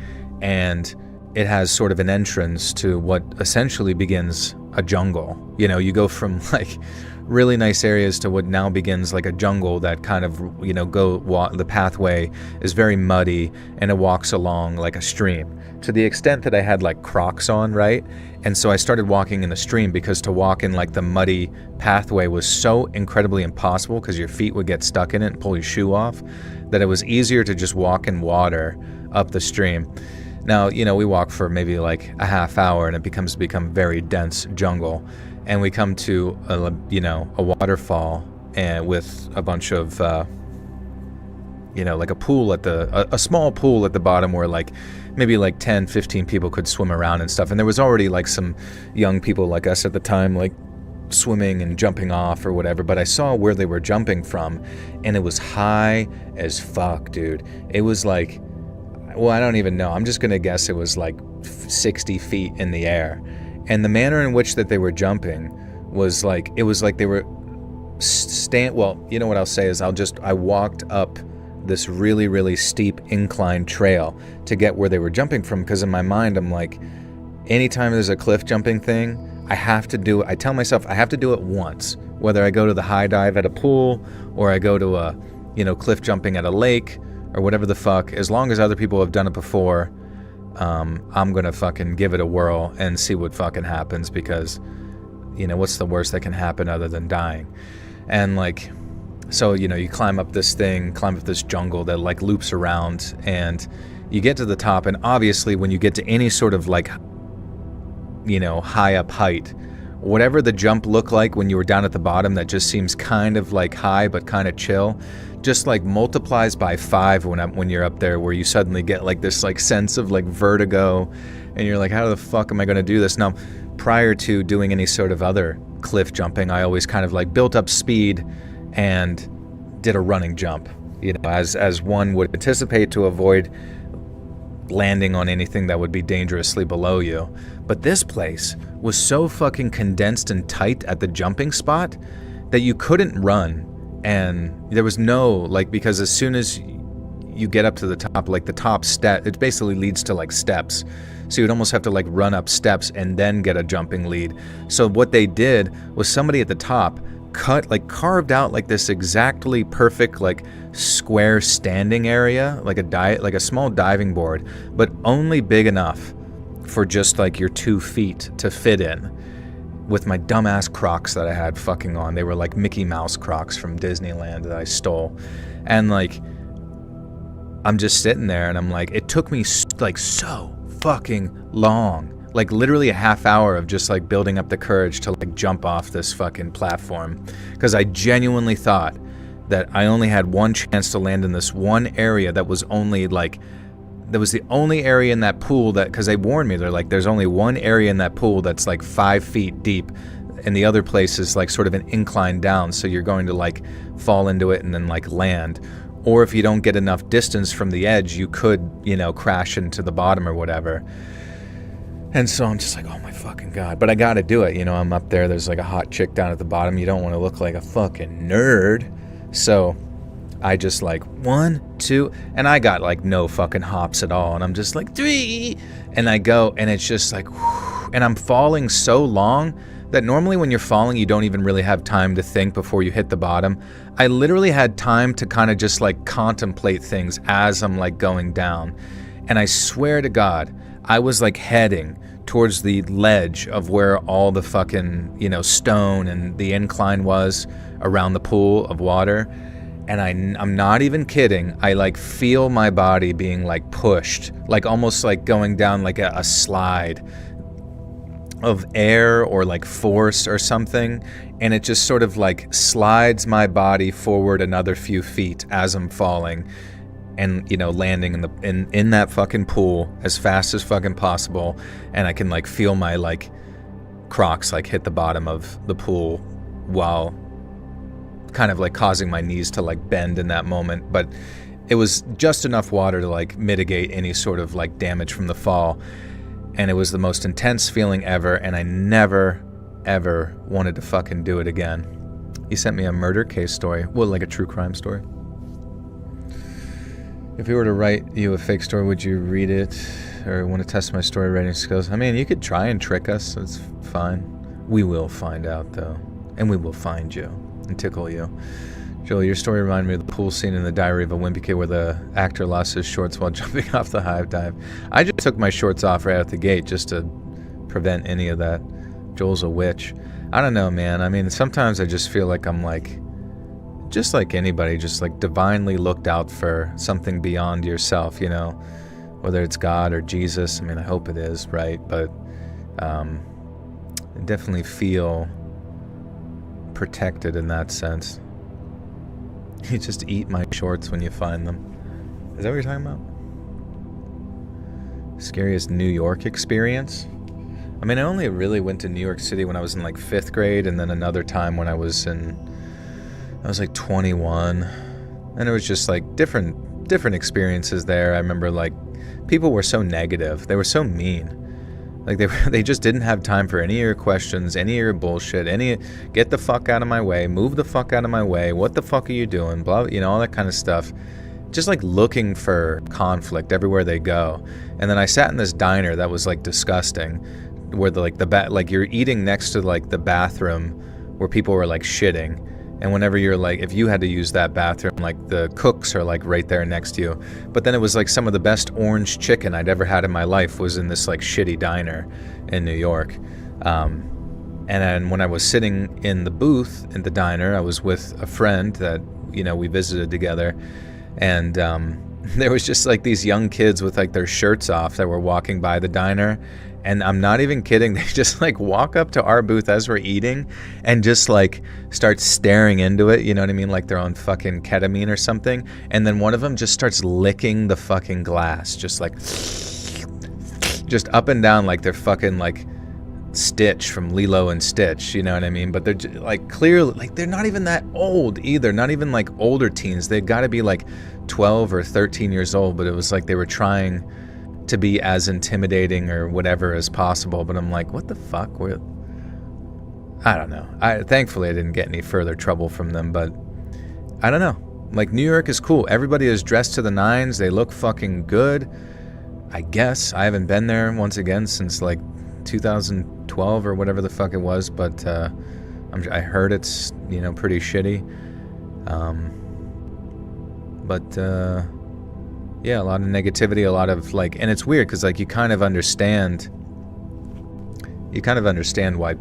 and it has sort of an entrance to what essentially begins a jungle. You know, you go from, like, really nice areas to what now begins like a jungle that kind of, you know, the pathway is very muddy, and it walks along like a stream, to the extent that I had like Crocs on, right? And so I started walking in the stream, because to walk in like the muddy pathway was so incredibly impossible, because your feet would get stuck in it and pull your shoe off, that it was easier to just walk in water up the stream. Now, you know, we walk for maybe like a half hour, and it become very dense jungle. And we come to a waterfall, and with a bunch of like a pool a small pool at the bottom, where like maybe like 10, 15 people could swim around and stuff. And there was already like some young people like us at the time, like swimming and jumping off or whatever, but I saw where they were jumping from, and it was high as fuck, dude. It was like, well, I don't even know. I'm just gonna guess it was like 60 feet in the air. And the manner in which that they were jumping was like, it was like they were well, you know what I'll say is I walked up this really, really steep incline trail to get where they were jumping from, because in my mind, I'm like, anytime there's a cliff jumping thing, I tell myself I have to do it once, whether I go to the high dive at a pool, or I go to a, cliff jumping at a lake, or whatever the fuck. As long as other people have done it before, I'm gonna fucking give it a whirl and see what fucking happens, because, what's the worst that can happen other than dying? And like, so, you climb up this jungle that like loops around, and you get to the top, and obviously when you get to any sort of like, high up height, whatever the jump looked like when you were down at the bottom, that just seems kind of like high but kind of chill, just like multiplies by 5 when you're up there, where you suddenly get like this like sense of like vertigo, and you're like, how the fuck am I going to do this? Now, prior to doing any sort of other cliff jumping, I always kind of like built up speed and did a running jump, as one would anticipate, to avoid landing on anything that would be dangerously below you. But this place was so fucking condensed and tight at the jumping spot that you couldn't run. And there was no, like, because as soon as you get up to the top, like the top step, it basically leads to like steps. So you'd almost have to like run up steps and then get a jumping lead. So what they did was somebody at the top carved out like this exactly perfect like square standing area, like a small diving board, but only big enough for just like your 2 feet to fit in, with my dumbass Crocs that I had fucking on. They were like Mickey Mouse Crocs from Disneyland that I stole. And like, I'm just sitting there, and I'm like, it took me like so fucking long, like literally a half hour of just like building up the courage to like jump off this fucking platform, because I genuinely thought that I only had one chance to land in this one area that was only like, that was the only area in that pool that, because they warned me, they're like, there's only one area in that pool that's like 5 feet deep, and the other place is like sort of an incline down, so you're going to like fall into it and then like land. Or if you don't get enough distance from the edge, you could, crash into the bottom or whatever. And so I'm just like, oh my fucking God. But I gotta do it, I'm up there, there's like a hot chick down at the bottom, you don't want to look like a fucking nerd. So I just like 1, 2, and I got like no fucking hops at all, and I'm just like 3, and I go, and it's just like, whew, and I'm falling so long that normally when you're falling, you don't even really have time to think before you hit the bottom. I literally had time to kind of just like contemplate things as I'm like going down. And I swear to God, I was like heading towards the ledge of where all the fucking, stone and the incline was around the pool of water. And I'm not even kidding. I like feel my body being like pushed, like almost like going down like a slide of air or like force or something, and it just sort of like slides my body forward another few feet as I'm falling. and, you know, landing in that fucking pool as fast as fucking possible, and I can like feel my like Crocs like hit the bottom of the pool while kind of like causing my knees to like bend in that moment, but it was just enough water to like mitigate any sort of like damage from the fall. And it was the most intense feeling ever, and I never ever wanted to fucking do it again. He sent me a murder case story, well, like a true crime story. If he were to write you a fake story, would you read it or want to test my story writing skills? I mean, you could try and trick us, it's fine. We will find out though, and we will find you and tickle you. Joel, your story reminded me of the pool scene in The Diary of a Wimpy Kid where the actor lost his shorts while jumping off the high dive. I just took my shorts off right out the gate just to prevent any of that. Joel's a witch. I don't know, man. I mean, sometimes I just feel like I'm like, just like anybody, just like divinely looked out for something beyond yourself, you know, whether it's God or Jesus. I mean, I hope it is, right? But I definitely feel protected in that sense. You just eat my shorts when you find them. Is that what you're talking about? Scariest New York experience? I mean, I only really went to New York City when I was in like 5th grade, and then another time when I was like 21, and it was just like different experiences there. I remember like people were so negative. They were so mean. Like they just didn't have time for any of your questions, any of your bullshit, get the fuck out of my way, move the fuck out of my way, what the fuck are you doing, blah, you know, all that kind of stuff. Just like looking for conflict everywhere they go. And then I sat in this diner that was like disgusting, where like you're eating next to like the bathroom where people were like shitting. And whenever you're like, if you had to use that bathroom, like the cooks are like right there next to you. But then it was like some of the best orange chicken I'd ever had in my life was in this like shitty diner in New York. And then when I was sitting in the booth in the diner, I was with a friend that, you know, we visited together. And there was just like these young kids with like their shirts off that were walking by the diner. And I'm not even kidding. They just like walk up to our booth as we're eating and just like start staring into it. You know what I mean? Like they're on fucking ketamine or something. And then one of them just starts licking the fucking glass. Just like, just up and down like they're fucking like Stitch from Lilo and Stitch. You know what I mean? But they're just, like clearly, like they're not even that old either. Not even like older teens. They've got to be like 12 or 13 years old. But it was like they were trying to be as intimidating or whatever as possible, but I'm like, what the fuck? I don't know. Thankfully I didn't get any further trouble from them, but I don't know. Like, New York is cool. Everybody is dressed to the nines. They look fucking good, I guess. I haven't been there once again since like 2012 or whatever the fuck it was, but I heard it's, you know, pretty shitty. Yeah, a lot of negativity, a lot of like, and it's weird because like you kind of understand why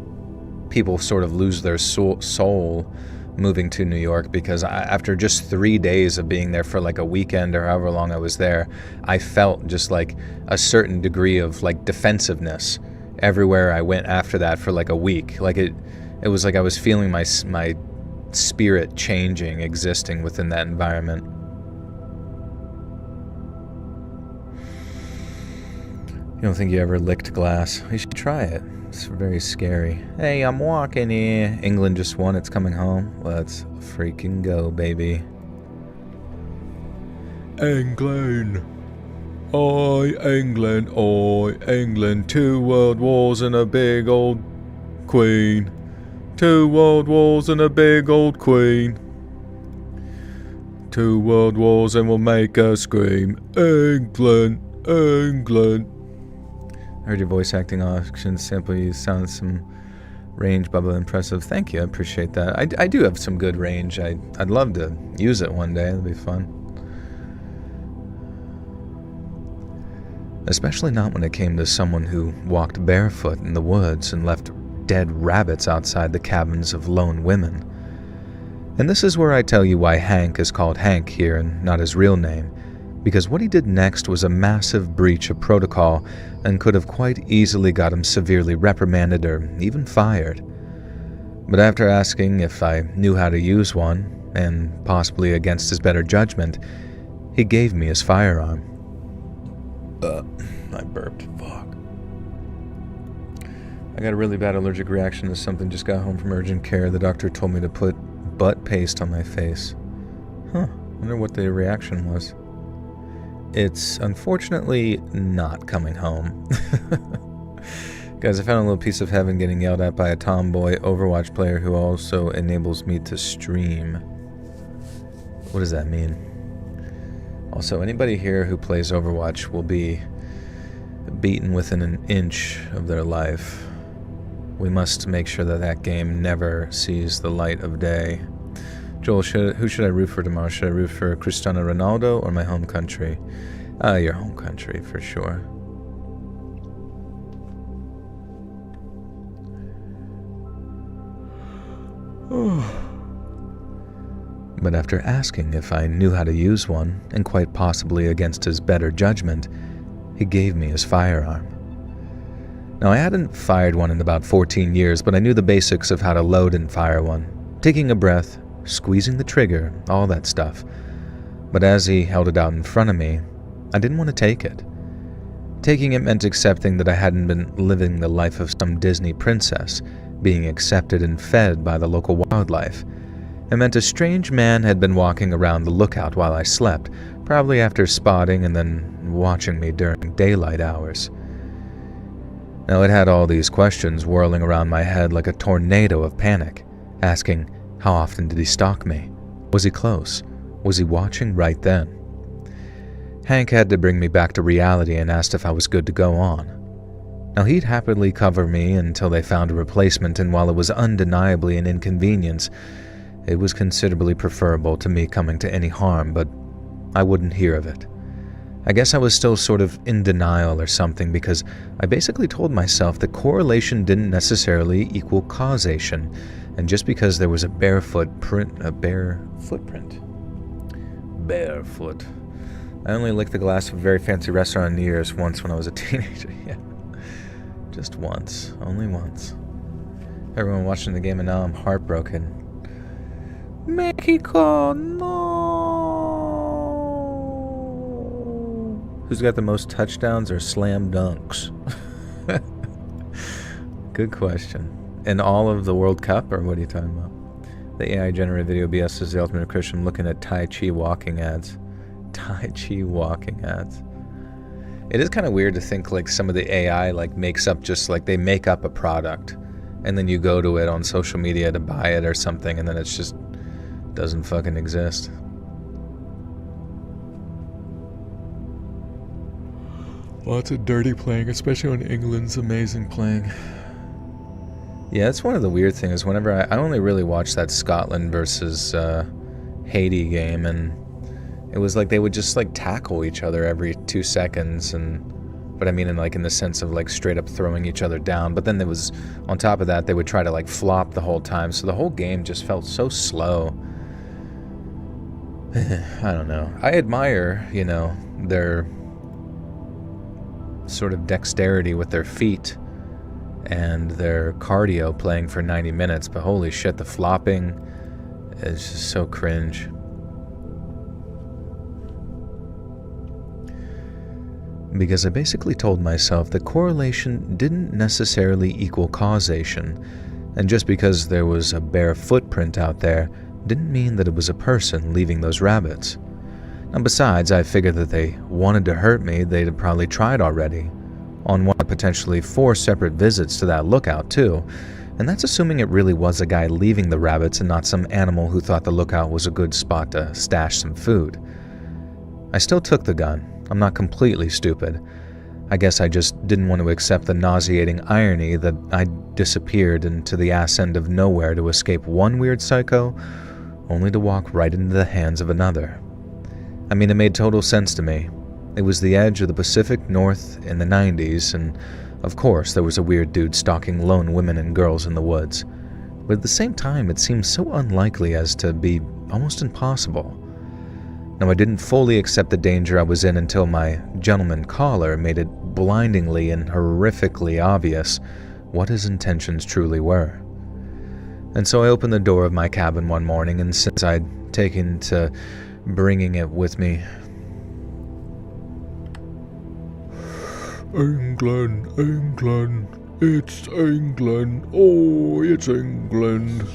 people sort of lose their soul moving to New York, because after just 3 days of being there for like a weekend or however long I was there, I felt just like a certain degree of like defensiveness everywhere I went after that for like a week. Like it was like I was feeling my spirit changing, existing within that environment. You don't think you ever licked glass? You should try it. It's very scary. Hey, I'm walking here. England just won. It's coming home. Let's freaking go, baby. England. Oi, England. Oi, England. 2 world wars and a big old queen. 2 world wars and a big old queen. 2 world wars and we'll make her scream. England. England. I heard your voice acting options sample. You sound some range, blah, blah, impressive. Thank you, I appreciate that. I do have some good range. I'd love to use it one day. It'd be fun. Especially not when it came to someone who walked barefoot in the woods and left dead rabbits outside the cabins of lone women. And this is where I tell you why Hank is called Hank here and not his real name. Because what he did next was a massive breach of protocol and could have quite easily got him severely reprimanded or even fired. But after asking if I knew how to use one, and possibly against his better judgment, He gave me his firearm. I burped. Fuck. I got a really bad allergic reaction to something. Just got home from urgent care. The doctor told me to put butt paste on my face. Huh. Wonder what the reaction was. It's unfortunately not coming home. Guys, I found a little piece of heaven getting yelled at by a tomboy Overwatch player who also enables me to stream. What does that mean? Also, anybody here who plays Overwatch will be beaten within an inch of their life. We must make sure that that game never sees the light of day. Joel, who should I root for tomorrow? Should I root for Cristiano Ronaldo or my home country? Your home country, for sure. But after asking if I knew how to use one, and quite possibly against his better judgment, he gave me his firearm. Now, I hadn't fired one in about 14 years, but I knew the basics of how to load and fire one. Taking a breath, squeezing the trigger, all that stuff. But as he held it out in front of me, I didn't want to take it. Taking it meant accepting that I hadn't been living the life of some Disney princess, being accepted and fed by the local wildlife. It meant a strange man had been walking around the lookout while I slept, probably after spotting and then watching me during daylight hours. Now, it had all these questions whirling around my head like a tornado of panic, asking, how often did he stalk me? Was he close? Was he watching right then? Hank had to bring me back to reality and asked if I was good to go on. Now, he'd happily cover me until they found a replacement, and while it was undeniably an inconvenience, it was considerably preferable to me coming to any harm, but I wouldn't hear of it. I guess I was still sort of in denial or something, because I basically told myself that correlation didn't necessarily equal causation, and just because there was a bare footprint. Barefoot. I only licked the glass of a very fancy restaurant on New Year's once when I was a teenager. Yeah. Just once. Only once. Everyone watching the game, and now I'm heartbroken. Mexico, no! Who's got the most touchdowns or slam dunks? Good question. In all of the World Cup, or what are you talking about? The AI-generated video BS is the ultimate Christian looking at Tai Chi walking ads. Tai Chi walking ads. It is kind of weird to think like some of the AI makes up just like they make up a product and then you go to it on social media to buy it or something and then it's just doesn't fucking exist. Lots of dirty playing, especially when England's amazing playing. Yeah, it's one of the weird things. Whenever I only really watched that Scotland versus Haiti game, and it was like they would just tackle each other every 2 seconds, but I mean in the sense of straight up throwing each other down. But then there was, on top of that, they would try to flop the whole time, so the whole game just felt so slow. I don't know. I admire, their sort of dexterity with their feet and their cardio playing for 90 minutes, but holy shit, the flopping is just so cringe. Because I basically told myself that correlation didn't necessarily equal causation, and just because there was a bare footprint out there didn't mean that it was a person leaving those rabbits. And besides, I figured that they wanted to hurt me, they'd have probably tried already. On one of potentially 4 separate visits to that lookout too, and that's assuming it really was a guy leaving the rabbits and not some animal who thought the lookout was a good spot to stash some food. I still took the gun. I'm not completely stupid. I guess I just didn't want to accept the nauseating irony that I disappeared into the ass end of nowhere to escape one weird psycho, only to walk right into the hands of another. I mean, it made total sense to me. It was the edge of the Pacific North in the 90s, and of course there was a weird dude stalking lone women and girls in the woods. But at the same time, it seemed so unlikely as to be almost impossible. Now, I didn't fully accept the danger I was in until my gentleman caller made it blindingly and horrifically obvious what his intentions truly were. And so I opened the door of my cabin one morning, and since I'd taken to bringing it with me, England, England, it's England, oh, it's England.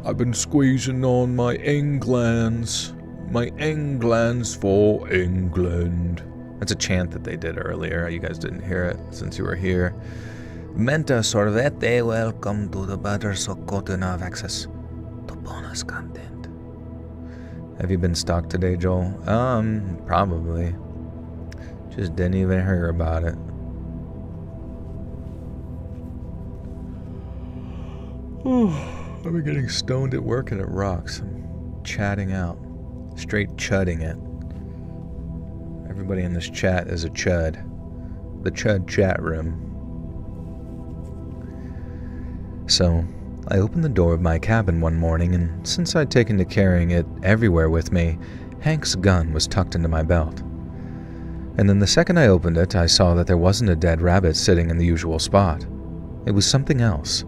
I've been squeezing on my Englands for England. That's a chant that they did earlier. You guys didn't hear it since you were here. Menta sorvete, welcome to the better Sokoto of access to bonus content. Have you been stalked today, Joel? Probably. Just didn't even hear about it. I've been getting stoned at work and it rocks. I'm chatting out. Straight chudding it. Everybody in this chat is a chud. The chud chat room. So, I opened the door of my cabin one morning, and since I'd taken to carrying it everywhere with me, Hank's gun was tucked into my belt. And then the second I opened it, I saw that there wasn't a dead rabbit sitting in the usual spot. It was something else.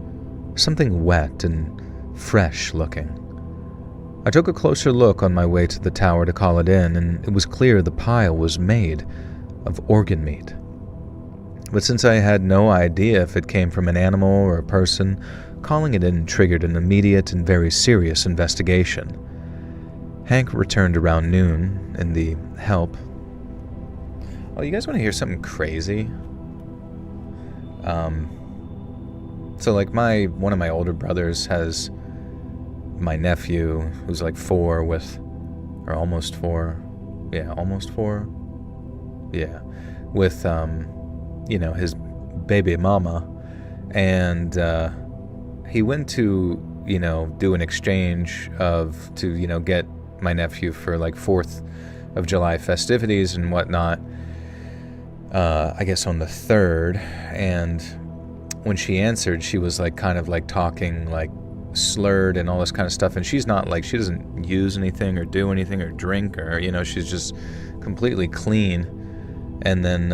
Something wet and fresh looking. I took a closer look on my way to the tower to call it in, and it was clear the pile was made of organ meat. But since I had no idea if it came from an animal or a person, calling it in triggered an immediate and very serious investigation. Hank returned around noon, and the help... Oh, you guys want to hear something crazy? So like one of my older brothers has my nephew who's like 4 with, or almost 4. Yeah, almost 4. Yeah. With, his baby mama. And, he went to, do an exchange to get my nephew for like 4th of July festivities and whatnot. I guess on the 3rd, and when she answered, she was like kind of like talking like slurred and all this kind of stuff, and she's not like, she doesn't use anything or do anything or drink or, she's just completely clean. And then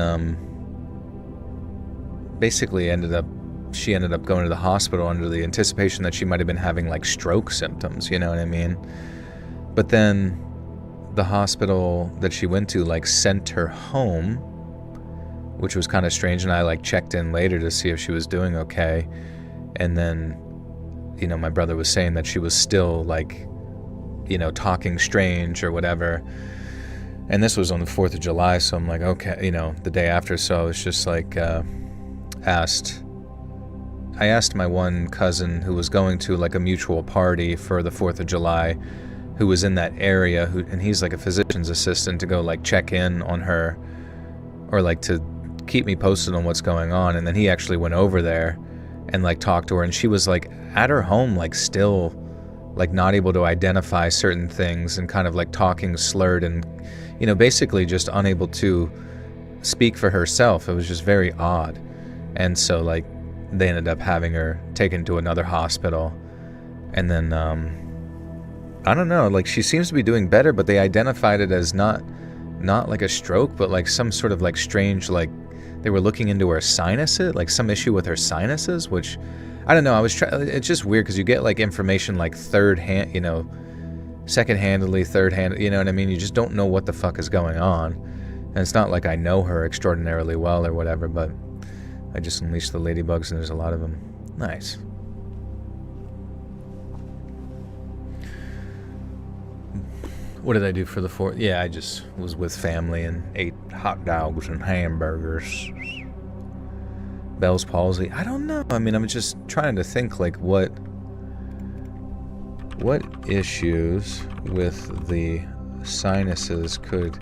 basically she ended up going to the hospital under the anticipation that she might have been having like stroke symptoms, you know what I mean? But then the hospital that she went to like sent her home, which was kind of strange, and I like checked in later to see if she was doing okay. And then, my brother was saying that she was still like, talking strange or whatever. And this was on the 4th of July, so I'm like, okay, the day after. So I was just like, I asked my one cousin who was going to like a mutual party for the 4th of July, who was in that area, and he's like a physician's assistant, to go like check in on her, or like to keep me posted on what's going on. And then he actually went over there and like talked to her, and she was like at her home, like still like not able to identify certain things and kind of like talking slurred and basically just unable to speak for herself. It was just very odd. And so like they ended up having her taken to another hospital, and then I don't know, like she seems to be doing better, but they identified it as not like a stroke, but like some sort of like strange, like they were looking into her sinuses, like some issue with her sinuses, which I don't know. It's just weird because you get like information like second-handedly, third-hand, you know what I mean? You just don't know what the fuck is going on. And it's not like I know her extraordinarily well or whatever, but I just unleashed the ladybugs and there's a lot of them. Nice. What did I do for the 4th? Yeah, I just was with family and ate hot dogs and hamburgers. Bell's palsy? I don't know. I mean, I'm just trying to think like what issues with the sinuses could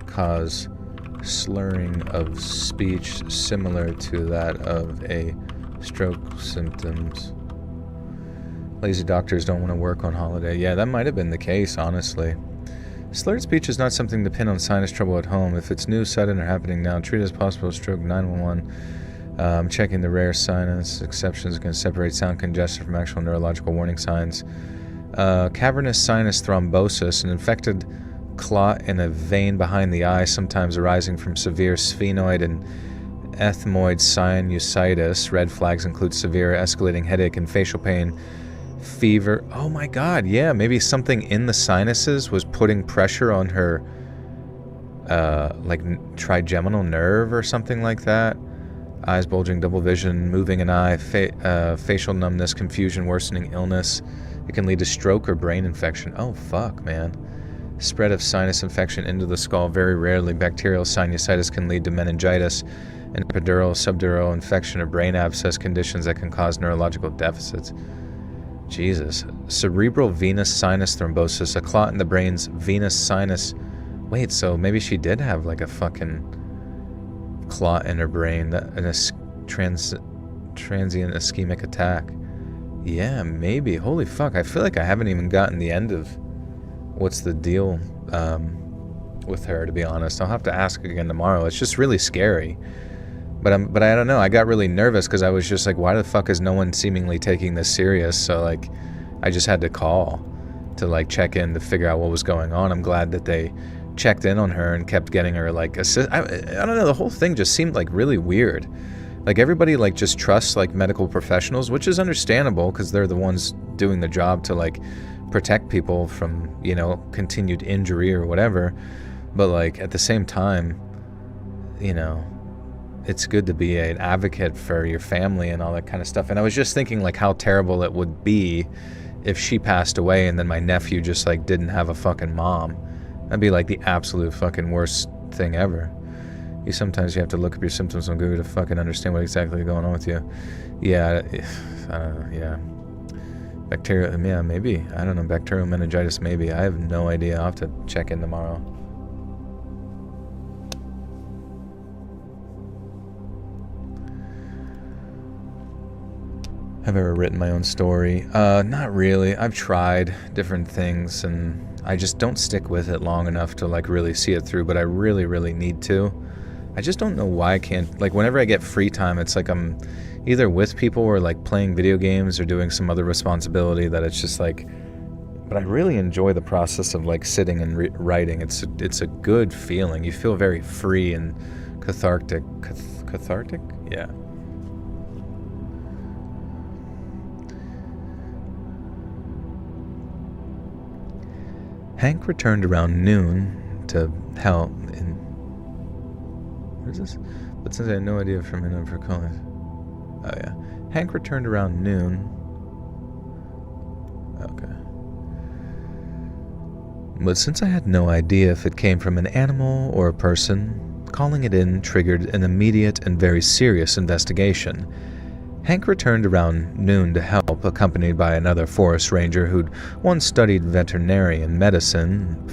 cause slurring of speech similar to that of a stroke symptoms. Lazy doctors don't want to work on holiday. Yeah, that might have been the case, honestly. Slurred speech is not something to pin on sinus trouble at home. If it's new, sudden, or happening now, treat it as possible. Stroke 911. Checking the rare sinus exceptions can separate sound congestion from actual neurological warning signs. Cavernous sinus thrombosis, an infected clot in a vein behind the eye, sometimes arising from severe sphenoid and ethmoid sinusitis. Red flags include severe escalating headache and facial pain. Fever. Oh my god, yeah, maybe something in the sinuses was putting pressure on her like trigeminal nerve or something like that. Eyes bulging, double vision, moving an eye, facial numbness, confusion, worsening illness. It can lead to stroke or brain infection. Oh, fuck, man. Spread of sinus infection into the skull. Very rarely, bacterial sinusitis can lead to meningitis and epidural, subdural infection or brain abscess conditions that can cause neurological deficits. Jesus. Cerebral venous sinus thrombosis, a clot in the brain's venous sinus. Wait, so maybe she did have like a fucking clot in her brain, transient ischemic attack. Yeah, maybe. Holy fuck, I feel like I haven't even gotten the end of what's the deal with her, to be honest. I'll have to ask again tomorrow. It's just really scary. But I don't know. I got really nervous because I was just like, why the fuck is no one seemingly taking this serious? So like, I just had to call to like check in to figure out what was going on. I'm glad that they checked in on her and kept getting her like assist. I don't know. The whole thing just seemed like really weird. Like everybody like just trusts like medical professionals, which is understandable because they're the ones doing the job to like protect people from, you know, continued injury or whatever. But like at the same time, you know, it's good to be an advocate for your family and all that kind of stuff. And I was just thinking like how terrible it would be if she passed away and then my nephew just like didn't have a fucking mom. That'd be like the absolute fucking worst thing ever. Sometimes you have to look up your symptoms on Google to fucking understand what exactly is going on with you. Yeah, I don't know, yeah. Bacterial, yeah, maybe. I don't know, bacterial meningitis, maybe. I have no idea. I'll have to check in tomorrow. Have I ever written my own story? Not really. I've tried different things and I just don't stick with it long enough to like really see it through, but I really, really need to. I just don't know why I can't, like whenever I get free time, it's like I'm either with people or like playing video games or doing some other responsibility that it's just like, but I really enjoy the process of like sitting and writing. It's a good feeling. You feel very free and cathartic. Cathartic? Yeah. Hank returned around noon to help in... What is this? But since I had no idea from him for calling... Oh yeah. Hank returned around noon... Okay. But since I had no idea if it came from an animal or a person, calling it in triggered an immediate and very serious investigation. Hank returned around noon to help, accompanied by another forest ranger who'd once studied veterinarian medicine.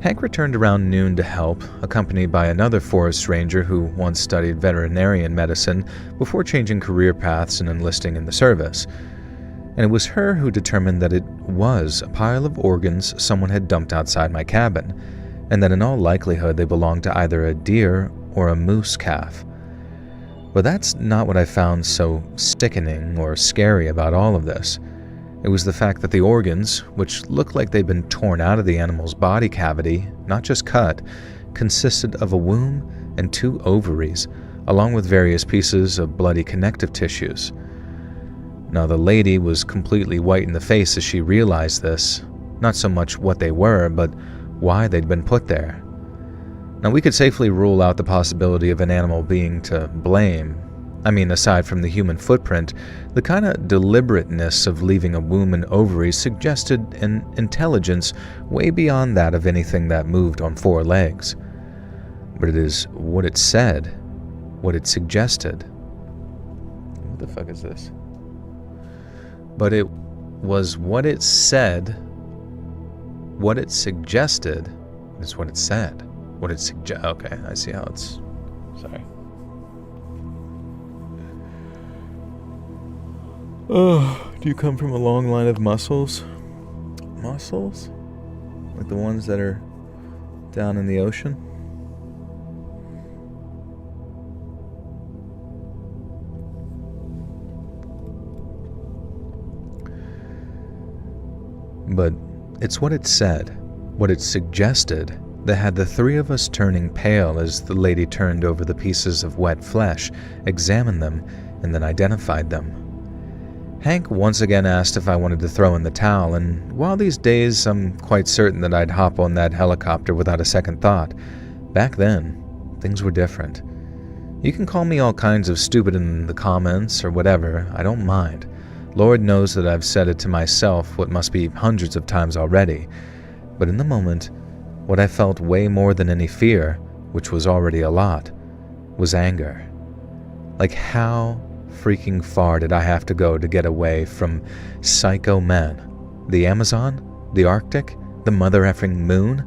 Hank returned around noon to help, accompanied by another forest ranger who once studied veterinarian medicine before changing career paths and enlisting in the service. And it was her who determined that it was a pile of organs someone had dumped outside my cabin, and that in all likelihood they belonged to either a deer or a moose calf. But that's not what I found so sickening or scary about all of this. It was the fact that the organs, which looked like they'd been torn out of the animal's body cavity, not just cut, consisted of a womb and 2 ovaries, along with various pieces of bloody connective tissues. Now the lady was completely white in the face as she realized this, not so much what they were, but why they'd been put there. Now, we could safely rule out the possibility of an animal being to blame. I mean, aside from the human footprint, the kind of deliberateness of leaving a womb and ovaries suggested an intelligence way beyond that of anything that moved on 4 legs. But it is what it said, what it suggested. What the fuck is this? But it was what it said, what it suggested, is what it said. What it suggest? Okay, I see how it's... Sorry. Oh, do you come from a long line of mussels? Mussels? Like the ones that are down in the ocean? But it's what it said, what it suggested, that had the 3 of us turning pale as the lady turned over the pieces of wet flesh, examined them, and then identified them. Hank once again asked if I wanted to throw in the towel, and while these days I'm quite certain that I'd hop on that helicopter without a second thought, back then, things were different. You can call me all kinds of stupid in the comments or whatever, I don't mind. Lord knows that I've said it to myself what must be hundreds of times already. But in the moment, what I felt way more than any fear, which was already a lot, was anger. Like, how freaking far did I have to go to get away from psycho men? The Amazon? The Arctic? The mother effing moon?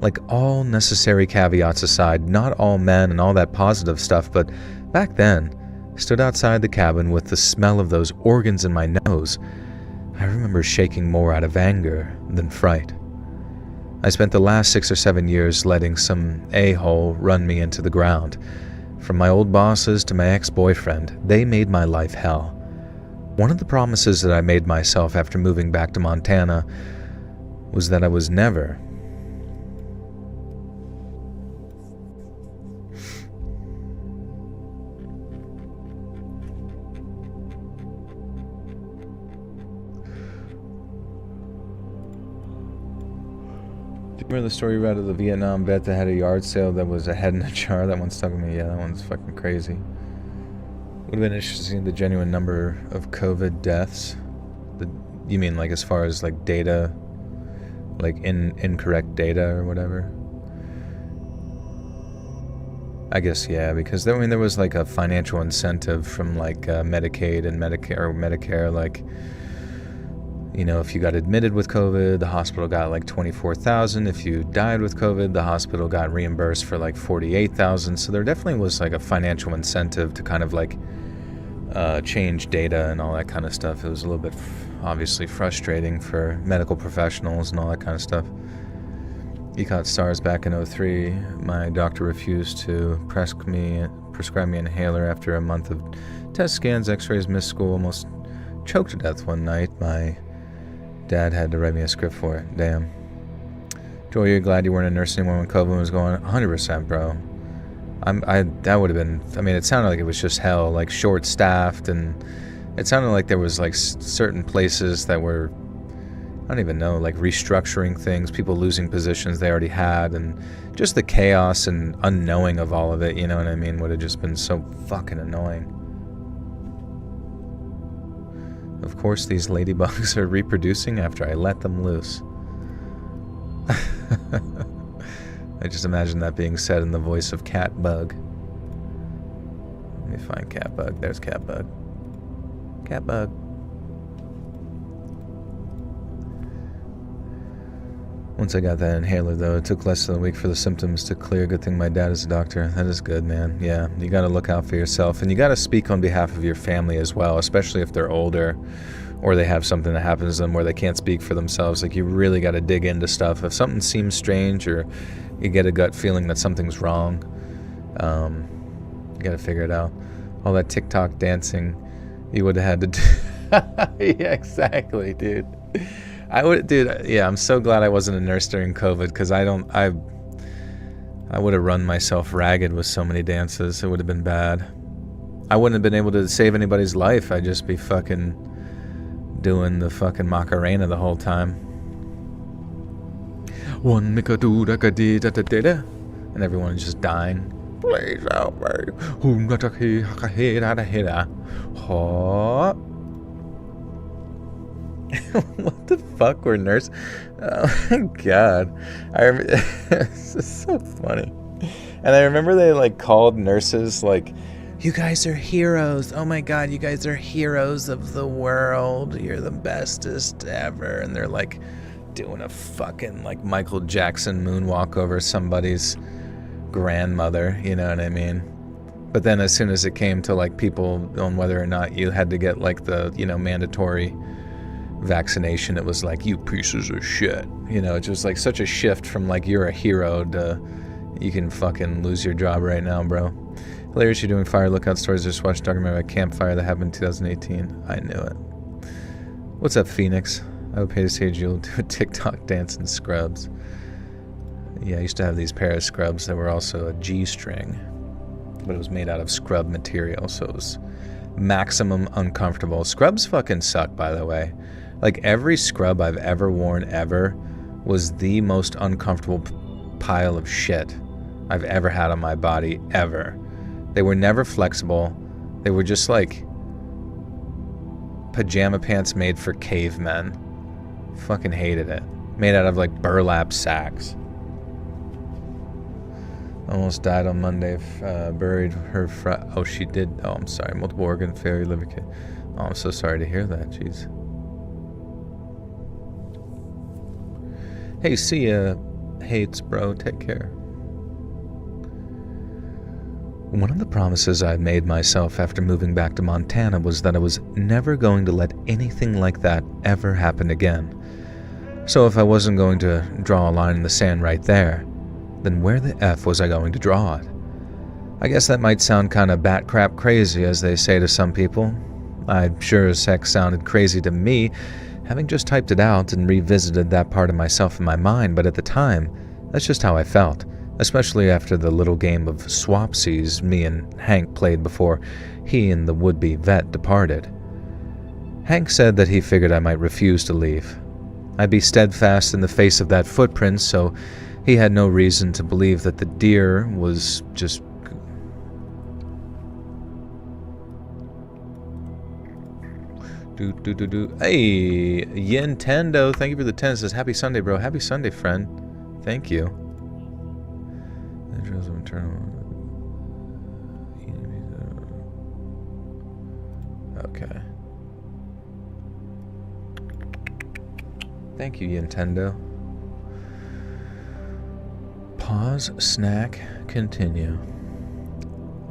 Like, all necessary caveats aside, not all men and all that positive stuff, but back then, stood outside the cabin with the smell of those organs in my nose. I remember shaking more out of anger than fright. I spent the last 6 or 7 years letting some a-hole run me into the ground. From my old bosses to my ex-boyfriend, they made my life hell. One of the promises that I made myself after moving back to Montana was that I was never, remember the story you read of the Vietnam vet that had a yard sale that was a head in a jar? That one stuck with me. Yeah, that one's fucking crazy. Would have been interesting to see the genuine number of COVID deaths. You mean like as far as like data, like incorrect data or whatever? I guess, yeah, because I mean there was like a financial incentive from like Medicaid and Medicare, like, you know, if you got admitted with COVID, the hospital got like $24,000. If you died with COVID, the hospital got reimbursed for like $48,000. So there definitely was like a financial incentive to kind of like change data and all that kind of stuff. It was a little bit obviously frustrating for medical professionals and all that kind of stuff. You caught SARS back in 2003. My doctor refused to prescribe me an inhaler after a month of test scans, x-rays, missed school, almost choked to death one night. My dad had to write me a script for it. Damn. Joel, you're glad you weren't a nurse anymore when COVID was going? 100%, bro. That would have been, I mean, it sounded like it was just hell, like short-staffed, and it sounded like there was like certain places that were, I don't even know, like restructuring things, people losing positions they already had, and just the chaos and unknowing of all of it, you know what I mean, would have just been so fucking annoying. Of course, these ladybugs are reproducing after I let them loose. I just imagine that being said in the voice of Catbug. Let me find Catbug. There's Catbug. Catbug. Once I got that inhaler, though, it took less than a week for the symptoms to clear. Good thing my dad is a doctor. That is good, man. Yeah, you gotta look out for yourself, and you gotta speak on behalf of your family as well, especially if they're older or they have something that happens to them where they can't speak for themselves. Like, you really gotta dig into stuff. If something seems strange or you get a gut feeling that something's wrong, you gotta figure it out. All that TikTok dancing you would have had to do. Yeah, exactly, dude. Yeah, I'm so glad I wasn't a nurse during COVID, because I would have run myself ragged with so many dances. It would have been bad. I wouldn't have been able to save anybody's life. I'd just be fucking doing the fucking Macarena the whole time. And everyone's just dying. Please help me. What the fuck were nurses? Oh my god. This is so funny. And I remember they like called nurses like, you guys are heroes. Oh my god, you guys are heroes of the world. You're the bestest ever. And they're like doing a fucking like Michael Jackson moonwalk over somebody's grandmother, you know what I mean? But then as soon as it came to like people on whether or not you had to get like the, you know, mandatory vaccination, it was like, you pieces of shit, you know. It's just like such a shift from like you're a hero to you can fucking lose your job right now, bro. Hilarious, you're doing fire lookout stories. Just watched documentary about campfire that happened in 2018. I knew it. What's up, Phoenix? I would pay to see you'll do a TikTok dance in scrubs. Yeah, I used to have these pair of scrubs that were also a G-string, but it was made out of scrub material, so it was maximum uncomfortable. Scrubs fucking suck, by the way. Like, every scrub I've ever worn ever was the most uncomfortable pile of shit I've ever had on my body, ever. They were never flexible. They were just like pajama pants made for cavemen. Fucking hated it. Made out of like burlap sacks. Almost died on Monday. Buried her oh, she did. Oh, I'm sorry. Multiple organ failure, liver kit. Oh, I'm so sorry to hear that. Jeez. Hey, see ya. Hates, bro. Take care. One of the promises I made myself after moving back to Montana was that I was never going to let anything like that ever happen again. So if I wasn't going to draw a line in the sand right there, then where the F was I going to draw it? I guess that might sound kinda bat crap crazy, as they say to some people. I sure as heck sounded crazy to me, having just typed it out and revisited that part of myself in my mind, but at the time, that's just how I felt, especially after the little game of swapsies me and Hank played before he and the would-be vet departed. Hank said that he figured I might refuse to leave. I'd be steadfast in the face of that footprint, so he had no reason to believe that the deer was just... Hey, Nintendo, thank you for the 10. It says, happy Sunday, bro. Happy Sunday, friend. Thank you. Okay. Thank you, Nintendo. Pause, snack, continue.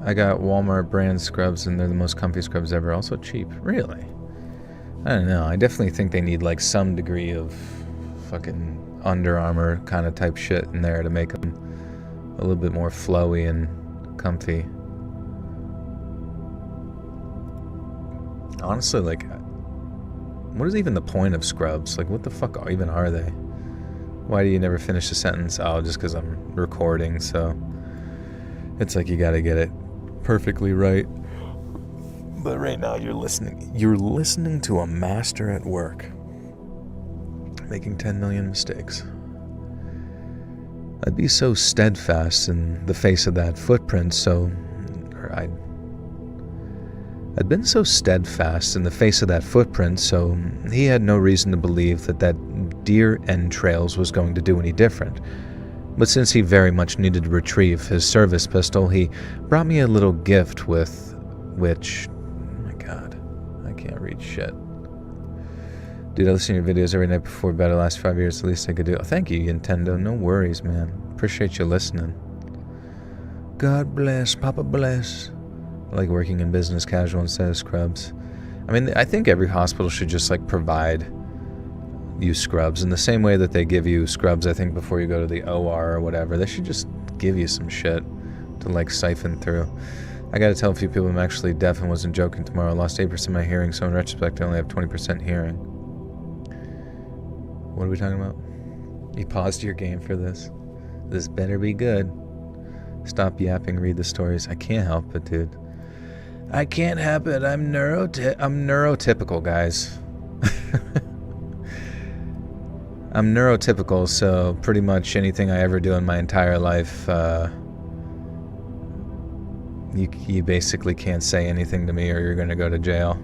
I got Walmart brand scrubs and they're the most comfy scrubs ever. Also cheap. Really? I don't know. I definitely think they need like some degree of fucking Under Armour kind of type shit in there to make them a little bit more flowy and comfy. Honestly, like, what is even the point of scrubs? Like, what the fuck even are they? Why do you never finish a sentence? Oh, just because I'm recording, so it's like you gotta get it perfectly right. But right now you're listening to a master at work, making 10 million mistakes. I'd be so steadfast in the face of that footprint, I'd been so steadfast in the face of that footprint, so he had no reason to believe that that deer entrails was going to do any different. But since he very much needed to retrieve his service pistol, he brought me a little gift with which... Oh my god, I can't read shit. Dude, I listen to your videos every night before bed the last 5 years, the least I could do. Oh, thank you, Nintendo. No worries, man. Appreciate you listening. God bless, Papa bless. I like working in business casual instead of scrubs. I mean, I think every hospital should just like provide you scrubs in the same way that they give you scrubs, I think, before you go to the OR or whatever. They should just give you some shit to like siphon through. I gotta tell a few people I'm actually deaf and wasn't joking tomorrow. I lost 8% of my hearing, so in retrospect I only have 20% hearing. What are we talking about? You paused your game for this. This better be good. Stop yapping, read the stories. I can't help it, dude. I can't help it. I'm neurotypical, guys. I'm neurotypical, so pretty much anything I ever do in my entire life, you basically can't say anything to me or you're gonna go to jail.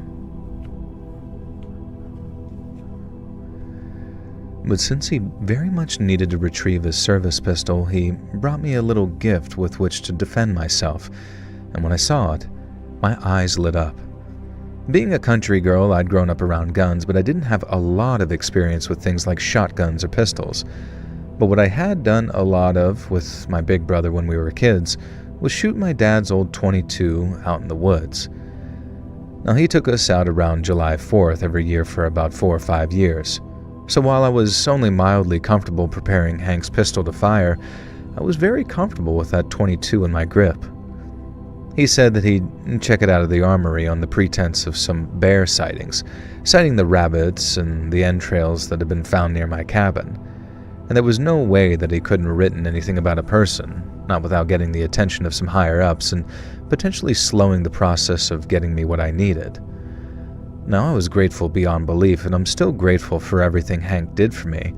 But since he very much needed to retrieve his service pistol, he brought me a little gift with which to defend myself, and when I saw it, my eyes lit up. Being a country girl, I'd grown up around guns, but I didn't have a lot of experience with things like shotguns or pistols. But what I had done a lot of with my big brother when we were kids was shoot my dad's old .22 out in the woods. Now, he took us out around July 4th every year for about 4 or 5 years. So while I was only mildly comfortable preparing Hank's pistol to fire, I was very comfortable with that .22 in my grip. He said that he'd check it out of the armory on the pretense of some bear sightings, citing the rabbits and the entrails that had been found near my cabin. And there was no way that he couldn't have written anything about a person, not without getting the attention of some higher-ups and potentially slowing the process of getting me what I needed. Now, I was grateful beyond belief, and I'm still grateful for everything Hank did for me,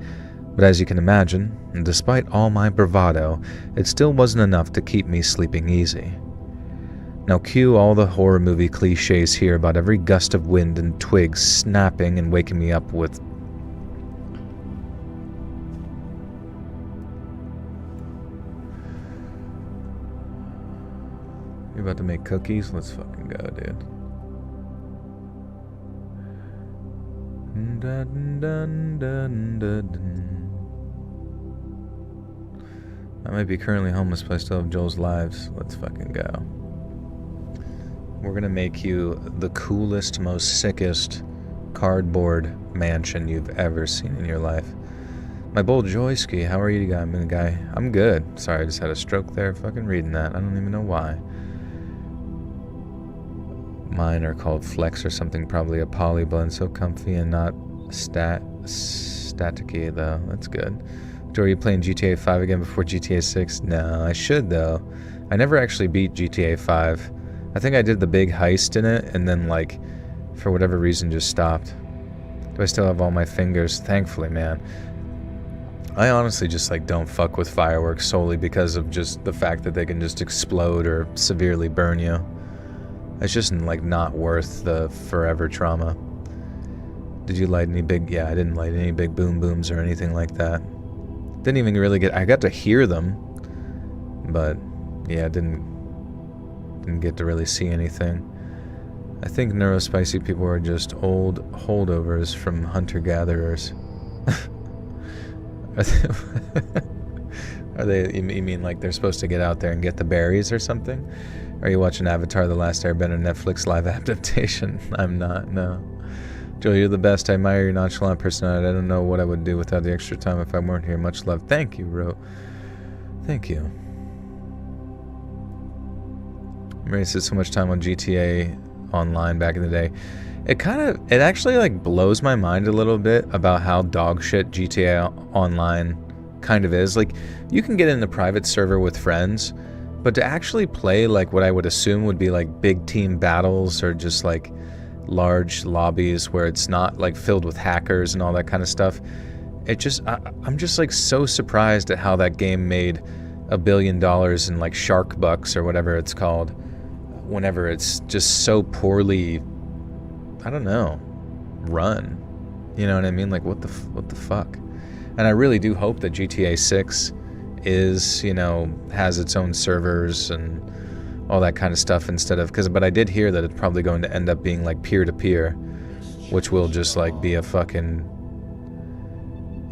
but as you can imagine, and despite all my bravado, it still wasn't enough to keep me sleeping easy. Now cue all the horror movie cliches here about every gust of wind and twigs snapping and waking me up with... You about to make cookies? Let's fucking go, dude. Dun, dun, dun, dun, dun. I might be currently homeless, but I still have Joel's lives. Let's fucking go. We're gonna make you the coolest, most sickest cardboard mansion you've ever seen in your life. My bold Joyski, how are you, guy? I'm good. Sorry, I just had a stroke there fucking reading that. I don't even know why. Mine are called Flex or something, probably a poly blend, so comfy and not staticky though. That's good. Joe, are you playing GTA 5 again before GTA 6? No, I should though. I never actually beat GTA 5. I think I did the big heist in it and then, like, for whatever reason just stopped. Do I still have all my fingers? Thankfully, man. I honestly just, like, don't fuck with fireworks solely because of just the fact that they can just explode or severely burn you. It's just, like, not worth the forever trauma. Did you light any big... Yeah, I didn't light any big boom booms or anything like that. Didn't even really get... I got to hear them, but, yeah, didn't get to really see anything. I think neurospicy people are just old holdovers from hunter-gatherers. Are they, you mean like they're supposed to get out there and get the berries or something? Are you watching Avatar: The Last Airbender Netflix live adaptation? I'm not, no. Joel, you're the best. I admire your nonchalant personality. I don't know what I would do without the extra time if I weren't here. Much love. Thank you, Ro. Thank you. Mary said so much time on GTA Online back in the day. It actually like blows my mind a little bit about how dog shit GTA Online kind of is. Like, you can get in a private server with friends, but to actually play like what I would assume would be like big team battles or just like large lobbies where it's not like filled with hackers and all that kind of stuff, I'm just like so surprised at how that game made $1 billion in like shark bucks or whatever it's called, whenever it's just so poorly, I don't know, run. You know what I mean? Like, what the fuck? And I really do hope that GTA 6 is, you know, has its own servers and all that kind of stuff instead of, but I did hear that it's probably going to end up being like peer-to-peer, which will just like be a fucking,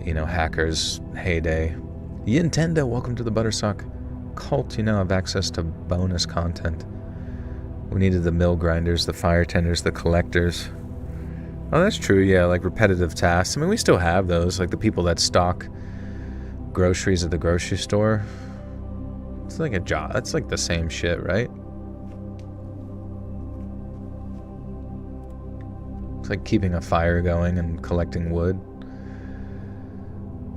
you know, hackers heyday. Nintendo, welcome to the Buttersock cult. You know, have access to bonus content. We needed the mill grinders, the fire tenders, the collectors. Oh, that's true, yeah, like repetitive tasks. I mean, we still have those, like the people that stock groceries at the grocery store. It's like a job. It's like the same shit, right? It's like keeping a fire going and collecting wood.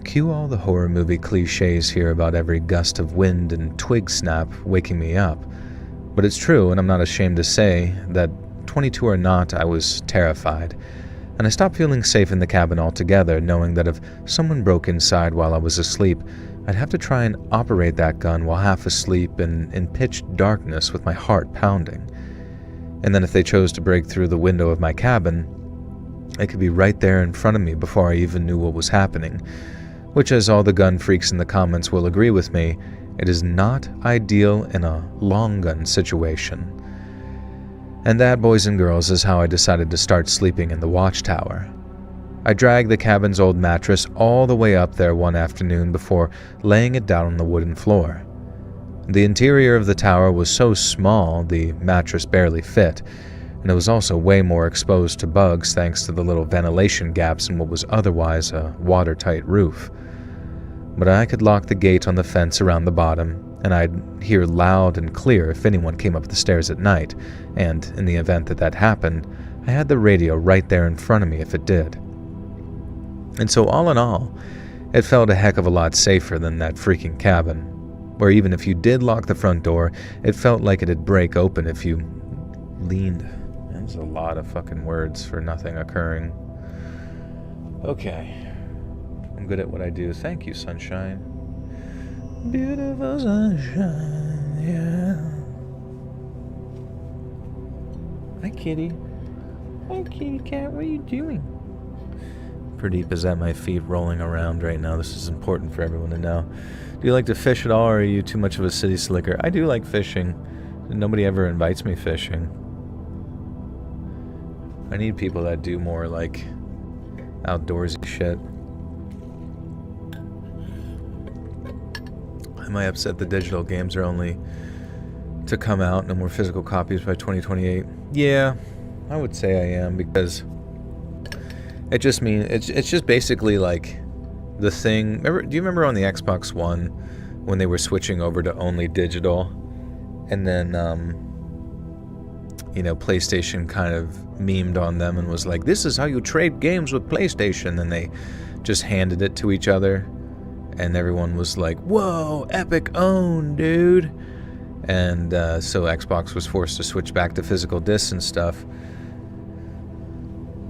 Cue all the horror movie cliches here about every gust of wind and twig snap waking me up. But it's true, and I'm not ashamed to say, that 22 or not, I was terrified. And I stopped feeling safe in the cabin altogether, knowing that if someone broke inside while I was asleep, I'd have to try and operate that gun while half asleep and in pitch darkness with my heart pounding. And then if they chose to break through the window of my cabin, it could be right there in front of me before I even knew what was happening. Which, as all the gun freaks in the comments will agree with me, it is not ideal in a long gun situation. And that, boys and girls, is how I decided to start sleeping in the watchtower. I dragged the cabin's old mattress all the way up there one afternoon before laying it down on the wooden floor. The interior of the tower was so small the mattress barely fit, and it was also way more exposed to bugs thanks to the little ventilation gaps in what was otherwise a watertight roof. But I could lock the gate on the fence around the bottom, and I'd hear loud and clear if anyone came up the stairs at night, and in the event that that happened, I had the radio right there in front of me if it did. And so all in all, it felt a heck of a lot safer than that freaking cabin. Or even if you did lock the front door, it felt like it'd break open if you leaned. That's a lot of fucking words for nothing occurring. Okay. I'm good at what I do. Thank you, sunshine. Beautiful sunshine, yeah. Hi, kitty. Hi, kitty cat. What are you doing? Pradeep is at my feet rolling around right now. This is important for everyone to know. Do you like to fish at all, or are you too much of a city slicker? I do like fishing. Nobody ever invites me fishing. I need people that do more, like, outdoorsy shit. Am I upset the digital games are only to come out, no more physical copies by 2028? Yeah, I would say I am, because it just means it's just basically like the thing. Do you remember on the Xbox One when they were switching over to only digital, and then PlayStation kind of memed on them and was like, "This is how you trade games with PlayStation," and they just handed it to each other, and everyone was like, "Whoa, epic own, dude!" And so Xbox was forced to switch back to physical discs and stuff.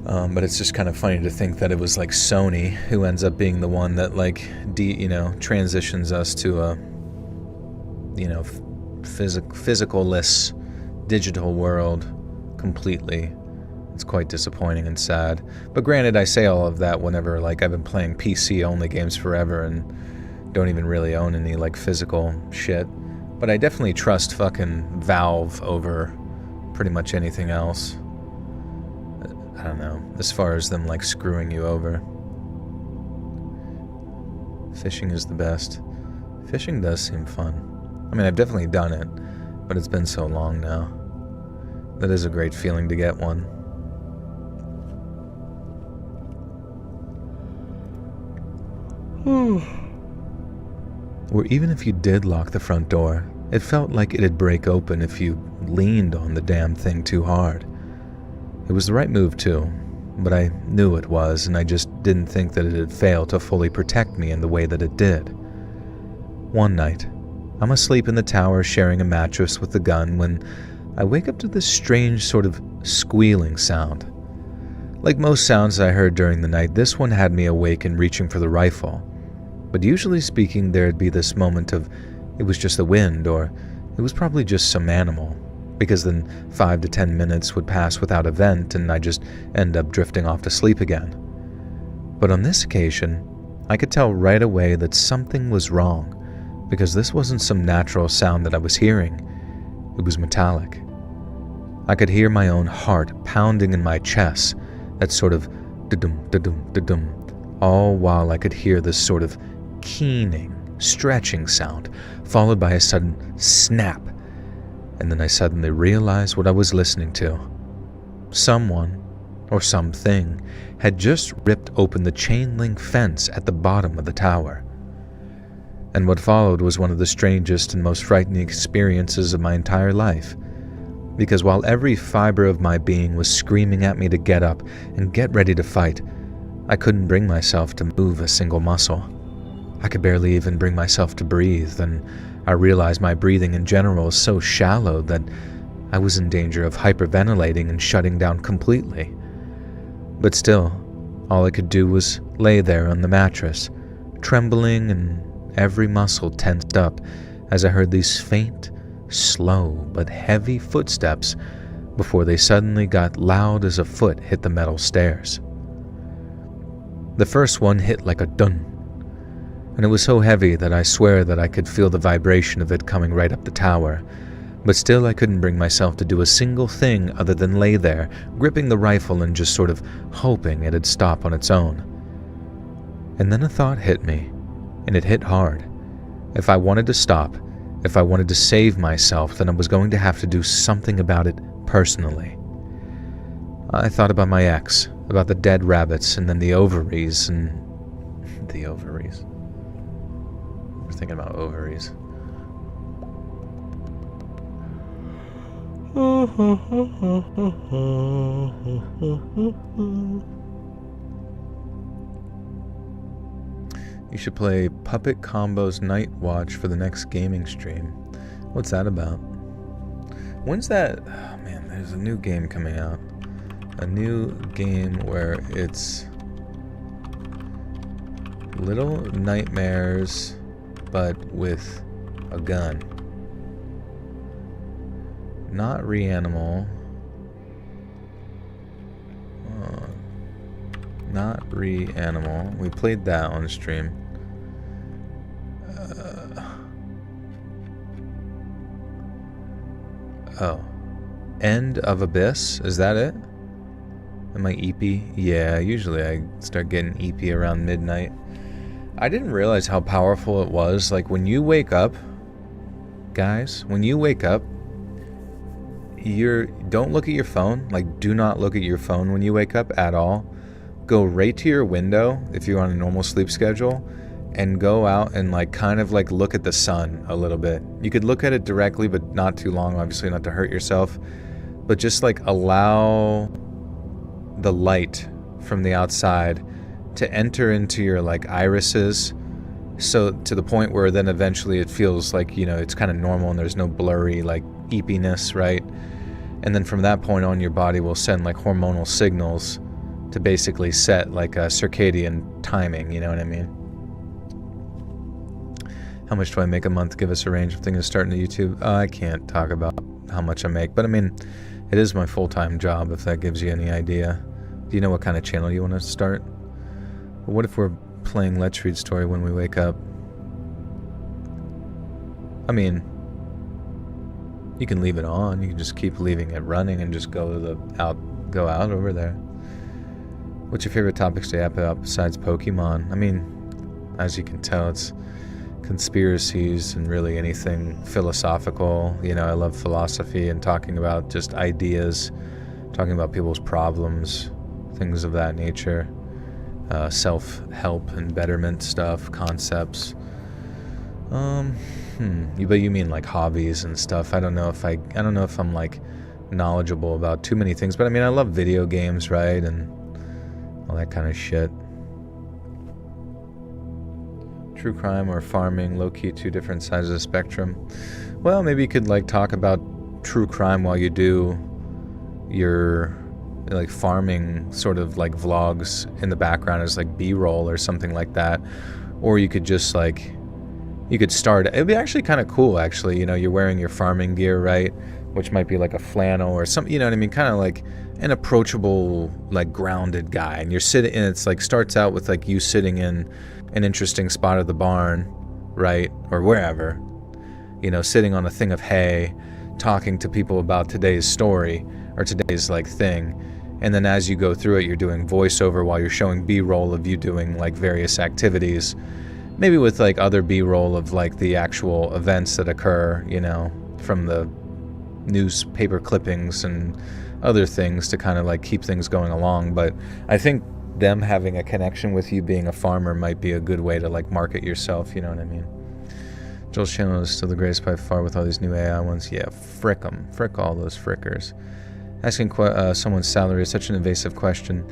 But it's just kind of funny to think that it was like Sony who ends up being the one that like transitions us to a physicalless digital world completely. It's quite disappointing and sad. But granted, I say all of that whenever like I've been playing PC only games forever and don't even really own any like physical shit. But I definitely trust fucking Valve over pretty much anything else. I don't know, as far as them like screwing you over. Fishing is the best. Fishing does seem fun. I mean, I've definitely done it, but it's been so long now. That is a great feeling to get one. Or even if you did lock the front door, it felt like it'd break open if you leaned on the damn thing too hard. It was the right move too, but I knew it was, and I just didn't think that it'd fail to fully protect me in the way that it did. One night, I'm asleep in the tower sharing a mattress with the gun when I wake up to this strange sort of squealing sound. Like most sounds I heard during the night, this one had me awake and reaching for the rifle. But usually speaking, there'd be this moment of it was just the wind, or it was probably just some animal, because then 5 to 10 minutes would pass without a vent and I just end up drifting off to sleep again. But on this occasion, I could tell right away that something was wrong, because this wasn't some natural sound that I was hearing. It was metallic. I could hear my own heart pounding in my chest, that sort of da-dum, da-dum, da-dum, all while I could hear this sort of keening, stretching sound, followed by a sudden snap. And then I suddenly realized what I was listening to. Someone, or something, had just ripped open the chain link fence at the bottom of the tower. And what followed was one of the strangest and most frightening experiences of my entire life. Because while every fiber of my being was screaming at me to get up and get ready to fight, I couldn't bring myself to move a single muscle. I could barely even bring myself to breathe, and I realized my breathing in general is so shallow that I was in danger of hyperventilating and shutting down completely. But still, all I could do was lay there on the mattress, trembling and every muscle tensed up as I heard these faint, slow but heavy footsteps before they suddenly got loud as a foot hit the metal stairs. The first one hit like a dun, and it was so heavy that I swear that I could feel the vibration of it coming right up the tower, but still I couldn't bring myself to do a single thing other than lay there, gripping the rifle and just sort of hoping it'd stop on its own. And then a thought hit me, and it hit hard. If I wanted to stop, if I wanted to save myself, then I was going to have to do something about it personally. I thought about my ex, about the dead rabbits, and then the ovaries, and... the ovaries. We're thinking about ovaries. You should play Puppet Combo's Night Watch for the next gaming stream. What's that about? When's that? Oh man, there's a new game coming out. A new game where it's Little Nightmares, but with a gun. Not Reanimal. Not Reanimal. We played that on stream. End of Abyss? Is that it? Am I eepy? Yeah, usually I start getting eepy around midnight. I didn't realize how powerful it was. Like, when you wake up, guys, when you wake up, don't look at your phone. Like, do not look at your phone when you wake up at all. Go right to your window if you're on a normal sleep schedule, and go out and like kind of like look at the sun a little bit. You could look at it directly, but not too long, obviously, not to hurt yourself. But just like allow the light from the outside to enter into your like irises, so to the point where then eventually it feels like, you know, it's kind of normal and there's no blurry like eepiness, right? And then from that point on, your body will send like hormonal signals to basically set like a circadian timing, you know what I mean? How much do I make a month? Give us a range of things starting to YouTube. I can't talk about how much I make, but I mean, it is my full-time job, if that gives you any idea. Do you know what kind of channel you want to start? But what if we're playing Let's Read Story when we wake up? I mean, you can leave it on. You can just keep leaving it running and just go out over there. What's your favorite topics to app about besides Pokemon? I mean, as you can tell, it's conspiracies and really anything philosophical. You know, I love philosophy and talking about just ideas, talking about people's problems, things of that nature, self-help and betterment stuff, concepts. But you mean like hobbies and stuff? I don't know if I'm like knowledgeable about too many things, but I mean, I love video games, right, and all that kind of shit. True crime or farming, low-key, two different sides of the spectrum. Well, maybe you could like talk about true crime while you do your like farming sort of like vlogs in the background as like B-roll or something like that. Or you could just like, you could start, it'd be actually kind of cool actually, you know, you're wearing your farming gear, right, which might be like a flannel or something, you know what I mean, kind of like an approachable, like grounded guy, and you're sitting, and it's like starts out with like you sitting in an interesting spot of the barn, right, or wherever, you know, sitting on a thing of hay, talking to people about today's story or today's like thing, and then as you go through it, you're doing voiceover while you're showing B-roll of you doing like various activities, maybe with like other B-roll of like the actual events that occur, you know, from the newspaper clippings and other things to kind of like keep things going along. But I think them having a connection with you being a farmer might be a good way to like market yourself, you know what I mean? Joel's channel is still the greatest by far with all these new AI ones. Yeah, frick them. Frick all those frickers. Asking someone's salary is such an invasive question.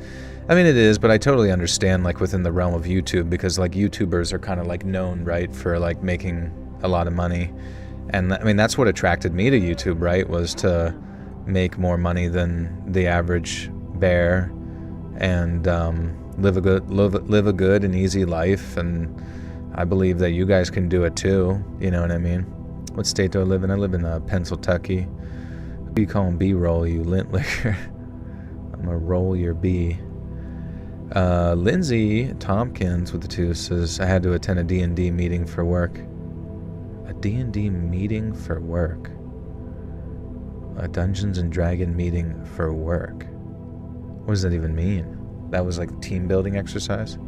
I mean, it is, but I totally understand like within the realm of YouTube, because like YouTubers are kind of like known, right, for like making a lot of money. And I mean, that's what attracted me to YouTube, right, was to make more money than the average bear and live a good and easy life. And I believe that you guys can do it too, you know what I mean? What state do I live in? I live in Pennsylvania. Who you calling B-roll, you lint licker? I'm gonna roll your B. Lindsay Tompkins with the 2 says, I had to attend a D&D meeting for work. A D&D meeting for work? A Dungeons and Dragon meeting for work? What does that even mean? That was like a team building exercise?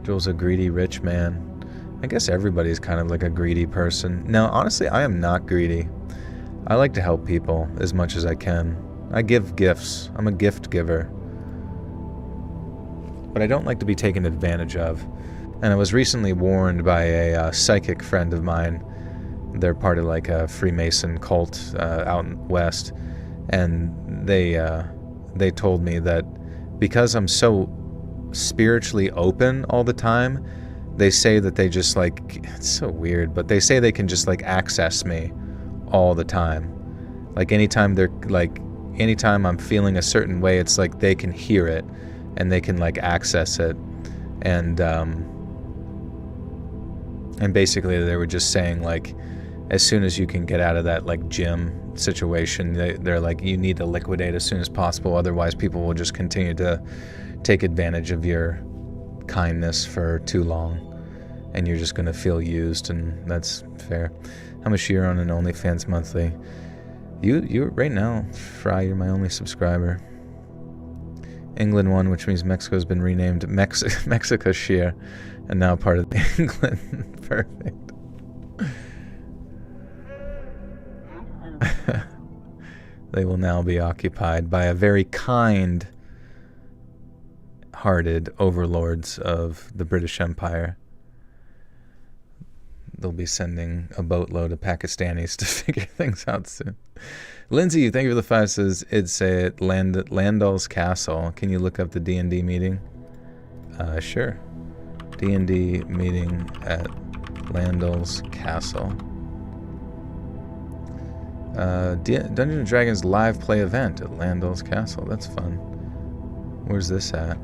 Joel's a greedy rich man. I guess everybody's kind of like a greedy person. Now, honestly, I am not greedy. I like to help people as much as I can. I give gifts. I'm a gift giver. But I don't like to be taken advantage of. And I was recently warned by a psychic friend of mine. They're part of like a Freemason cult out in West. And they told me that because I'm so spiritually open all the time. They say that they just like, it's so weird, but they say they can just like access me all the time. Like anytime I'm feeling a certain way, it's like they can hear it and they can like access it. And basically they were just saying like, as soon as you can get out of that like gym situation, they're like, you need to liquidate as soon as possible. Otherwise people will just continue to take advantage of your kindness for too long, and you're just going to feel used, and that's fair. How much you're on an OnlyFans monthly? You right now, Fry, you're my only subscriber. England won, which means Mexico's been renamed Mexico Sheer, and now part of England. Perfect. They will now be occupied by a very kind-hearted overlords of the British Empire. They'll be sending a boatload of Pakistanis to figure things out soon. Lindsay, thank you for the 5. Says, it'd say it, Landal's Castle. Can you look up the D&D meeting? Sure. D&D meeting at Landal's Castle. Dungeons & Dragons live play event at Landal's Castle. That's fun. Where's this at?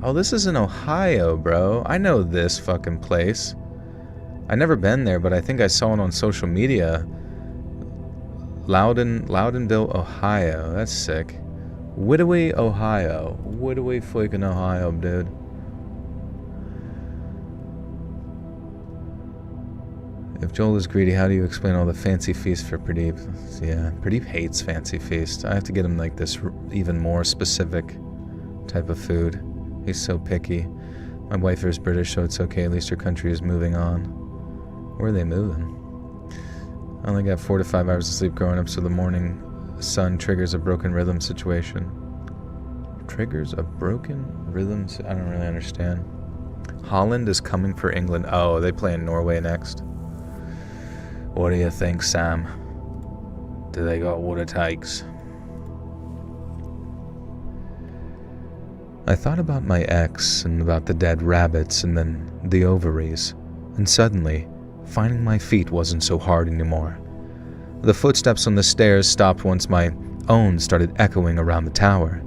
Oh, this is in Ohio, bro. I know this fucking place. I never been there, but I think I saw it on social media. Loudonville, Ohio. That's sick. Whittaway, Ohio. Whittaway, freaking Ohio, dude. If Joel is greedy, how do you explain all the fancy feasts for Pradeep? Yeah, Pradeep hates fancy feasts. I have to get him like this even more specific type of food. He's so picky. My wife is British, so it's okay. At least her country is moving on. Where are they moving? I only got 4 to 5 hours of sleep growing up, so the morning sun triggers a broken rhythm situation. Triggers a broken rhythm? I don't really understand. Holland is coming for England. Oh, they play in Norway next. What do you think, Sam? Do they got what it takes? I thought about my ex and about the dead rabbits and then the ovaries, and suddenly, finding my feet wasn't so hard anymore. The footsteps on the stairs stopped once my own started echoing around the tower.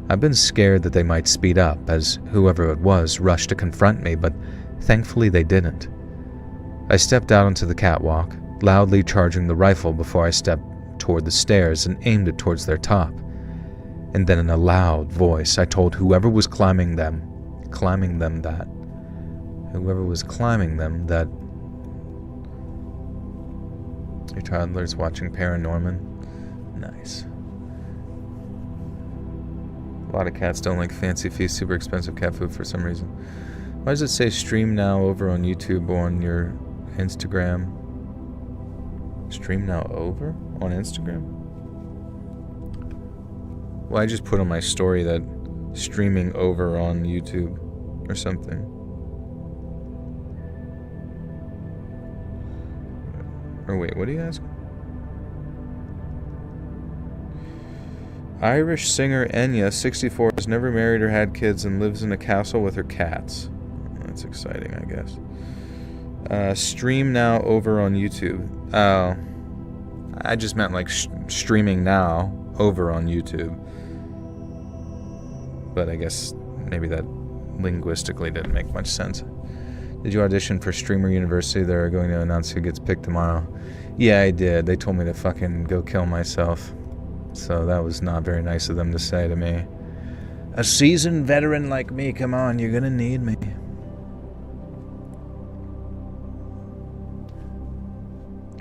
I've been scared that they might speed up as whoever it was rushed to confront me, but thankfully they didn't. I stepped out onto the catwalk, loudly charging the rifle before I stepped toward the stairs and aimed it towards their top. And then in a loud voice, I told whoever was climbing them that your toddler's watching Paranormal. Nice. A lot of cats don't like fancy feast, super expensive cat food for some reason. Why does it say stream now over on YouTube or on your Instagram? Stream now over on Instagram? Well, I just put on my story that streaming over on YouTube or something. Or wait, what do you ask? Irish singer Enya, 64, has never married or had kids and lives in a castle with her cats. That's exciting, I guess. Stream now over on YouTube. Oh. I just meant like streaming now over on YouTube. But I guess maybe that linguistically didn't make much sense. Did you audition for Streamer University? They're going to announce who gets picked tomorrow. Yeah, I did. They told me to fucking go kill myself. So that was not very nice of them to say to me. A seasoned veteran like me, come on, you're gonna need me.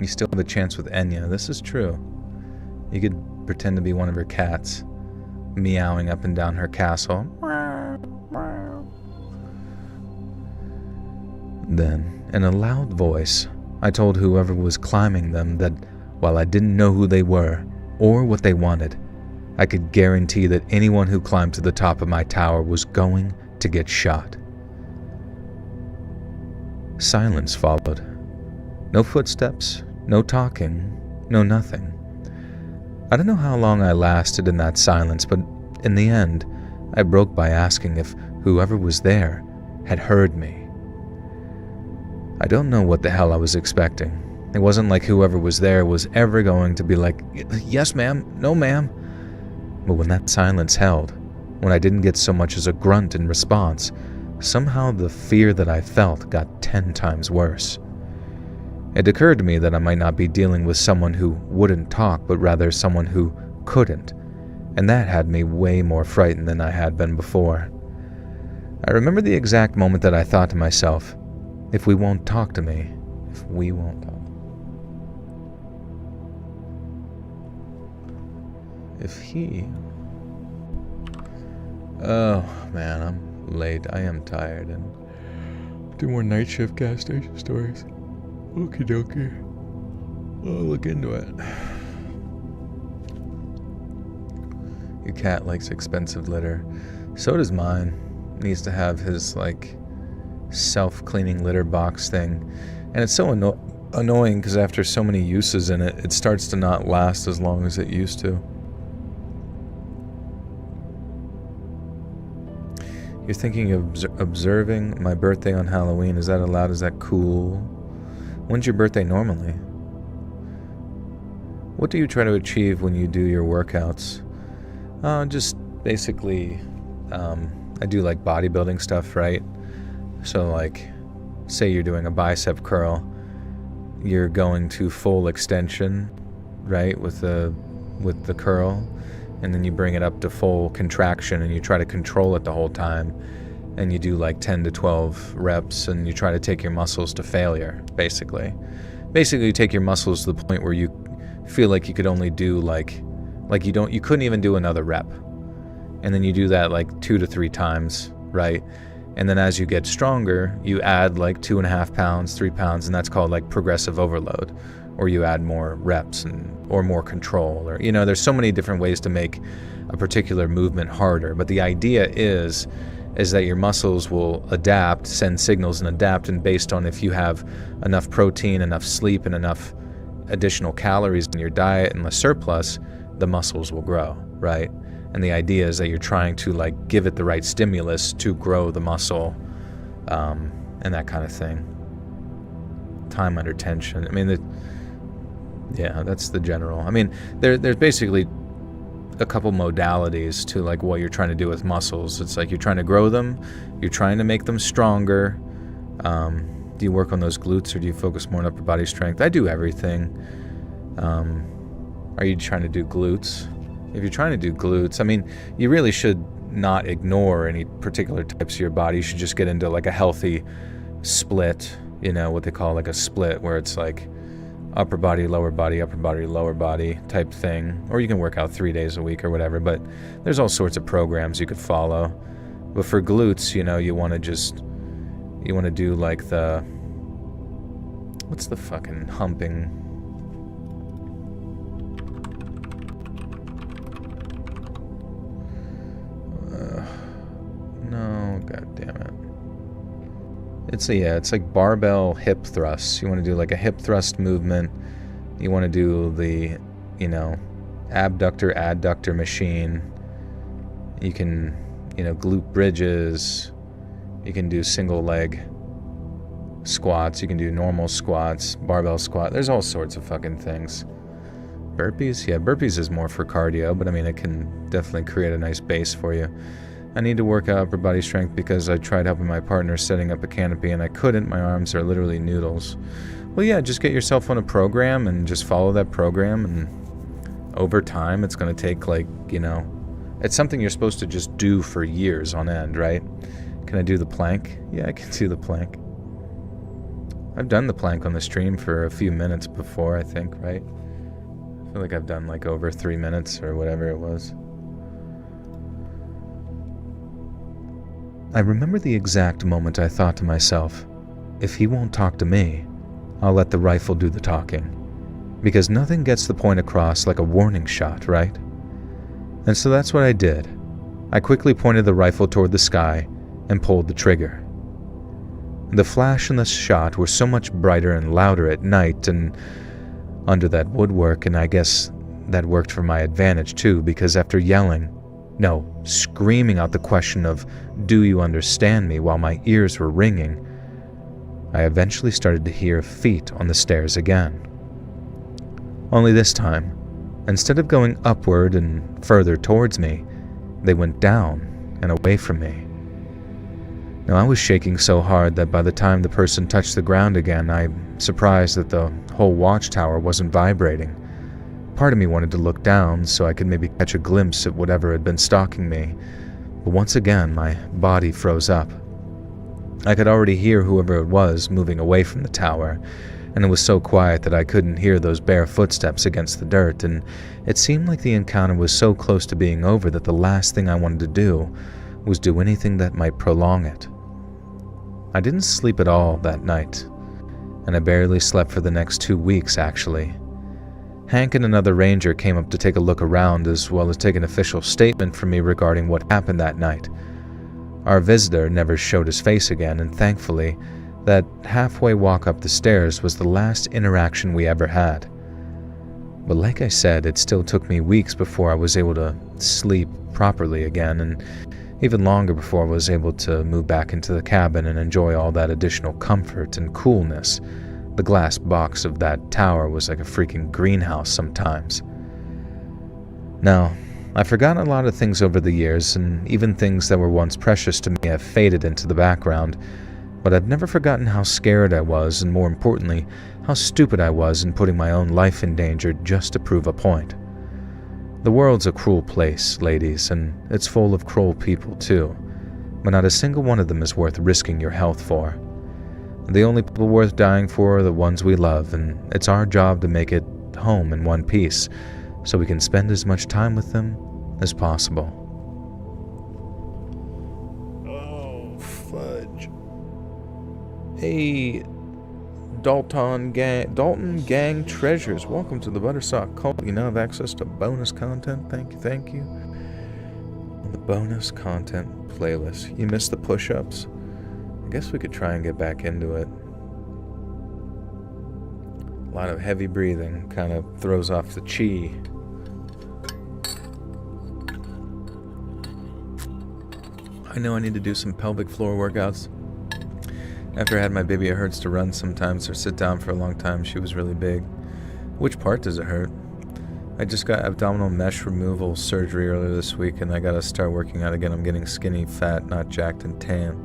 You still have a chance with Enya. This is true. You could pretend to be one of her cats, meowing up and down her castle. Then, in a loud voice, I told whoever was climbing them that while I didn't know who they were or what they wanted, I could guarantee that anyone who climbed to the top of my tower was going to get shot. Silence followed. No footsteps, no talking, no nothing. I don't know how long I lasted in that silence, but in the end, I broke by asking if whoever was there had heard me. I don't know what the hell I was expecting. It wasn't like whoever was there was ever going to be like, "Yes, ma'am," "No, ma'am." But when that silence held, when I didn't get so much as a grunt in response, somehow the fear that I felt got 10 times worse. It occurred to me that I might not be dealing with someone who wouldn't talk, but rather someone who couldn't, and that had me way more frightened than I had been before. I remember the exact moment that I thought to myself, if we won't talk to me, if we won't talk. If he... Oh, man, I'm late. I am tired, and do more night shift gas station stories. Okie dokie. I'll look into it. Your cat likes expensive litter. So does mine. Needs to have his, like, self-cleaning litter box thing. And it's so annoying because after so many uses in it, it starts to not last as long as it used to. You're thinking of observing my birthday on Halloween. Is that allowed? Is that cool? When's your birthday normally? What do you try to achieve when you do your workouts? Just basically, I do like bodybuilding stuff, right? So like, say you're doing a bicep curl, you're going to full extension, right, with the curl, and then you bring it up to full contraction and you try to control it the whole time, and you do like 10 to 12 reps, and you try to take your muscles to failure, basically you take your muscles to the point where you feel like you could only do you couldn't even do another rep, and then you do that like 2 to 3 times, right? And then as you get stronger, you add like 2.5 pounds, 3 pounds, and that's called like progressive overload, or you add more reps or more control, or there's so many different ways to make a particular movement harder. But the idea is that your muscles will adapt, send signals and adapt, and based on if you have enough protein, enough sleep, and enough additional calories in your diet and the surplus, the muscles will grow, right? And the idea is that you're trying to like give it the right stimulus to grow the muscle, and that kind of thing. Time under tension. I mean, that's the general. I mean, there's basically a couple modalities to like what you're trying to do with muscles. It's like you're trying to grow them, you're trying to make them stronger. Do you work on those glutes, or do you focus more on upper body strength? I do everything. Are you trying to do glutes? If you're trying to do glutes, I mean, you really should not ignore any particular types of your body. You should just get into like a healthy split, what they call like a split, where it's like upper body, lower body type thing. Or you can work out 3 days a week or whatever, but there's all sorts of programs you could follow. But for glutes, you want to do like what's the fucking humping? No, god damn it. It's like barbell hip thrusts. You want to do like a hip thrust movement. You want to do the, abductor, adductor machine. You can, glute bridges. You can do single leg squats. You can do normal squats, barbell squat. There's all sorts of fucking things. Burpees? Yeah, burpees is more for cardio, but I mean, it can definitely create a nice base for you. I need to work out upper body strength because I tried helping my partner setting up a canopy and I couldn't. My arms are literally noodles. Well, yeah, just get yourself on a program and just follow that program, and over time it's going to take it's something you're supposed to just do for years on end, right? Can I do the plank? Yeah, I can do the plank. I've done the plank on the stream for a few minutes before, I think, right? I feel like I've done like over 3 minutes or whatever it was. I remember the exact moment I thought to myself, if he won't talk to me, I'll let the rifle do the talking. Because nothing gets the point across like a warning shot, right? And so that's what I did. I quickly pointed the rifle toward the sky and pulled the trigger. The flash and the shot were so much brighter and louder at night and under that woodwork, and I guess that worked for my advantage too, because after yelling, No, screaming out the question of, "Do you understand me?" while my ears were ringing. I eventually started to hear feet on the stairs again. Only this time, instead of going upward and further towards me, they went down and away from me. Now, I was shaking so hard that by the time the person touched the ground again, I'm surprised that the whole watchtower wasn't vibrating. Part of me wanted to look down so I could maybe catch a glimpse at whatever had been stalking me, but once again my body froze up. I could already hear whoever it was moving away from the tower, and it was so quiet that I couldn't hear those bare footsteps against the dirt, and it seemed like the encounter was so close to being over that the last thing I wanted to do was do anything that might prolong it. I didn't sleep at all that night, and I barely slept for the next 2 weeks, actually. Hank and another ranger came up to take a look around, as well as take an official statement from me regarding what happened that night. Our visitor never showed his face again, and thankfully, that halfway walk up the stairs was the last interaction we ever had. But like I said, it still took me weeks before I was able to sleep properly again, and even longer before I was able to move back into the cabin and enjoy all that additional comfort and coolness. The glass box of that tower was like a freaking greenhouse sometimes. Now, I've forgotten a lot of things over the years, and even things that were once precious to me have faded into the background, but I've never forgotten how scared I was, and more importantly, how stupid I was in putting my own life in danger just to prove a point. The world's a cruel place, ladies, and it's full of cruel people too, but not a single one of them is worth risking your health for. The only people worth dying for are the ones we love, and it's our job to make it home in one piece, so we can spend as much time with them as possible. Oh, fudge. Hey, Dalton Gang Treasures, welcome to the Buttersock Cult. You now have access to bonus content. Thank you. On the bonus content playlist. You missed the push-ups? I guess we could try and get back into it. A lot of heavy breathing kind of throws off the chi. I know I need to do some pelvic floor workouts. After I had my baby, it hurts to run sometimes or sit down for a long time. She was really big. Which part does it hurt? I just got abdominal mesh removal surgery earlier this week, and I gotta start working out again. I'm getting skinny, fat, not jacked, and tan.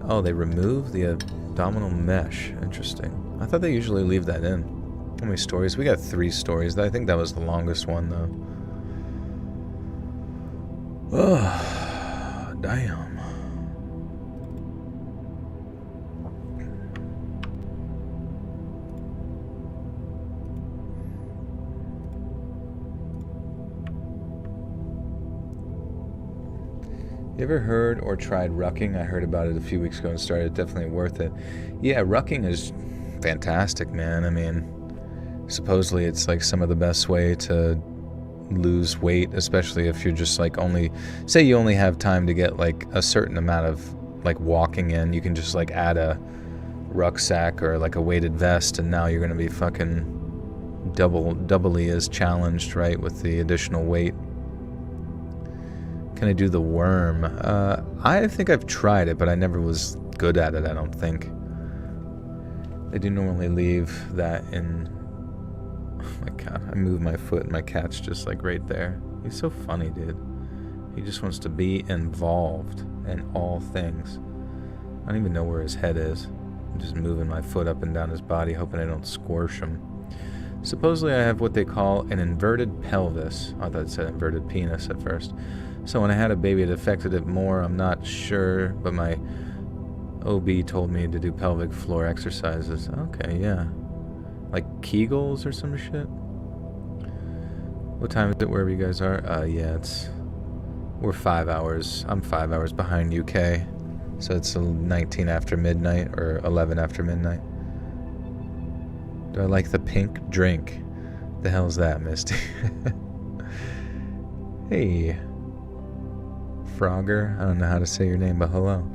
Oh, they remove the abdominal mesh. Interesting. I thought they usually leave that in. How many stories? We got 3 stories. I think that was the longest one, though. Oh, damn. You ever heard or tried rucking? I heard about it a few weeks ago and started. Definitely worth it. Yeah, rucking is fantastic, man. I mean, supposedly it's like some of the best way to lose weight, especially if you're just like say you only have time to get like a certain amount of like walking in. You can just like add a rucksack or like a weighted vest, and now you're going to be fucking doubly as challenged, right, with the additional weight. Can I do the worm? I think I've tried it, but I never was good at it, I don't think. They do normally leave that in... Oh my god, I moved my foot and my cat's just like right there. He's so funny, dude. He just wants to be involved in all things. I don't even know where his head is. I'm just moving my foot up and down his body, hoping I don't squash him. Supposedly I have what they call an inverted pelvis. I thought it said inverted penis at first. So when I had a baby, it affected it more. I'm not sure, but my OB told me to do pelvic floor exercises. Okay, yeah. Like Kegels or some shit? What time is it wherever you guys are? Yeah, we're 5 hours. I'm 5 hours behind UK. So it's 19 after midnight or 11 after midnight. Do I like the pink drink? The hell's that, Misty? Hey. Frogger, I don't know how to say your name, but hello.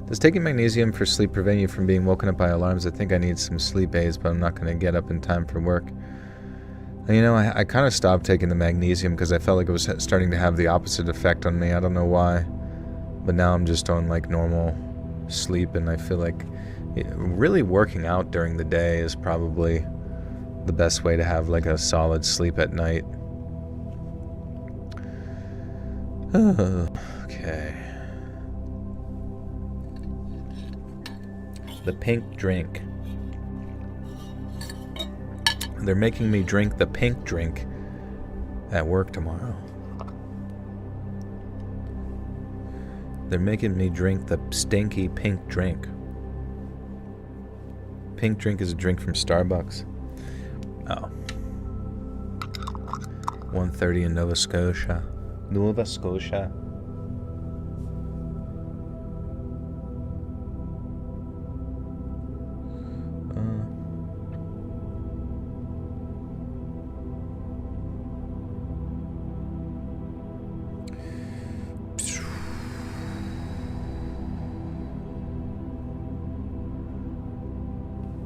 Does taking magnesium for sleep prevent you from being woken up by alarms? I think I need some sleep aids, but I'm not going to get up in time for work. You know, I kind of stopped taking the magnesium because I felt like it was starting to have the opposite effect on me. I don't know why. But now I'm just on like normal sleep, and I feel like really working out during the day is probably the best way to have like a solid sleep at night. Okay. The pink drink. They're making me drink the pink drink at work tomorrow. They're making me drink the stinky pink drink. Pink drink is a drink from Starbucks. Oh. 1:30 in Nova Scotia. Nova Scotia.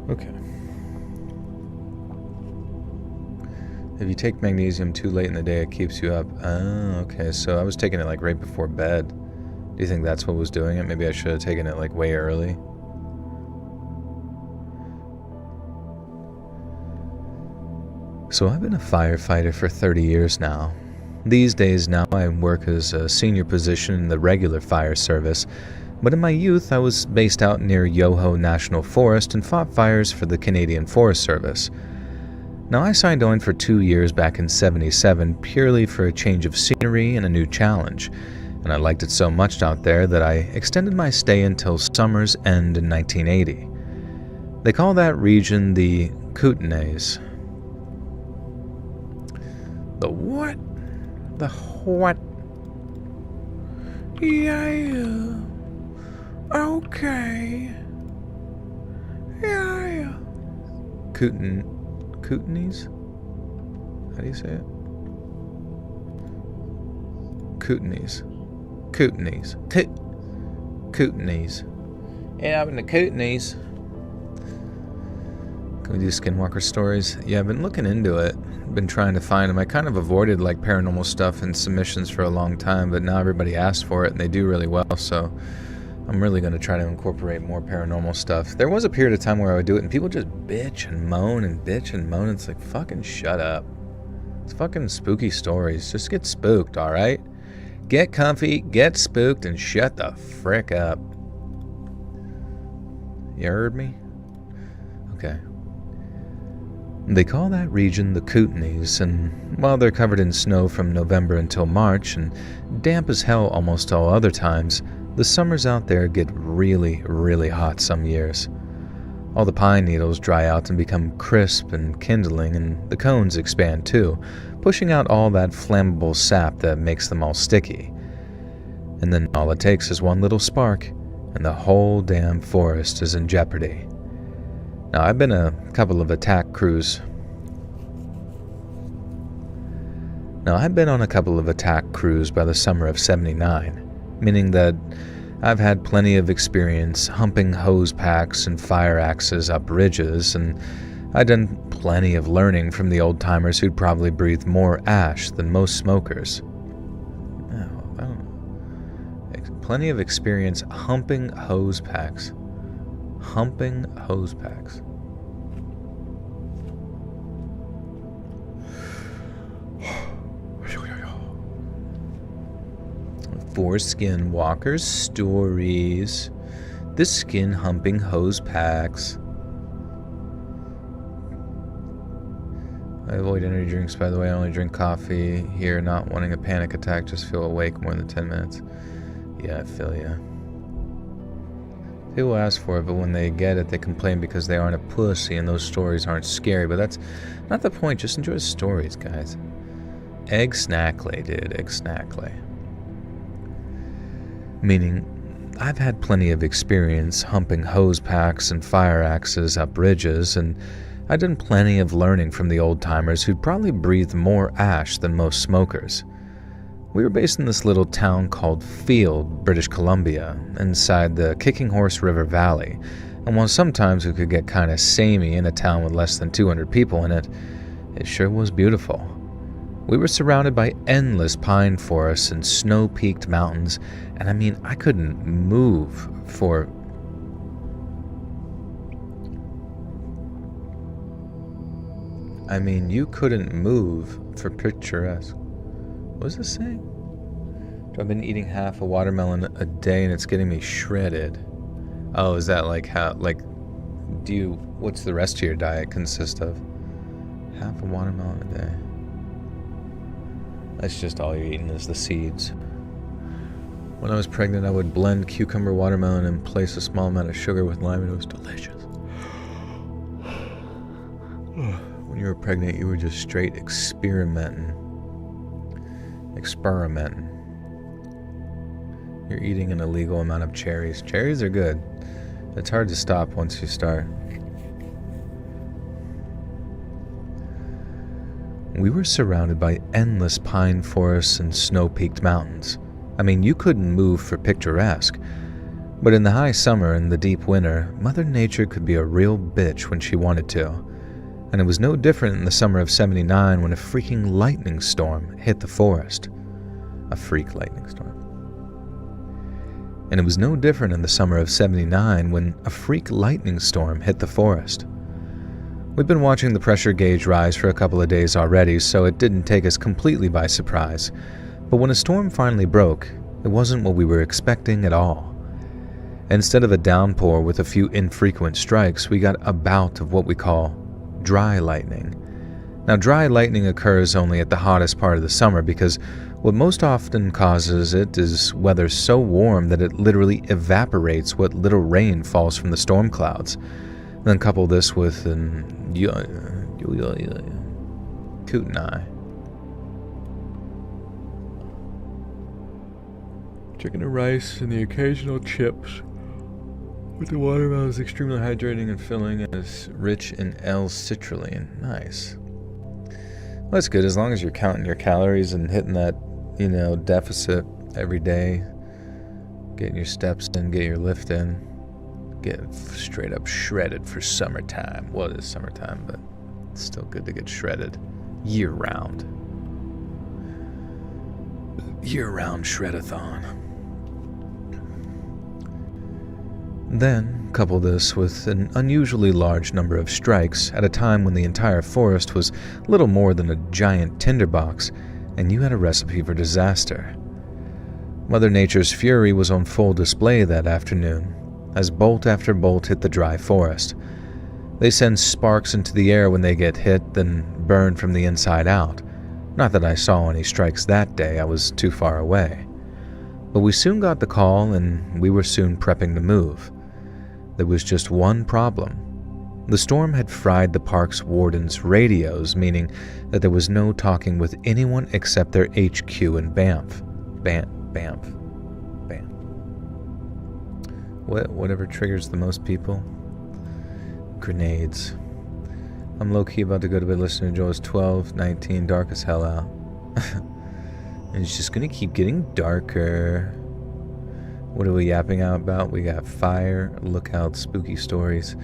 Okay. If you take magnesium too late in the day, it keeps you up. Oh, okay. So I was taking it like right before bed. Do you think that's what was doing it? Maybe I should have taken it like way early. So I've been a firefighter for 30 years now. These days now I work as a senior position in the regular fire service, but in my youth I was based out near Yoho National Forest and fought fires for the Canadian Forest Service. Now I signed on for 2 years back in '77 purely for a change of scenery and a new challenge, and I liked it so much out there that I extended my stay until summer's end in 1980. They call that region the Kootenays. The what? The what? Yeah. Okay. Yeah. Kootenays? How do you say it? Kootenays. Kootenays. Kootenays. Yeah, I'm in the Kootenays. Can we do Skinwalker stories? Yeah, I've been looking into it. Been trying to find them. I kind of avoided like paranormal stuff and submissions for a long time, but now everybody asks for it and they do really well, so I'm really going to try to incorporate more paranormal stuff. There was a period of time where I would do it and people just bitch and moan and bitch and moan. It's like, fucking shut up. It's fucking spooky stories. Just get spooked, alright? Get comfy, get spooked, and shut the frick up. You heard me? Okay. They call that region the Kootenays, and while they're covered in snow from November until March and damp as hell almost all other times, the summers out there get really, really hot some years. All the pine needles dry out and become crisp and kindling, and the cones expand too, pushing out all that flammable sap that makes them all sticky. And then all it takes is one little spark, and the whole damn forest is in jeopardy. Now, I've been a couple of attack crews. I've been on a couple of attack crews by the summer of '79, meaning that I've had plenty of experience humping hose packs and fire axes up ridges, and I've done plenty of learning from the old-timers who'd probably breathed more ash than most smokers. I don't know. Plenty of experience humping hose packs. Humping hose packs. For Skinwalker stories. The skin humping hose packs. I avoid energy drinks, by the way. I only drink coffee here, not wanting a panic attack, just feel awake more than 10 minutes. Yeah, I feel ya. People ask for it, but when they get it, they complain because they aren't a pussy and those stories aren't scary. But that's not the point. Just enjoy the stories, guys. Egg snackly, dude. Egg snackly. Meaning, I've had plenty of experience humping hose packs and fire axes up ridges, and I've done plenty of learning from the old-timers who'd probably breathed more ash than most smokers. We were based in this little town called Field, British Columbia, inside the Kicking Horse River Valley, and while sometimes we could get kinda samey in a town with less than 200 people in it, It sure was beautiful. We were surrounded by endless pine forests and snow-peaked mountains, and I mean, I couldn't move for... you couldn't move for picturesque. What was this saying? I've been eating half a watermelon a day and it's getting me shredded. Oh, is that like how, like, what's the rest of your diet consist of? Half a watermelon a day. That's just all you're eating is the seeds. When I was pregnant, I would blend cucumber, watermelon, and place a small amount of sugar with lime, and it was delicious. When you were pregnant, you were just straight experimenting. You're eating an illegal amount of cherries. Cherries are good. It's hard to stop once you start. We were surrounded by endless pine forests and snow-peaked mountains. I mean, you couldn't move for picturesque. But in the high summer and the deep winter, Mother Nature could be a real bitch when she wanted to. And it was no different in the summer of '79 when a freaking lightning storm hit the forest. A freak lightning storm. And it was no different in the summer of '79 when a freak lightning storm hit the forest. We'd been watching the pressure gauge rise for a couple of days already, so it didn't take us completely by surprise. But when a storm finally broke, it wasn't what we were expecting at all. Instead of a downpour with a few infrequent strikes, we got a bout of what we call dry lightning. Now, dry lightning occurs only at the hottest part of the summer because what most often causes it is weather so warm that it literally evaporates what little rain falls from the storm clouds. And then couple this with an kootenai. Chicken and rice and the occasional chips. With the watermelon is extremely hydrating and filling and is rich in L-citrulline. Nice. Well, that's good as long as you're counting your calories and hitting that, deficit every day. Getting your steps in, get your lift in. Get straight up shredded for summertime. Well, it is summertime, but it's still good to get shredded. Year-round. Year-round shred-a-thon. Then, couple this with an unusually large number of strikes at a time when the entire forest was little more than a giant tinderbox, and you had a recipe for disaster. Mother Nature's fury was on full display that afternoon, as bolt after bolt hit the dry forest. They send sparks into the air when they get hit, then burn from the inside out. Not that I saw any strikes that day, I was too far away. But we soon got the call, and we were soon prepping to move. There was just one problem. The storm had fried the park's wardens' radios, meaning that there was no talking with anyone except their HQ in Banff. Banff. Whatever triggers the most people. Grenades. I'm low-key about to go to bed listening to Joel's 12:19, dark as hell out. And it's just gonna keep getting darker. What are we yapping out about? We got fire, lookout, spooky stories.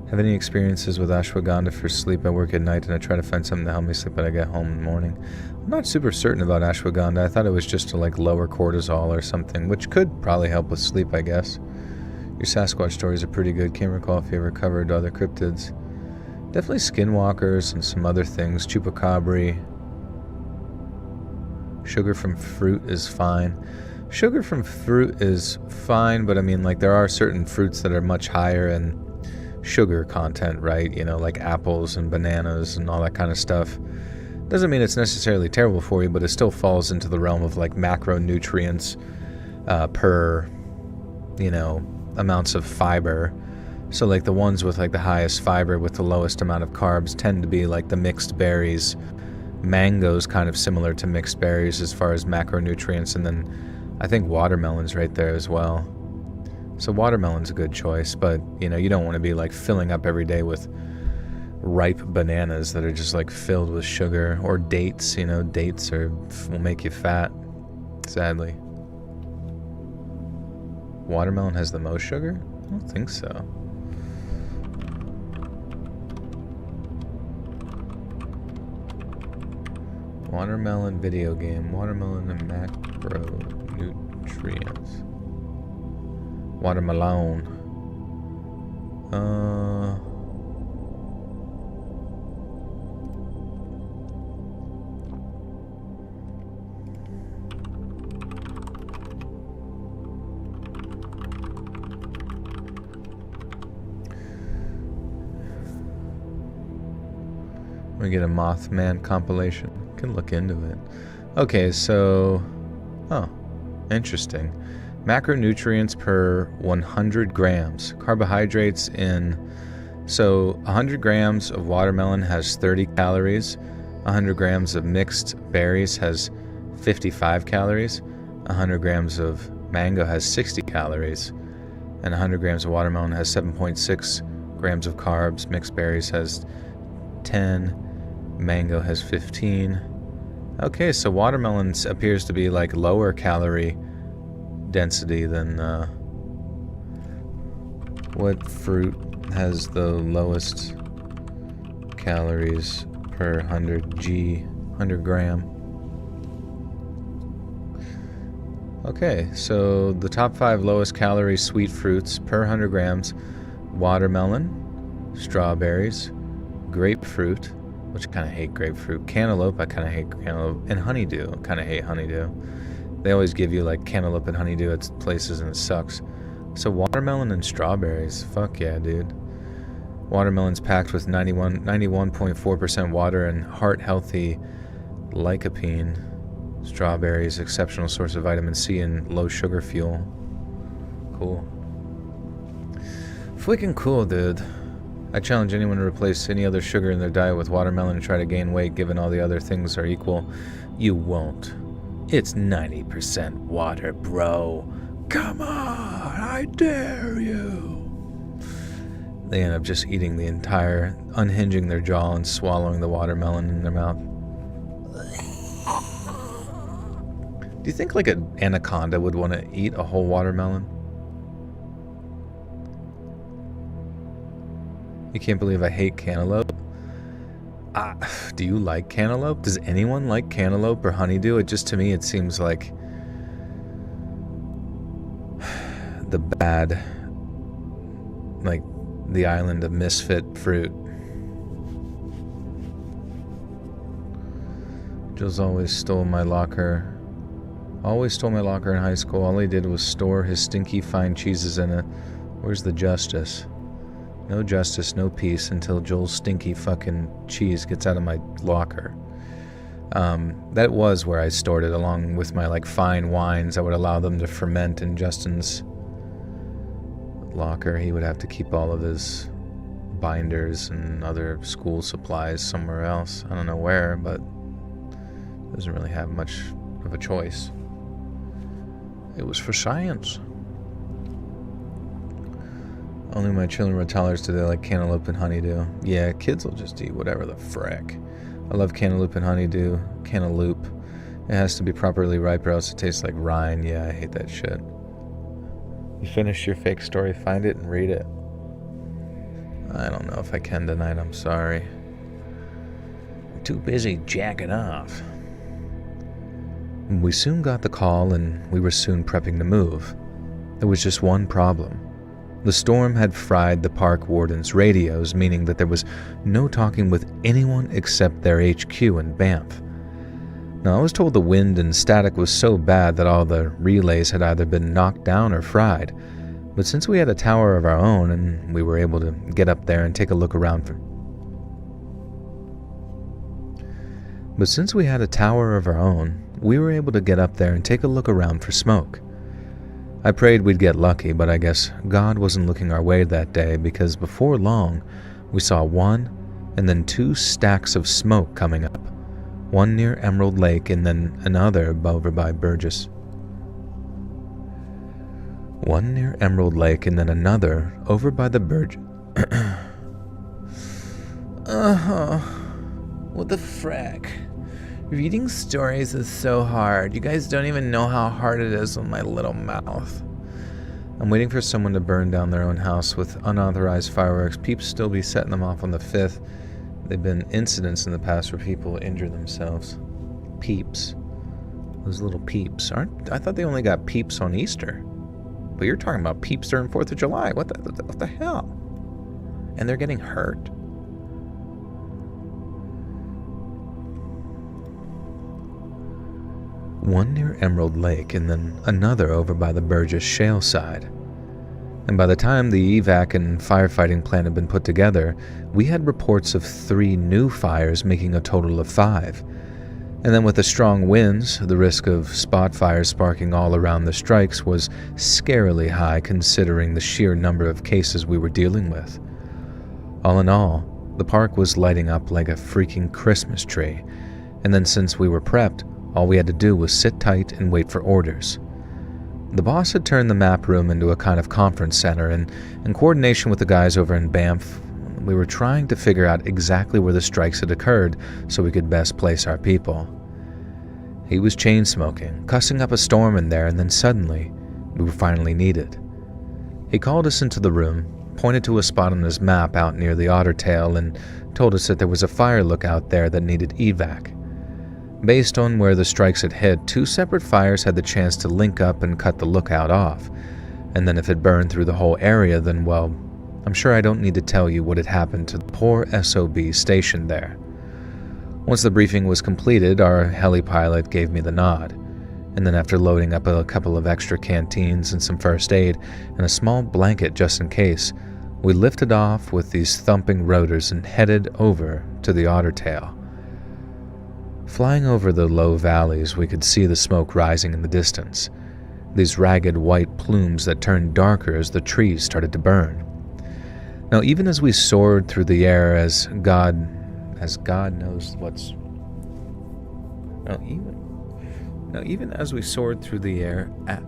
Have any experiences with ashwagandha for sleep? I work at night and I try to find something to help me sleep when I get home in the morning. I'm not super certain about ashwagandha. I thought it was just to lower cortisol or something, which could probably help with sleep, I guess. Your Sasquatch stories are pretty good. Can't recall if you ever covered other cryptids. Definitely skinwalkers and some other things. Chupacabra. Sugar from fruit is fine. Sugar from fruit is fine, but there are certain fruits that are much higher in sugar content, right? Like apples and bananas and all that kind of stuff. Doesn't mean it's necessarily terrible for you, but it still falls into the realm of macronutrients per, amounts of fiber. So the ones with the highest fiber with the lowest amount of carbs tend to be the mixed berries. Mango's kind of similar to mixed berries as far as macronutrients, and then I think watermelon's right there as well. So watermelon's a good choice, but you don't want to be filling up every day with ripe bananas that are just filled with sugar, or dates. Dates will make you fat, sadly. Watermelon has the most sugar? I don't think so. Watermelon video game. Watermelon and macronutrients. Watermelon. We get a Mothman compilation. Can look into it. Okay, so... Oh, interesting. Macronutrients per 100 grams. Carbohydrates in... So, 100 grams of watermelon has 30 calories. 100 grams of mixed berries has 55 calories. 100 grams of mango has 60 calories. And 100 grams of watermelon has 7.6 grams of carbs. Mixed berries has 10. Mango has 15. Okay, so watermelon appears to be like lower calorie density than what fruit has the lowest calories per 100 gram. Okay, so the top 5 lowest calorie sweet fruits per 100 grams: watermelon, strawberries, grapefruit, which I kind of hate grapefruit, cantaloupe, I kind of hate cantaloupe, and honeydew, I kind of hate honeydew. They always give you like cantaloupe and honeydew at places and it sucks. So watermelon and strawberries, fuck yeah, dude. Watermelon's packed with 91.4% water and heart-healthy lycopene. Strawberries, exceptional source of vitamin C and low sugar fuel. Cool. Freaking cool, dude. I challenge anyone to replace any other sugar in their diet with watermelon and try to gain weight given all the other things are equal. You won't. It's 90% water, bro. Come on, I dare you. They end up just eating the entire, unhinging their jaw and swallowing the watermelon in their mouth. Do you think like an anaconda would want to eat a whole watermelon? You can't believe I hate cantaloupe. Do you like cantaloupe? Does anyone like cantaloupe or honeydew? It just, to me, it seems like the bad, like the island of misfit fruit. Jill's always stole my locker. Always stole my locker in high school. All he did was store his stinky fine cheeses in it. Where's the justice? No justice, no peace until Joel's stinky fucking cheese gets out of my locker. That was where I stored it, along with my like fine wines. I would allow them to ferment in Justin's locker. He would have to keep all of his binders and other school supplies somewhere else. I don't know where, but doesn't really have much of a choice. It was for science. Only my children were toddlers today like cantaloupe and honeydew. Yeah, kids will just eat whatever the frick. I love cantaloupe and honeydew. Cantaloupe. It has to be properly ripe or else it tastes like rind. Yeah, I hate that shit. You finish your fake story, find it and read it. I don't know if I can tonight, I'm sorry. I'm too busy jacking off. We soon got the call and we were soon prepping to move. There was just one problem. The storm had fried the park warden's radios, meaning that there was no talking with anyone except their HQ in Banff. Now, I was told the wind and static was so bad that all the relays had either been knocked down or fried, but since we had a tower of our own and we were able to get up there and take a look around for... smoke. I prayed we'd get lucky, but I guess God wasn't looking our way that day because before long, we saw one and then 2 stacks of smoke coming up. One near Emerald Lake and then another over by Burgess. One near Emerald Lake and then another over by the Burgess. What the frack? Reading stories is so hard. You guys don't even know how hard it is with my little mouth. I'm waiting for someone to burn down their own house with unauthorized fireworks. Peeps still be setting them off on the 5th. There've been incidents in the past where people injure themselves. peeps. Those little peeps. I thought they only got peeps on Easter. But you're talking about peeps during 4th of July. What the hell? And they're getting hurt. One near Emerald Lake and then another over by the Burgess Shale side. And by the time the evac and firefighting plan had been put together, we had reports of 3 new fires, making a total of 5. And then with the strong winds, the risk of spot fires sparking all around the strikes was scarily high considering the sheer number of cases we were dealing with. All in all, the park was lighting up like a freaking Christmas tree, and then since we were prepped, all we had to do was sit tight and wait for orders. The boss had turned the map room into a kind of conference center, and in coordination with the guys over in Banff, we were trying to figure out exactly where the strikes had occurred so we could best place our people. He was chain-smoking, cussing up a storm in there, and then suddenly, we were finally needed. He called us into the room, pointed to a spot on his map out near the Otter Tail, and told us that there was a fire lookout there that needed evac. Based on where the strikes had hit, 2 separate fires had the chance to link up and cut the lookout off, and then if it burned through the whole area, then well, I'm sure I don't need to tell you what had happened to the poor SOB stationed there. Once the briefing was completed, our heli pilot gave me the nod, and then after loading up a couple of extra canteens and some first aid and a small blanket just in case, we lifted off with these thumping rotors and headed over to the Otter Tail. Flying over the low valleys, we could see the smoke rising in the distance, these ragged white plumes that turned darker as the trees started to burn. Now, even as we soared through the air as God knows what's... even as we soared through the air at...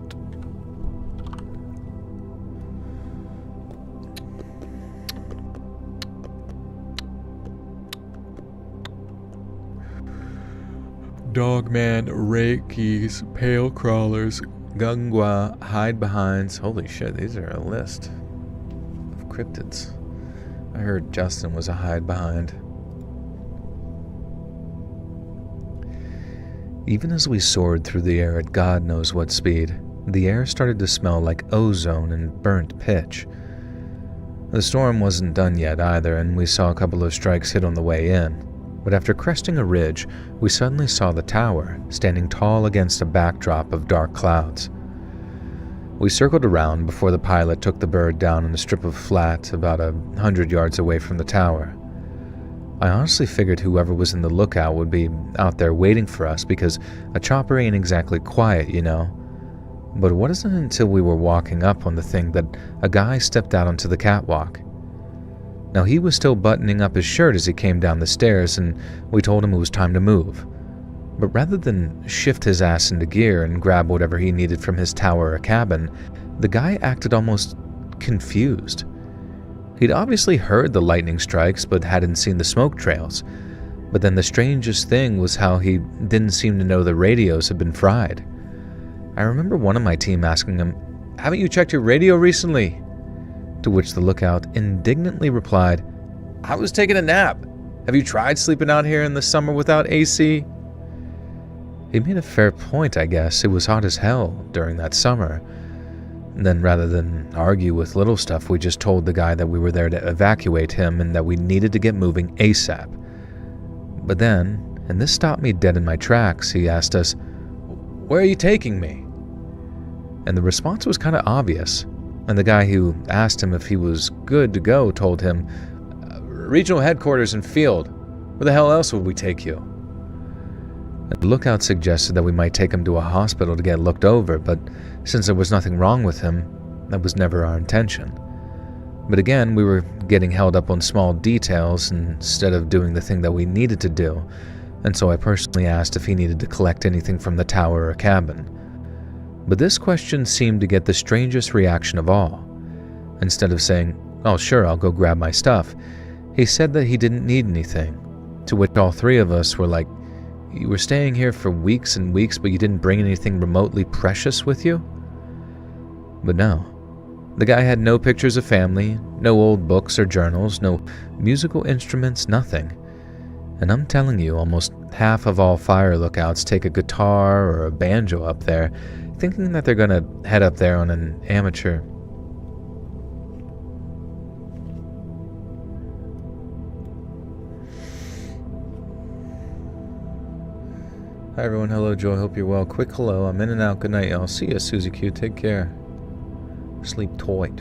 Dogman, Reikis, Pale Crawlers, Gungwa, Hide-Behinds. Holy shit, these are a list of cryptids. I heard Justin was a hide-behind. Even as we soared through the air at God knows what speed, the air started to smell like ozone and burnt pitch. The storm wasn't done yet either, and we saw a couple of strikes hit on the way in. But after cresting a ridge, we suddenly saw the tower, standing tall against a backdrop of dark clouds. We circled around before the pilot took the bird down on a strip of flat about 100 yards away from the tower. I honestly figured whoever was in the lookout would be out there waiting for us because a chopper ain't exactly quiet, you know. But it wasn't until we were walking up on the thing that a guy stepped out onto the catwalk. Now, he was still buttoning up his shirt as he came down the stairs, and we told him it was time to move. But rather than shift his ass into gear and grab whatever he needed from his tower or cabin, the guy acted almost confused. He'd obviously heard the lightning strikes, but hadn't seen the smoke trails. But then the strangest thing was how he didn't seem to know the radios had been fried. I remember one of my team asking him, "Haven't you checked your radio recently?" To which the lookout indignantly replied, "I was taking a nap. Have you tried sleeping out here in the summer without AC?" He made a fair point, I guess. It was hot as hell during that summer. And then rather than argue with little stuff, we just told the guy that we were there to evacuate him and that we needed to get moving ASAP. But then, and this stopped me dead in my tracks, he asked us, "Where are you taking me?" And the response was kind of obvious. And the guy who asked him if he was good to go told him, "Regional headquarters and field. Where the hell else would we take you?" And the lookout suggested that we might take him to a hospital to get looked over, but since there was nothing wrong with him, that was never our intention. But again, we were getting held up on small details instead of doing the thing that we needed to do, and so I personally asked if he needed to collect anything from the tower or cabin. But this question seemed to get the strangest reaction of all. Instead of saying, "Oh sure, I'll go grab my stuff," he said that he didn't need anything, to which all 3 of us were like, "You were staying here for weeks and weeks, but you didn't bring anything remotely precious with you?" But no. The guy had no pictures of family, no old books or journals, no musical instruments, nothing. And I'm telling you, almost half of all fire lookouts take a guitar or a banjo up there, thinking that they're gonna head up there on an amateur. Hi everyone, hello Joy, hope you're well. Quick hello, I'm in and out, good night y'all. See ya, Susie Q, take care. Sleep tight.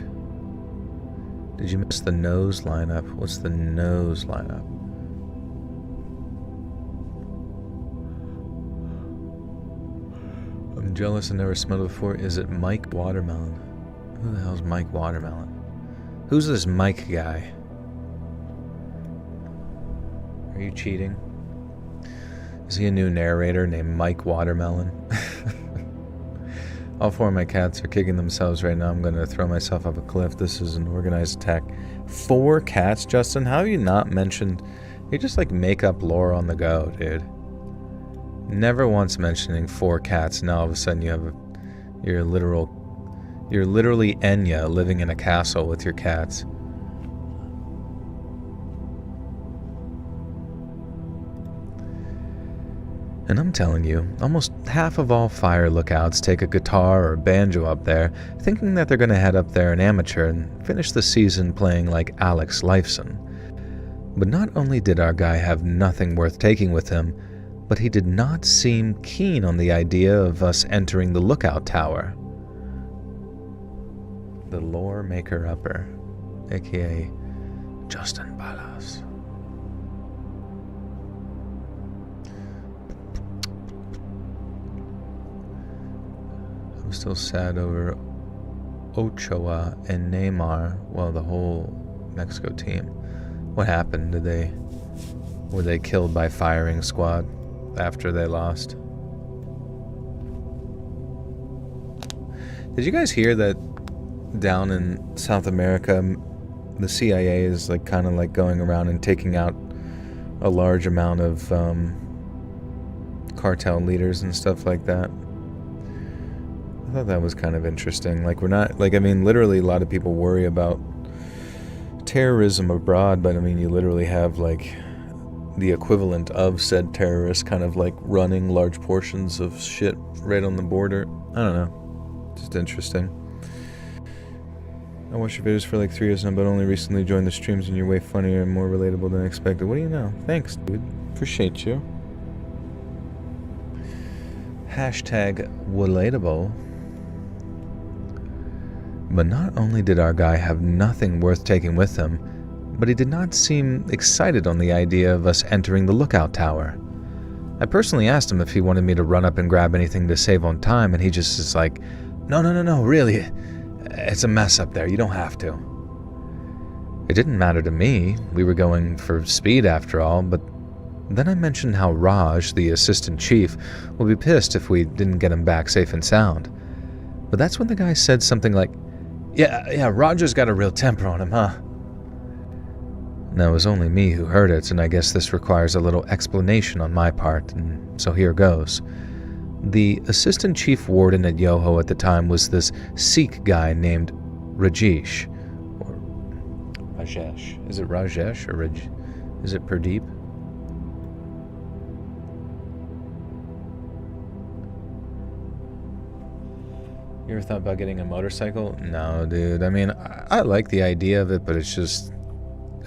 Did you miss the nose lineup? What's the nose lineup? I'm jealous, I never smelled it before. Is it Mike Watermelon? Who the hell's Mike Watermelon? Who's this Mike guy? Are you cheating? Is he a new narrator named Mike Watermelon? All four of my cats are kicking themselves right now. I'm going to throw myself off a cliff. This is an organized attack. 4 cats, Justin? How have you not mentioned... You just like make up lore on the go, dude. Never once mentioning 4 cats. Now all of a sudden you have... You're literally Enya living in a castle with your cats. And I'm telling you, almost half of all fire lookouts take a guitar or a banjo up there, thinking that they're going to head up there an amateur and finish the season playing like Alex Lifeson. But not only did our guy have nothing worth taking with him, but he did not seem keen on the idea of us entering the lookout tower. The lore maker-upper, aka Justin Balas. I'm still sad over Ochoa and Neymar, well, the whole Mexico team. What happened? Were they killed by firing squad after they lost? Did you guys hear that down in South America, the CIA is like kind of like going around and taking out a large amount of cartel leaders and stuff like that? I thought that was kind of interesting. Like, we're not, like, I mean, literally a lot of people worry about terrorism abroad, but I mean, you literally have, like, the equivalent of said terrorists kind of, like, running large portions of shit right on the border. I don't know. Just interesting. I watched your videos for like 3 years now, but only recently joined the streams, and you're way funnier and more relatable than expected. What do you know? Thanks, dude. Appreciate you. Hashtag relatable. But not only did our guy have nothing worth taking with him, but he did not seem excited on the idea of us entering the lookout tower. I personally asked him if he wanted me to run up and grab anything to save on time, and he just is like, no, really. It's a mess up there, you don't have to. It didn't matter to me, we were going for speed after all, but then I mentioned how Raj, the assistant chief, would be pissed if we didn't get him back safe and sound. But that's when the guy said something like, Yeah, Roger's got a real temper on him, huh? Now, it was only me who heard it, and I guess this requires a little explanation on my part, and so here goes. The assistant chief warden at Yoho at the time was this Sikh guy named Rajesh. Or Rajesh. Is it Rajesh or is it Pradeep? You ever thought about getting a motorcycle? No, dude. I mean, I like the idea of it, but it's just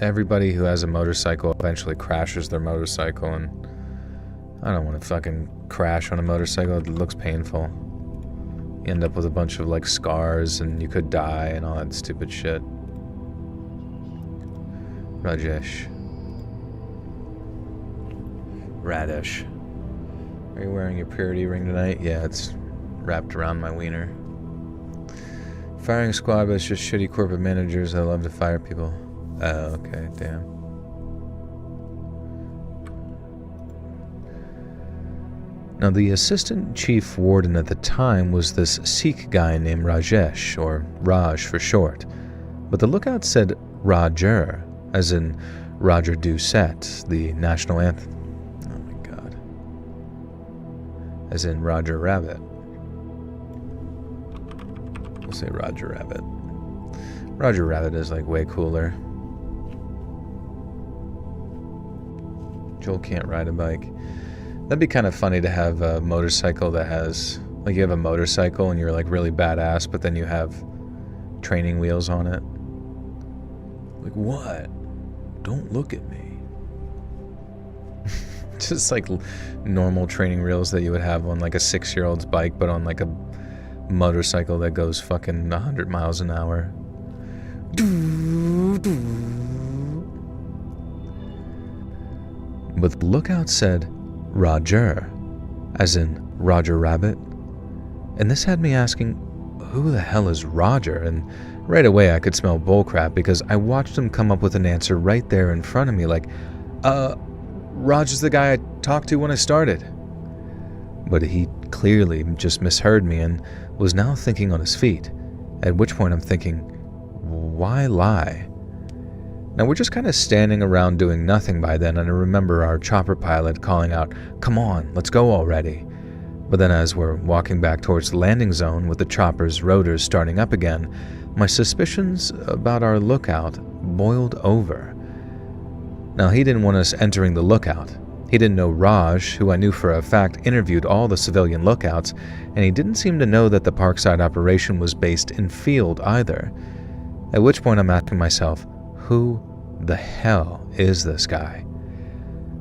everybody who has a motorcycle eventually crashes their motorcycle, and I don't want to fucking crash on a motorcycle. It looks painful. You end up with a bunch of like scars, and you could die and all that stupid shit. Rajesh. Radish. Are you wearing your purity ring tonight? Yeah, it's wrapped around my wiener. Firing squad, but it's just shitty corporate managers that love to fire people. Oh, okay, damn. Now, the assistant chief warden at the time was this Sikh guy named Rajesh, or Raj for short. But the lookout said Roger, as in Roger Doucette, the national anthem. Oh my god. As in Roger Rabbit. We'll say Roger Rabbit. Roger Rabbit is like way cooler. Joel can't ride a bike. That'd be kind of funny to have a motorcycle that has, like, you have a motorcycle and you're like really badass, but then you have training wheels on it. Like, what? Don't look at me. Just like normal training wheels that you would have on like a 6-year-old's bike, but on like a motorcycle that goes fucking 100 miles an hour. But the lookout said Roger, as in Roger Rabbit. And this had me asking, who the hell is Roger? And right away I could smell bullcrap because I watched him come up with an answer right there in front of me, like, Roger's the guy I talked to when I started. But he clearly just misheard me and was now thinking on his feet, at which point I'm thinking, why lie? Now we're just kind of standing around doing nothing by then, and I remember our chopper pilot calling out, "Come on, let's go already." But then as we're walking back towards the landing zone with the chopper's rotors starting up again, my suspicions about our lookout boiled over. Now he didn't want us entering the lookout. He didn't know Raj, who I knew for a fact interviewed all the civilian lookouts, and he didn't seem to know that the Parkside operation was based in field either. At which point I'm asking myself, who the hell is this guy?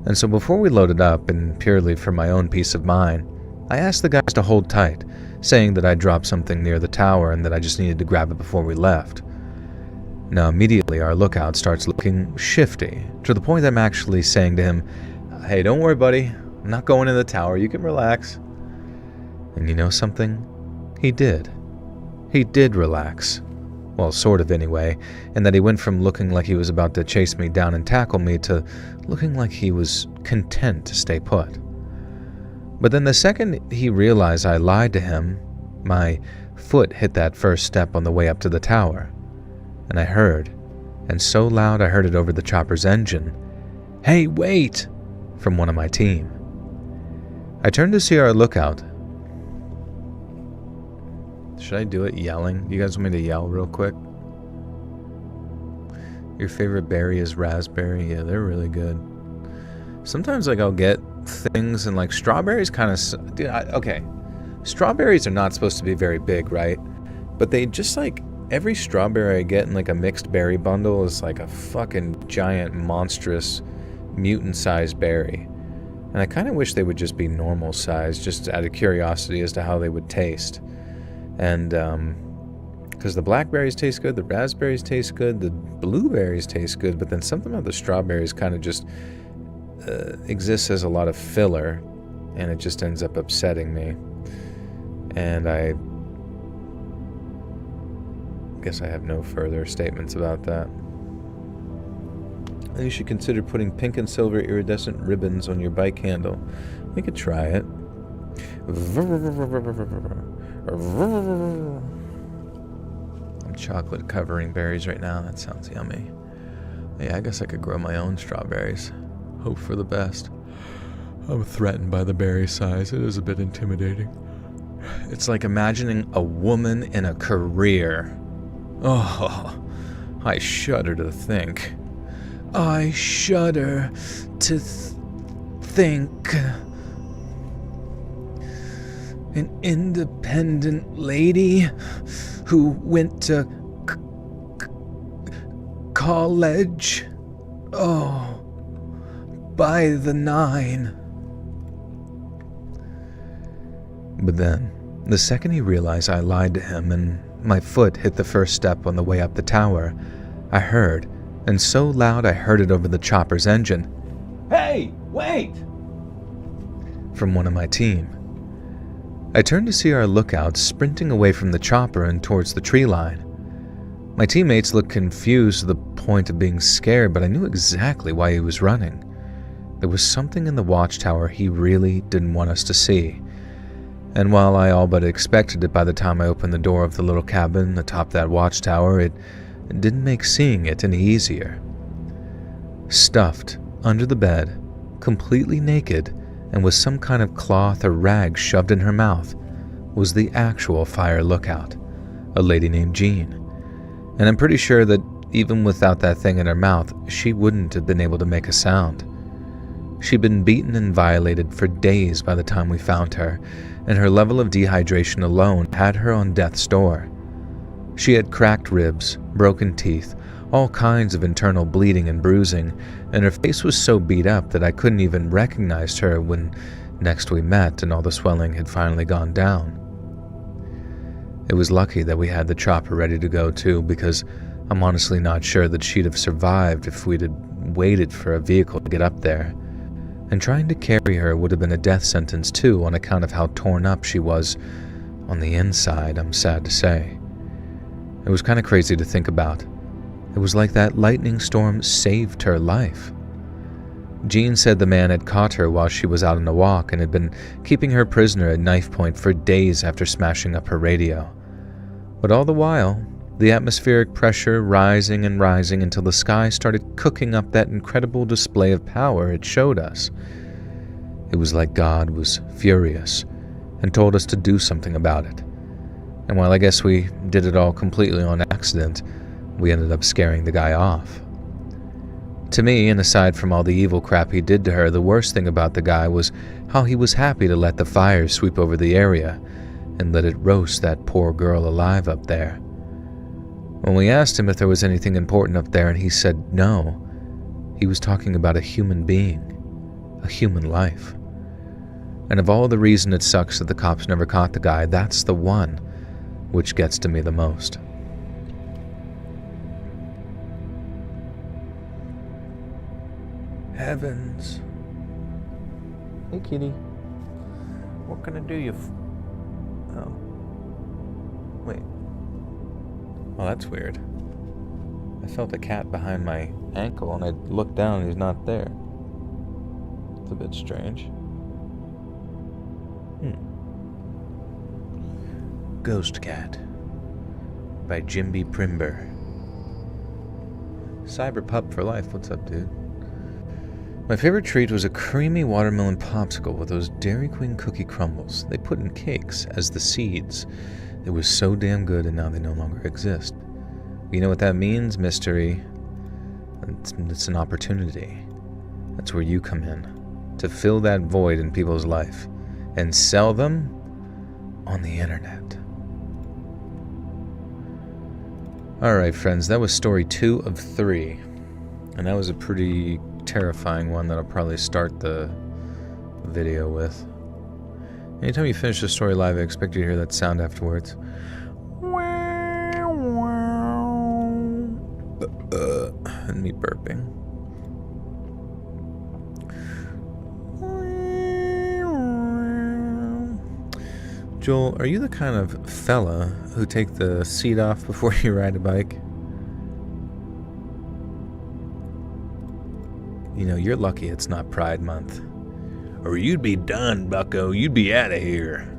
And so before we loaded up, and purely for my own peace of mind, I asked the guys to hold tight, saying that I dropped something near the tower and that I just needed to grab it before we left. Now immediately our lookout starts looking shifty, to the point that I'm actually saying to him, "Hey, don't worry buddy, I'm not going in the tower, you can relax." And you know something? He did. He did relax. Well, sort of anyway, and that he went from looking like he was about to chase me down and tackle me to looking like he was content to stay put. But then the second he realized I lied to him, my foot hit that first step on the way up to the tower. And I heard, and so loud I heard it over the chopper's engine, "Hey, wait!" from one of my team. I turned to see our lookout. Should I do it yelling? You guys want me to yell real quick? Your favorite berry is raspberry? Yeah, they're really good. Sometimes like I'll get things and like strawberries kind of... Dude, okay. Strawberries are not supposed to be very big, right? But they just like... Every strawberry I get in like a mixed berry bundle is like a fucking giant, monstrous, mutant-sized berry. And I kind of wish they would just be normal size, just out of curiosity as to how they would taste. And because the blackberries taste good, the raspberries taste good, the blueberries taste good, but then something about the strawberries kind of just exists as a lot of filler, and it just ends up upsetting me. And I guess I have no further statements about that. You should consider putting pink and silver iridescent ribbons on your bike handle. We could try it. I'm chocolate covering berries right now. That sounds yummy. Yeah, I guess I could grow my own strawberries. Hope for the best. I'm threatened by the berry size. It is a bit intimidating. It's like imagining a woman in a career. Oh, I shudder to think. I shudder to think. An independent lady who went to college. Oh, by the 9. But then, the second he realized I lied to him and my foot hit the first step on the way up the tower, I heard, and so loud I heard it over the chopper's engine, "Hey, wait!" from one of my team. I turned to see our lookout sprinting away from the chopper and towards the tree line. My teammates looked confused to the point of being scared, but I knew exactly why he was running. There was something in the watchtower he really didn't want us to see. And while I all but expected it by the time I opened the door of the little cabin atop that watchtower, it didn't make seeing it any easier. Stuffed under the bed, completely naked, and with some kind of cloth or rag shoved in her mouth, was the actual fire lookout, a lady named Jean. And I'm pretty sure that even without that thing in her mouth, she wouldn't have been able to make a sound. She'd been beaten and violated for days by the time we found her, and her level of dehydration alone had her on death's door. She had cracked ribs, broken teeth, all kinds of internal bleeding and bruising, and her face was so beat up that I couldn't even recognize her when next we met and all the swelling had finally gone down. It was lucky that we had the chopper ready to go too, because I'm honestly not sure that she'd have survived if we'd had waited for a vehicle to get up there. And trying to carry her would have been a death sentence too, on account of how torn up she was on the inside, I'm sad to say. It was kind of crazy to think about. It was like that lightning storm saved her life. Jean said the man had caught her while she was out on a walk and had been keeping her prisoner at knife point for days after smashing up her radio. But all the while, the atmospheric pressure rising and rising until the sky started cooking up that incredible display of power it showed us. It was like God was furious and told us to do something about it. And while I guess we did it all completely on accident, we ended up scaring the guy off. To me, and aside from all the evil crap he did to her, the worst thing about the guy was how he was happy to let the fire sweep over the area and let it roast that poor girl alive up there. When we asked him if there was anything important up there and he said no, he was talking about a human being, a human life. And of all the reason it sucks that the cops never caught the guy, that's the one which gets to me the most. Heavens. Hey, kitty. What can I do you Oh. Wait. Oh, that's weird. I felt a cat behind my ankle and I looked down and he's not there. It's a bit strange. Ghost Cat by Jimby Primber. Cyber Pup for life. What's up, dude? My favorite treat was a creamy watermelon popsicle with those Dairy Queen cookie crumbles they put in cakes as the seeds. It was so damn good, and now they no longer exist. You know what that means, mystery? It's an opportunity. That's where you come in, to fill that void in people's life and sell them on the internet. Alright, friends, that was story 2 of 3. And that was a pretty terrifying one that I'll probably start the video with. Anytime you finish the story live, I expect you to hear that sound afterwards. And me burping. Joel, are you the kind of fella who take the seat off before you ride a bike? You know, you're lucky it's not Pride Month. Or you'd be done, bucko. You'd be out of here.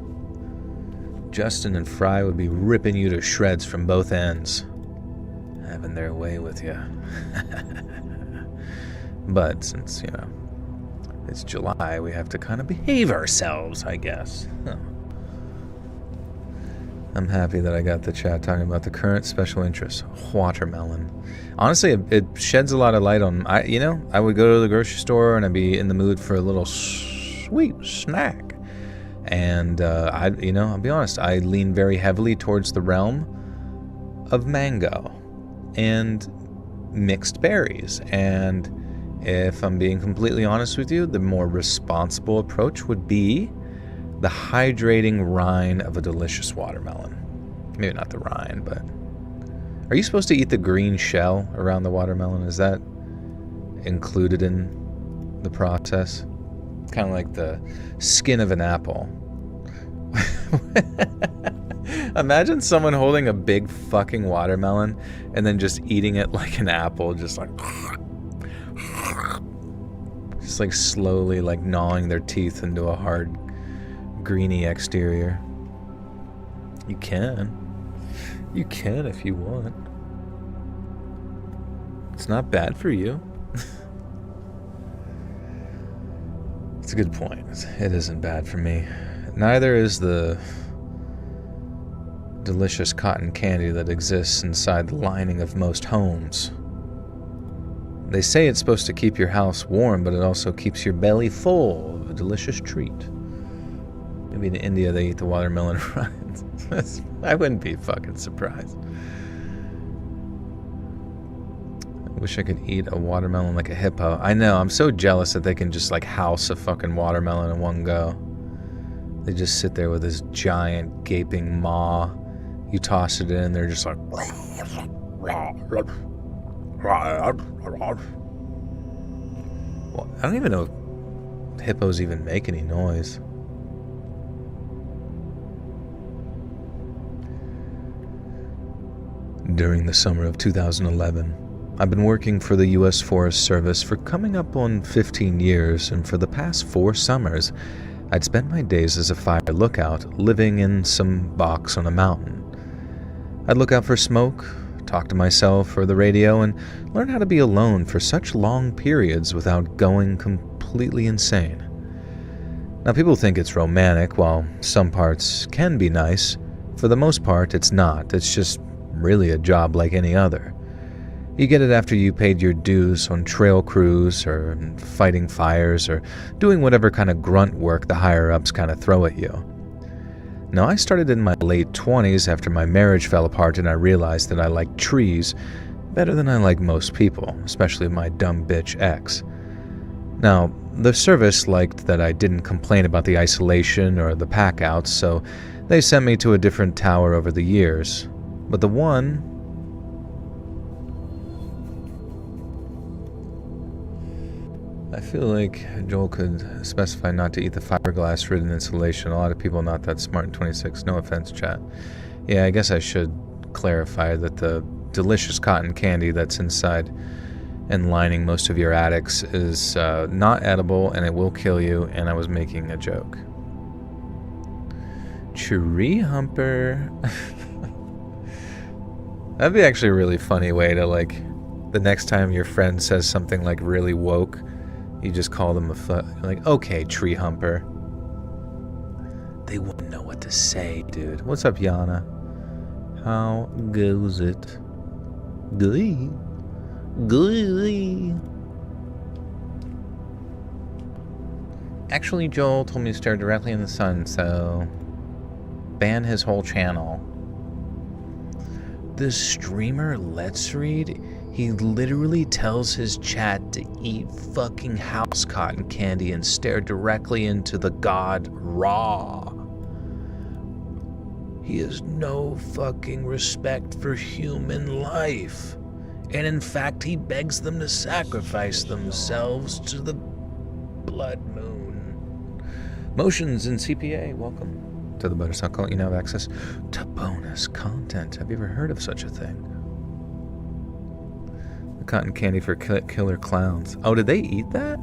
Justin and Fry would be ripping you to shreds from both ends. Having their way with you. But since, you know, it's July, we have to kind of behave ourselves, I guess. Huh. I'm happy that I got the chat talking about the current special interest, watermelon. Honestly, it sheds a lot of light on, I would go to the grocery store and I'd be in the mood for a little sweet snack. And, I'll be honest, I lean very heavily towards the realm of mango and mixed berries. And if I'm being completely honest with you, the more responsible approach would be the hydrating rind of a delicious watermelon. Maybe not the rind, but... Are you supposed to eat the green shell around the watermelon? Is that included in the process? Kind of like the skin of an apple. Imagine someone holding a big fucking watermelon and then just eating it like an apple, just like... Just like slowly like gnawing their teeth into a hard greeny exterior. You can. You can if you want. It's not bad for you. It's a good point. It isn't bad for me. Neither is the delicious cotton candy that exists inside the lining of most homes. They say it's supposed to keep your house warm, but it also keeps your belly full of a delicious treat. Maybe in India they eat the watermelon rinds. I wouldn't be fucking surprised. I wish I could eat a watermelon like a hippo. I know, I'm so jealous that they can just like house a fucking watermelon in one go. They just sit there with this giant gaping maw. You toss it in, they're just like... Well, I don't even know if hippos even make any noise. During the summer of 2011, I've been working for the U.S. Forest Service for coming up on 15 years, and for the past 4 summers, I'd spent my days as a fire lookout, living in some box on a mountain. I'd look out for smoke, talk to myself or the radio, and learn how to be alone for such long periods without going completely insane. Now, people think it's romantic. While some parts can be nice, for the most part, it's not. It's just really a job like any other. You get it after you paid your dues on trail crews or fighting fires or doing whatever kind of grunt work the higher-ups kind of throw at you. Now, I started in my late 20s after my marriage fell apart, and I realized that I like trees better than I like most people, especially my dumb bitch ex. Now, the service liked that I didn't complain about the isolation or the pack-outs, so they sent me to a different tower over the years. But the one... I feel like Joel could specify not to eat the fiberglass-ridden insulation. A lot of people not that smart in 26. No offense, chat. Yeah, I guess I should clarify that the delicious cotton candy that's inside and lining most of your attics is not edible, and it will kill you, and I was making a joke. Tree humper. That'd be actually a really funny way to, like, the next time your friend says something, like, really woke, you just call them like, okay, tree humper. They wouldn't know what to say, dude. What's up, Yana? How goes it? Glee. Glee. Actually, Joel told me to stare directly in the sun, so ban his whole channel. The streamer Let's Read, he literally tells his chat to eat fucking house cotton candy and stare directly into the god Ra. He has no fucking respect for human life. And in fact, he begs them to sacrifice themselves to the blood moon. Motions in CPA, welcome to the Buttersuck Cult. You now have access to bonus content. Have you ever heard of such a thing? The cotton candy for killer clowns. Oh, did they eat that?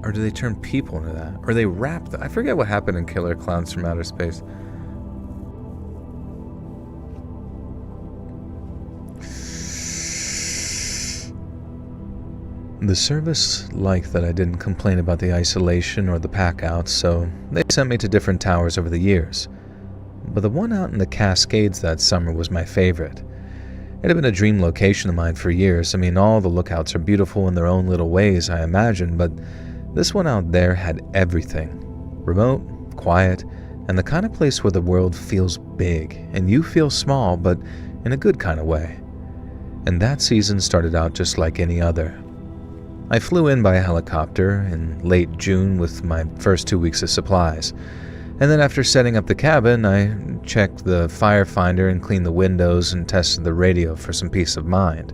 Or do they turn people into that? Or they wrap that? I forget what happened in Killer Clowns from Outer Space. The service liked that I didn't complain about the isolation or the pack-outs, so they sent me to different towers over the years. But the one out in the Cascades that summer was my favorite. It had been a dream location of mine for years. I mean, all the lookouts are beautiful in their own little ways, I imagine, but this one out there had everything. Remote, quiet, and the kind of place where the world feels big, and you feel small, but in a good kind of way. And that season started out just like any other. I flew in by a helicopter in late June with my first 2 weeks of supplies. And then after setting up the cabin, I checked the firefinder and cleaned the windows and tested the radio for some peace of mind.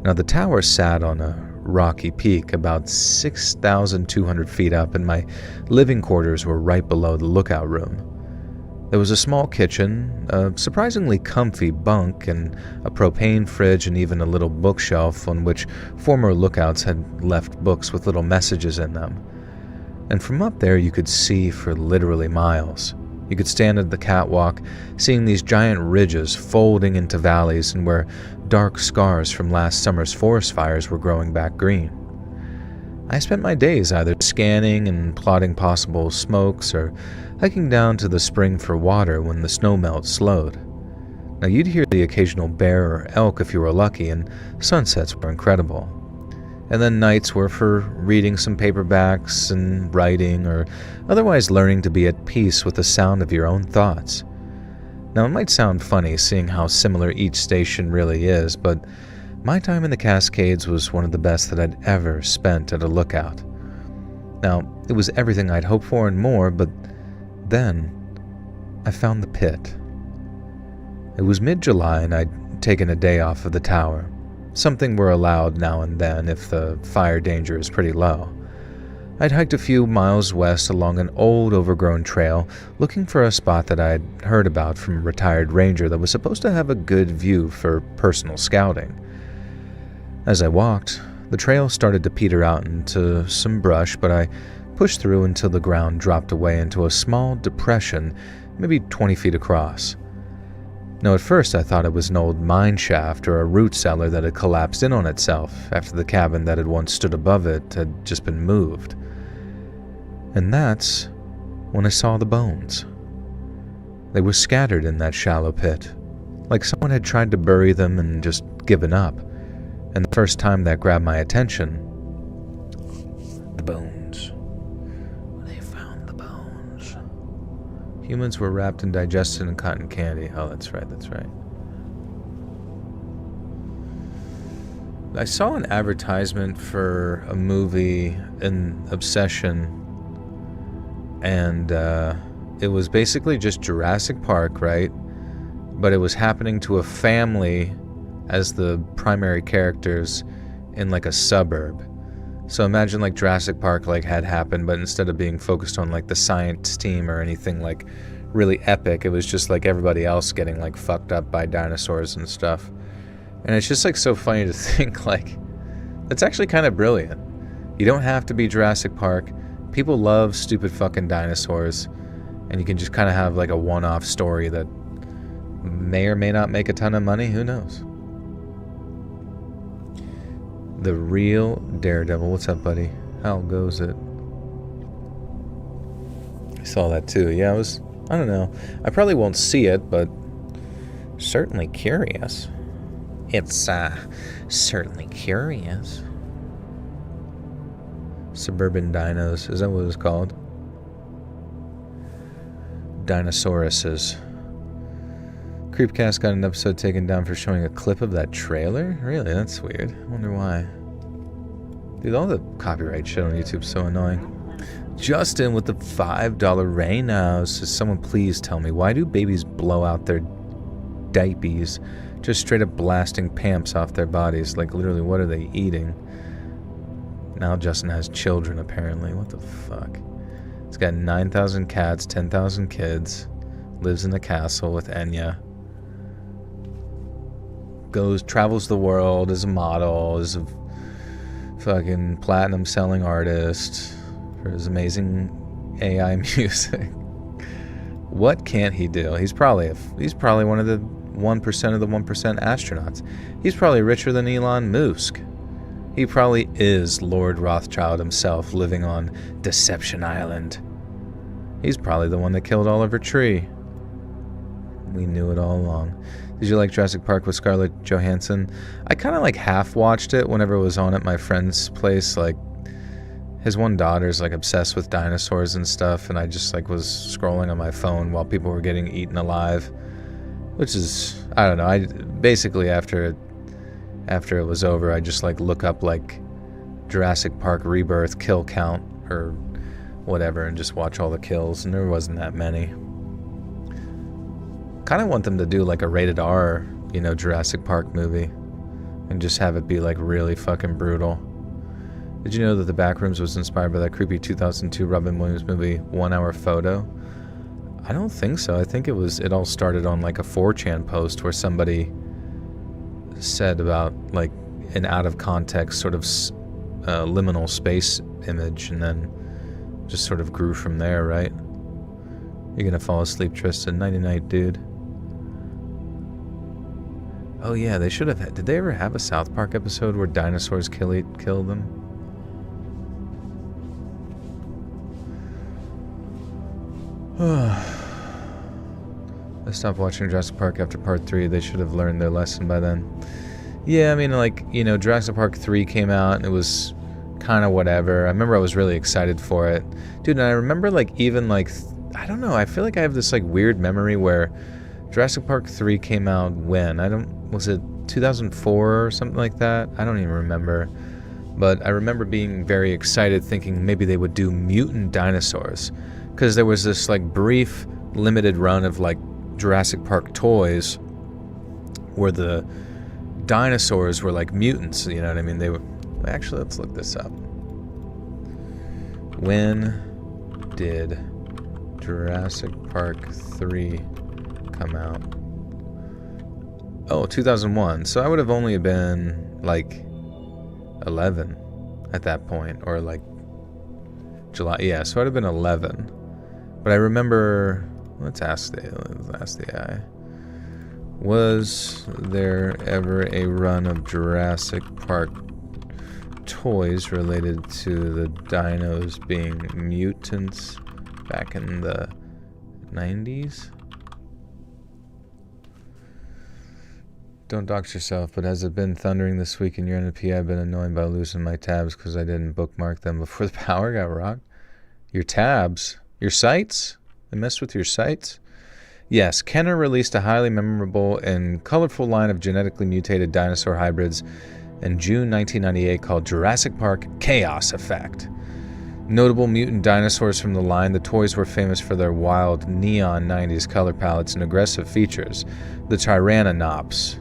Now, the tower sat on a rocky peak about 6,200 feet up, and my living quarters were right below the lookout room. There was a small kitchen, a surprisingly comfy bunk, and a propane fridge, and even a little bookshelf on which former lookouts had left books with little messages in them. And from up there you could see for literally miles. You could stand at the catwalk, seeing these giant ridges folding into valleys, and where dark scars from last summer's forest fires were growing back green. I spent my days either scanning and plotting possible smokes or hiking down to the spring for water when the snow melt slowed. Now, you'd hear the occasional bear or elk if you were lucky, and sunsets were incredible. And then nights were for reading some paperbacks and writing, or otherwise learning to be at peace with the sound of your own thoughts. Now, it might sound funny seeing how similar each station really is, but my time in the Cascades was one of the best that I'd ever spent at a lookout. Now, it was everything I'd hoped for and more, but then I found the pit. It was mid-July and I'd taken a day off of the tower, something we're allowed now and then if the fire danger is pretty low. I'd hiked a few miles west along an old overgrown trail, looking for a spot that I'd heard about from a retired ranger that was supposed to have a good view for personal scouting. As I walked, the trail started to peter out into some brush, but I pushed through until the ground dropped away into a small depression, maybe 20 feet across. Now, at first I thought it was an old mine shaft or a root cellar that had collapsed in on itself after the cabin that had once stood above it had just been moved. And that's when I saw the bones. They were scattered in that shallow pit, like someone had tried to bury them and just given up. And the first time that grabbed my attention, the bones. They found the bones. Humans were wrapped and digested in cotton candy. Oh, that's right. I saw an advertisement for a movie, An Obsession, and it was basically just Jurassic Park, right? But it was happening to a family as the primary characters in like a suburb. So imagine like Jurassic Park like had happened, but instead of being focused on like the science team or anything like really epic, it was just like everybody else getting like fucked up by dinosaurs and stuff. And it's just like so funny to think like that's actually kind of brilliant. You don't have to be Jurassic Park. People love stupid fucking dinosaurs, and you can just kind of have like a one-off story that may or may not make a ton of money. Who knows? The Real Daredevil. What's up, buddy? How goes it? I saw that too. Yeah, I don't know. I probably won't see it, but certainly curious. It's certainly curious. Suburban dinos. Is that what it's called? Dinosauruses. Creepcast got an episode taken down for showing a clip of that trailer? Really? That's weird. I wonder why. Dude, all the copyright shit on YouTube is so annoying. Justin with the $5 rain now says, someone please tell me, why do babies blow out their diapers? Just straight up blasting pamps off their bodies. Like, literally, what are they eating? Now Justin has children, apparently. What the fuck? He's got 9,000 cats, 10,000 kids. Lives in a castle with Enya. Travels the world, is a model, is a fucking platinum selling artist for his amazing AI music. What can't he do? He's probably one of the 1% of the 1% astronauts. He's probably richer than Elon Musk. He probably is Lord Rothschild himself, living on Deception Island. He's probably the one that killed Oliver Tree. We knew it all along. Did you like Jurassic Park with Scarlett Johansson? I kind of like half watched it whenever it was on at my friend's place. Like, his one daughter's like obsessed with dinosaurs and stuff, and I just like was scrolling on my phone while people were getting eaten alive. Which is, I don't know, I basically after it was over, I just like look up like Jurassic Park Rebirth kill count or whatever and just watch all the kills, and there wasn't that many. Kind of want them to do like a rated R, Jurassic Park movie and just have it be like really fucking brutal. Did you know that The Backrooms was inspired by that creepy 2002 Robin Williams movie 1 Hour Photo? I don't think so. I think it all started on like a 4chan post where somebody said about like an out of context sort of liminal space image, and then just sort of grew from there, right? You're gonna fall asleep, Tristan. Nighty night, dude. Oh yeah, they should have had. Did they ever have a South Park episode where dinosaurs kill them? I stopped watching Jurassic Park after Part 3. They should have learned their lesson by then. Yeah, I mean, like, you know, Jurassic Park 3 came out, and it was kind of whatever. I remember I was really excited for it. Dude, and I remember, like, even, like, I don't know, I feel like I have this, like, weird memory where Jurassic Park 3 came out when? Was it 2004 or something like that? I don't even remember. But I remember being very excited, thinking maybe they would do mutant dinosaurs. Because there was this, like, brief, limited run of, like, Jurassic Park toys where the dinosaurs were like mutants, you know what I mean? They were... Actually, let's look this up. When did Jurassic Park 3 come out? Oh, 2001. So I would have only been like 11 at that point, or like July. Yeah, so I'd have been 11. But I remember... Let's ask the AI. Was there ever a run of Jurassic Park toys related to the dinos being mutants back in the 90s? Don't dox yourself, but has it been thundering this week in your NP? I've been annoyed by losing my tabs because I didn't bookmark them before the power got rocked. Your tabs? Your sites? They messed with your sites? Yes, Kenner released a highly memorable and colorful line of genetically mutated dinosaur hybrids in June 1998 called Jurassic Park Chaos Effect. Notable mutant dinosaurs from the line, the toys were famous for their wild neon 90s color palettes and aggressive features. The Tyrannops,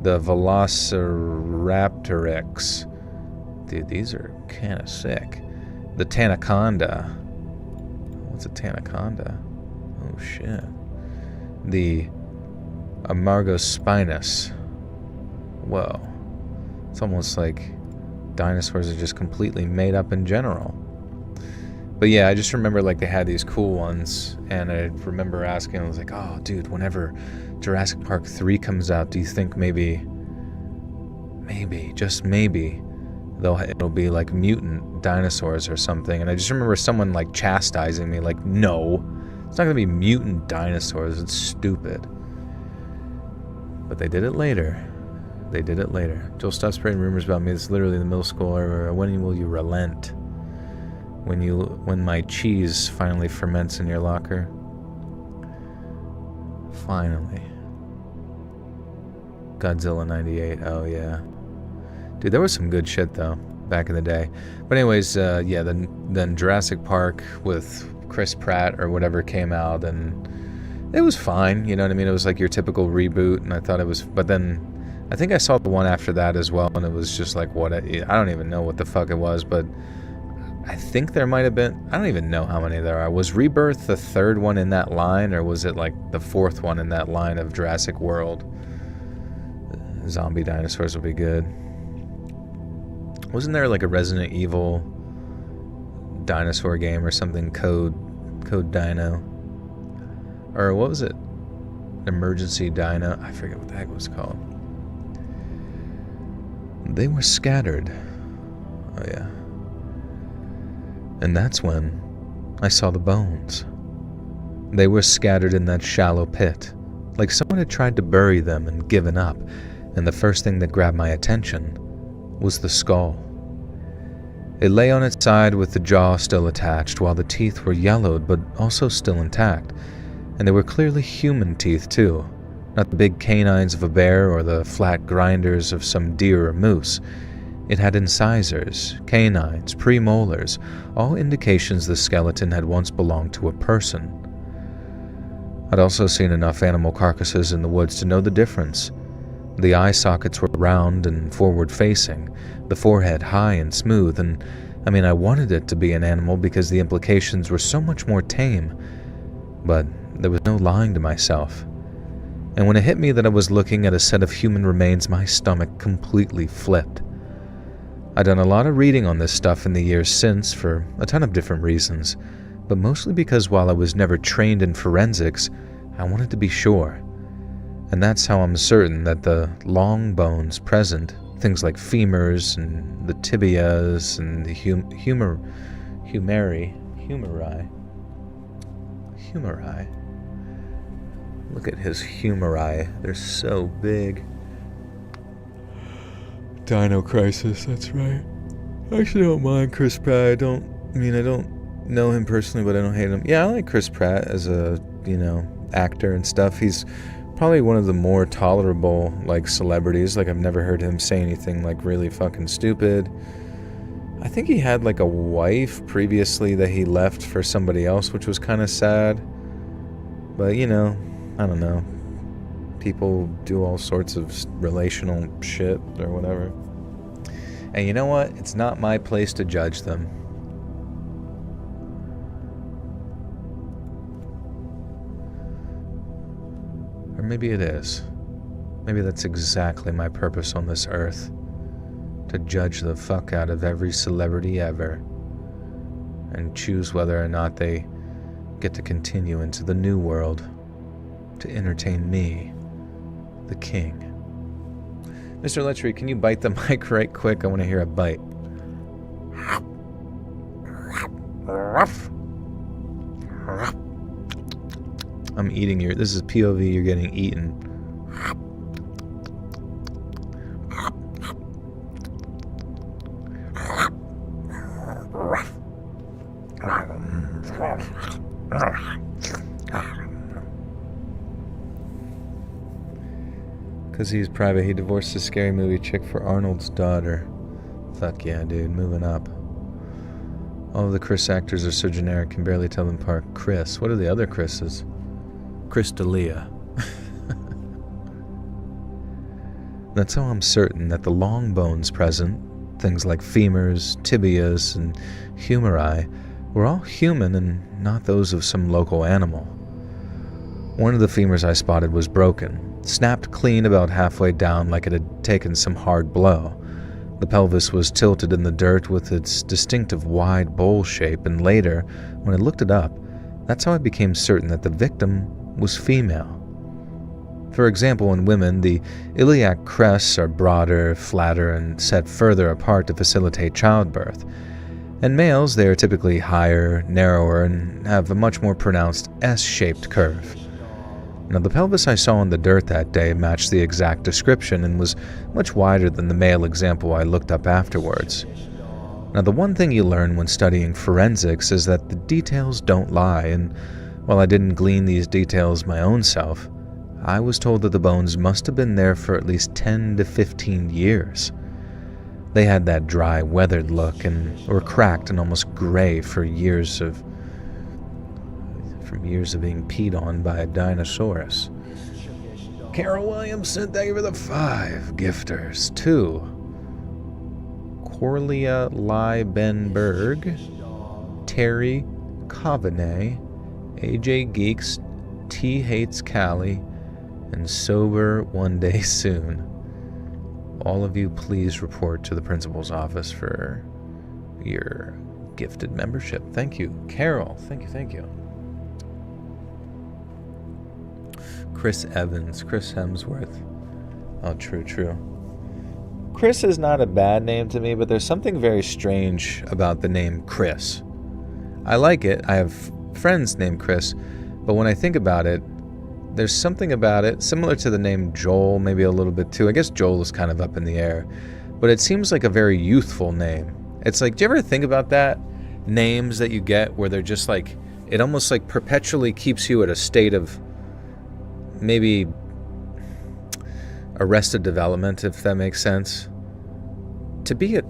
the Velociraptorix. Dude, these are kind of sick. The Tanaconda. What's a Tanaconda? Oh, shit. The Amargospinus. Whoa. It's almost like dinosaurs are just completely made up in general. But yeah, I just remember like they had these cool ones, and I remember asking, I was like, oh dude, whenever Jurassic Park 3 comes out, do you think maybe, just maybe, it'll be like mutant dinosaurs or something? And I just remember someone like chastising me, like, no, it's not gonna be mutant dinosaurs, it's stupid. But they did it later. They did it later. Joel, stop spreading rumors about me. It's literally the middle school era. When will you relent? When my cheese finally ferments in your locker. Finally. Godzilla 98. Oh yeah. Dude, there was some good shit though back in the day. But anyways, yeah, then Jurassic Park with Chris Pratt or whatever came out, and it was fine, you know what I mean? It was like your typical reboot, and I thought it was, but then I think I saw the one after that as well, and it was just like, I don't even know what the fuck it was, but I think there might have been, I don't even know how many there are. Was Rebirth the third one in that line, or was it like the fourth one in that line of Jurassic World? Zombie dinosaurs would be good. Wasn't there like a Resident Evil dinosaur game or something, Code Dino? Or what was it? Emergency Dino? I forget what the heck it was called. They were scattered. Oh yeah. And that's when I saw the bones. They were scattered in that shallow pit, like someone had tried to bury them and given up, and the first thing that grabbed my attention was the skull. It lay on its side with the jaw still attached, while the teeth were yellowed but also still intact, and they were clearly human teeth too, not the big canines of a bear or the flat grinders of some deer or moose. It had incisors, canines, premolars, all indications the skeleton had once belonged to a person. I'd also seen enough animal carcasses in the woods to know the difference. The eye sockets were round and forward-facing, the forehead high and smooth, and I wanted it to be an animal because the implications were so much more tame. But there was no lying to myself. And when it hit me that I was looking at a set of human remains, my stomach completely flipped. I'd done a lot of reading on this stuff in the years since for a ton of different reasons, but mostly because while I was never trained in forensics, I wanted to be sure. And that's how I'm certain that the long bones present, things like femurs and the tibias and the humeri, Look at his humori. They're so big. Dino Crisis, that's right. I actually don't mind Chris Pratt. I don't know him personally, but I don't hate him. Yeah, I like Chris Pratt as a, actor and stuff. He's probably one of the more tolerable, celebrities. I've never heard him say anything, really fucking stupid. I think he had, a wife previously that he left for somebody else, which was kind of sad. But, I don't know. People do all sorts of relational shit or whatever. And you know what? It's not my place to judge them. Or maybe it is. Maybe that's exactly my purpose on this earth. To judge the fuck out of every celebrity ever. And choose whether or not they get to continue into the new world. To entertain me, the king. Mr. Letchery, can you bite the mic right quick? I want to hear a bite. I'm eating your... This is POV, you're getting eaten. Because he's private, he divorced a scary movie chick for Arnold's daughter. Fuck yeah, dude, moving up. All of the Chris actors are so generic, can barely tell them apart. Chris, what are the other Chris's? Chris D'Elia. That's how I'm certain that the long bones present, things like femurs, tibias, and humeri, were all human and not those of some local animal. One of the femurs I spotted was broken, snapped clean about halfway down like it had taken some hard blow. The pelvis was tilted in the dirt with its distinctive wide bowl shape, and later, when I looked it up, that's how I became certain that the victim was female. For example, in women, the iliac crests are broader, flatter, and set further apart to facilitate childbirth. In males, they are typically higher, narrower, and have a much more pronounced S-shaped curve. Now, the pelvis I saw in the dirt that day matched the exact description and was much wider than the male example I looked up afterwards. Now, the one thing you learn when studying forensics is that the details don't lie, and while I didn't glean these details my own self, I was told that the bones must have been there for at least 10 to 15 years. They had that dry, weathered look and were cracked and almost gray from years of being peed on by a dinosaurus. Carol Williamson, thank you for the 5 gifters. 2. Corlia Liebenberg, Terry Coveney, AJ Geeks, T Hates Callie, and Sober One Day Soon. All of you, please report to the principal's office for your gifted membership. Thank you. Carol, thank you. Chris Evans, Chris Hemsworth. Oh, true. Chris is not a bad name to me, but there's something very strange about the name Chris. I like it. I have friends named Chris, but when I think about it, there's something about it, similar to the name Joel, maybe a little bit too. I guess Joel is kind of up in the air, but it seems like a very youthful name. It's like, do you ever think about that? Names that you get where they're just like, it almost like perpetually keeps you at a state of maybe arrested development, if that makes sense. To be you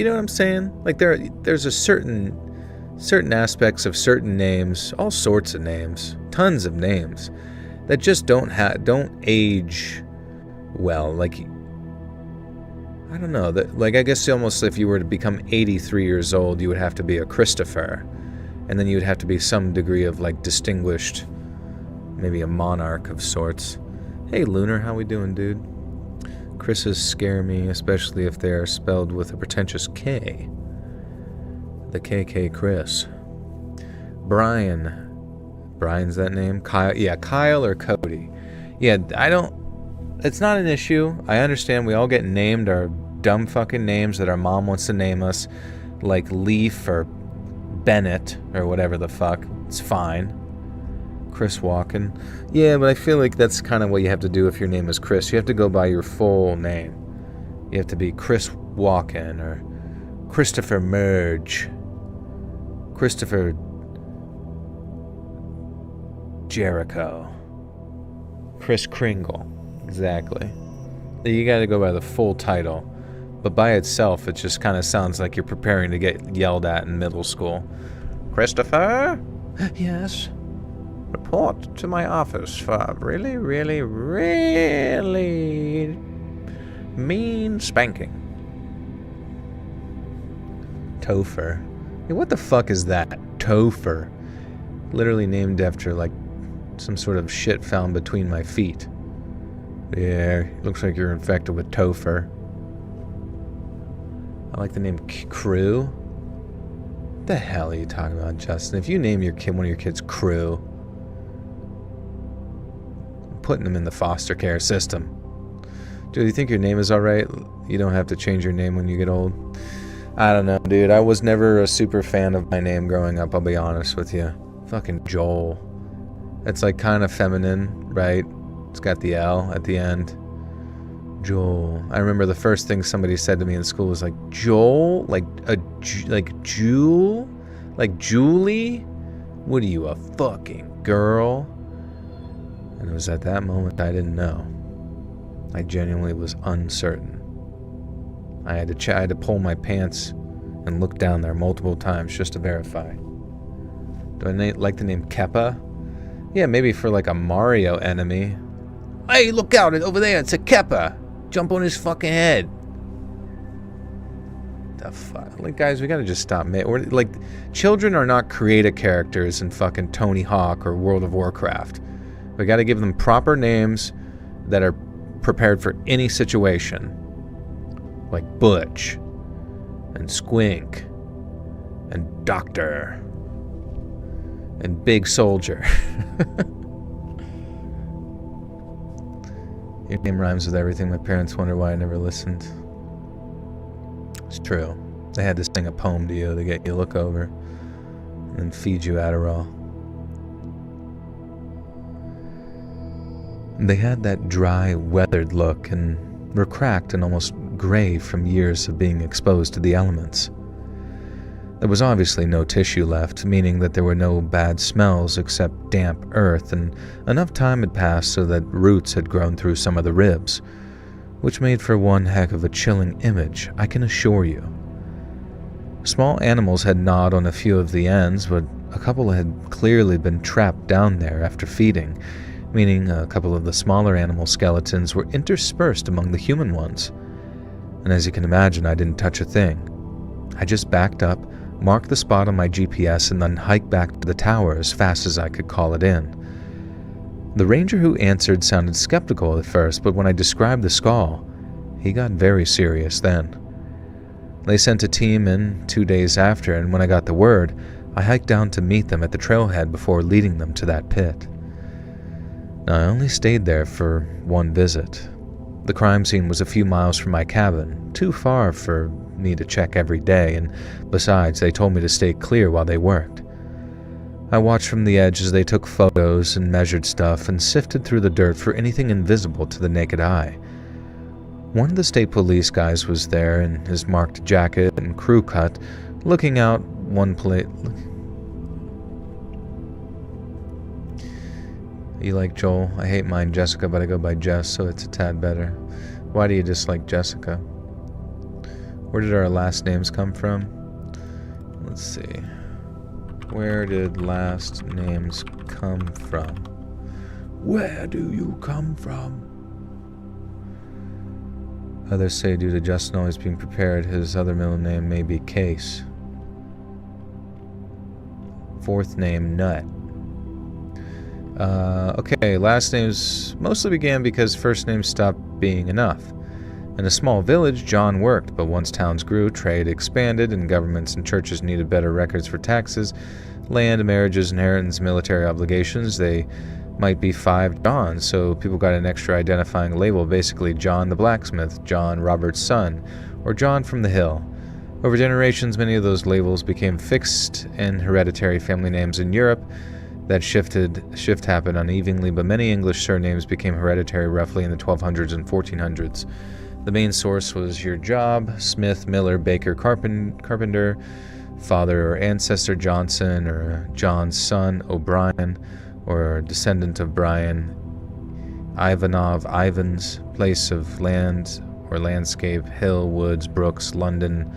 know what I'm saying? Like there's a certain aspects of certain names, all sorts of names, tons of names that just don't age well. Like, I don't know, that, like, I guess almost if you were to become 83 years old, you would have to be a Christopher, and then you would have to be some degree of like distinguished, maybe a monarch of sorts. Hey Lunar, how we doing, dude? Chris's scare me, especially if they are spelled with a pretentious K. The KK Chris. Brian's that name? Kyle, yeah, Kyle or Cody. Yeah, it's not an issue. I understand we all get named our dumb fucking names that our mom wants to name us, like Leaf or Bennett or whatever the fuck. It's fine. Chris Walken. Yeah, but I feel like that's kind of what you have to do if your name is Chris. You have to go by your full name. You have to be Chris Walken or Christopher Merge. Christopher Jericho. Chris Kringle. Exactly. You gotta go by the full title. But by itself, it just kind of sounds like you're preparing to get yelled at in middle school. Christopher? Yes? Report to my office for really, really, really mean spanking. Topher. Hey, what the fuck is that? Topher. Literally named after, like, some sort of shit found between my feet. Yeah, looks like you're infected with Topher. I like the name Crew. What the hell are you talking about, Justin? If you name your kid, one of your kids Crew, I'm putting them in the foster care system. Dude, you think your name is alright? You don't have to change your name when you get old? I don't know, dude. I was never a super fan of my name growing up, I'll be honest with you. Fucking Joel. It's like kind of feminine, right? It's got the L at the end. Joel. I remember the first thing somebody said to me in school was like, Joel? Like Jewel? Like Julie? What are you, a fucking girl? And it was at that moment I didn't know. I genuinely was uncertain. I had to pull my pants and look down there multiple times just to verify. Do I like the name Keppa? Yeah, maybe for like a Mario enemy. Hey, look out, over there, it's a Keppa. Jump on his fucking head. The fuck? Like, guys, we gotta just stop. We're, like, children are not creative characters in fucking Tony Hawk or World of Warcraft. We gotta give them proper names that are prepared for any situation. Like Butch and Squink and Doctor and Big Soldier. Your name rhymes with everything. My parents wonder why I never listened. It's true. They had to sing a poem to you to get you to look over and then feed you Adderall. They had that dry, weathered look and were cracked and almost gray from years of being exposed to the elements. There was obviously no tissue left, meaning that there were no bad smells except damp earth, and enough time had passed so that roots had grown through some of the ribs, which made for one heck of a chilling image, I can assure you. Small animals had gnawed on a few of the ends, but a couple had clearly been trapped down there after feeding, meaning a couple of the smaller animal skeletons were interspersed among the human ones. And as you can imagine, I didn't touch a thing. I just backed up, marked the spot on my GPS, and then hiked back to the tower as fast as I could call it in. The ranger who answered sounded skeptical at first, but when I described the skull, he got very serious then. They sent a team in 2 days after, and when I got the word, I hiked down to meet them at the trailhead before leading them to that pit. Now, I only stayed there for one visit. The crime scene was a few miles from my cabin, too far for me to check every day, and besides, they told me to stay clear while they worked. I watched from the edge as they took photos and measured stuff and sifted through the dirt for anything invisible to the naked eye. One of the state police guys was there in his marked jacket and crew cut, looking out one place. You like Joel? I hate mine Jessica, but I go by Jess, so it's a tad better. Why do you dislike Jessica? Where did our last names come from? Let's see. Where did last names come from? Where do you come from? Others say due to Justin always being prepared, his other middle name may be Case. Fourth name, Nut. Okay, last names mostly began because first names stopped being enough. In a small village, John worked, but once towns grew, trade expanded, and governments and churches needed better records for taxes, land, marriages, inheritance, military obligations, they might be 5 Johns, so people got an extra identifying label, basically John the blacksmith, John Robert's son, or John from the hill. Over generations, many of those labels became fixed and hereditary family names in Europe. That shift happened unevenly, but many English surnames became hereditary roughly in the 1200s and 1400s. The main source was your job: Smith, Miller, Baker, Carpenter, father or ancestor Johnson, or John's son O'Brien, or descendant of Brian, Ivanov, Ivans, place of land or landscape: hill, woods, brooks, London,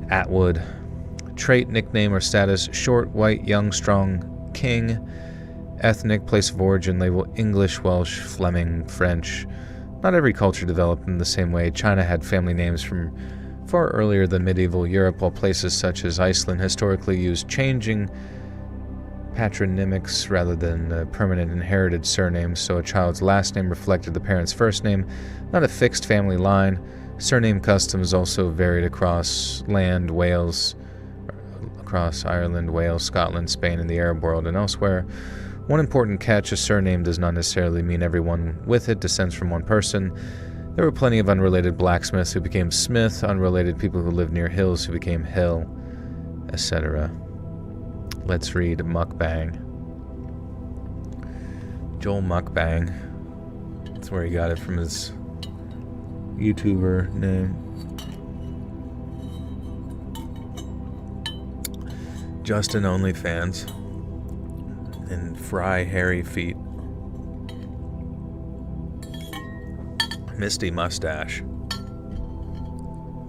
Atwood. Trait, nickname, or status: short, white, young, strong, king. Ethnic, place of origin, label: English, Welsh, Fleming, French. Not every culture developed in the same way. China had family names from far earlier than medieval Europe, while places such as Iceland historically used changing patronymics rather than permanent inherited surnames, so a child's last name reflected the parent's first name, not a fixed family line. Surname customs also varied across Ireland, Wales, Scotland, Spain, and the Arab world, and elsewhere. One important catch: a surname does not necessarily mean everyone with it descends from one person. There were plenty of unrelated blacksmiths who became Smith, unrelated people who lived near hills who became Hill, etc. Let's read Mukbang. Joel Mukbang. That's where he got it from, his YouTuber name. Justin OnlyFans. And Fry Hairy Feet. Misty Mustache.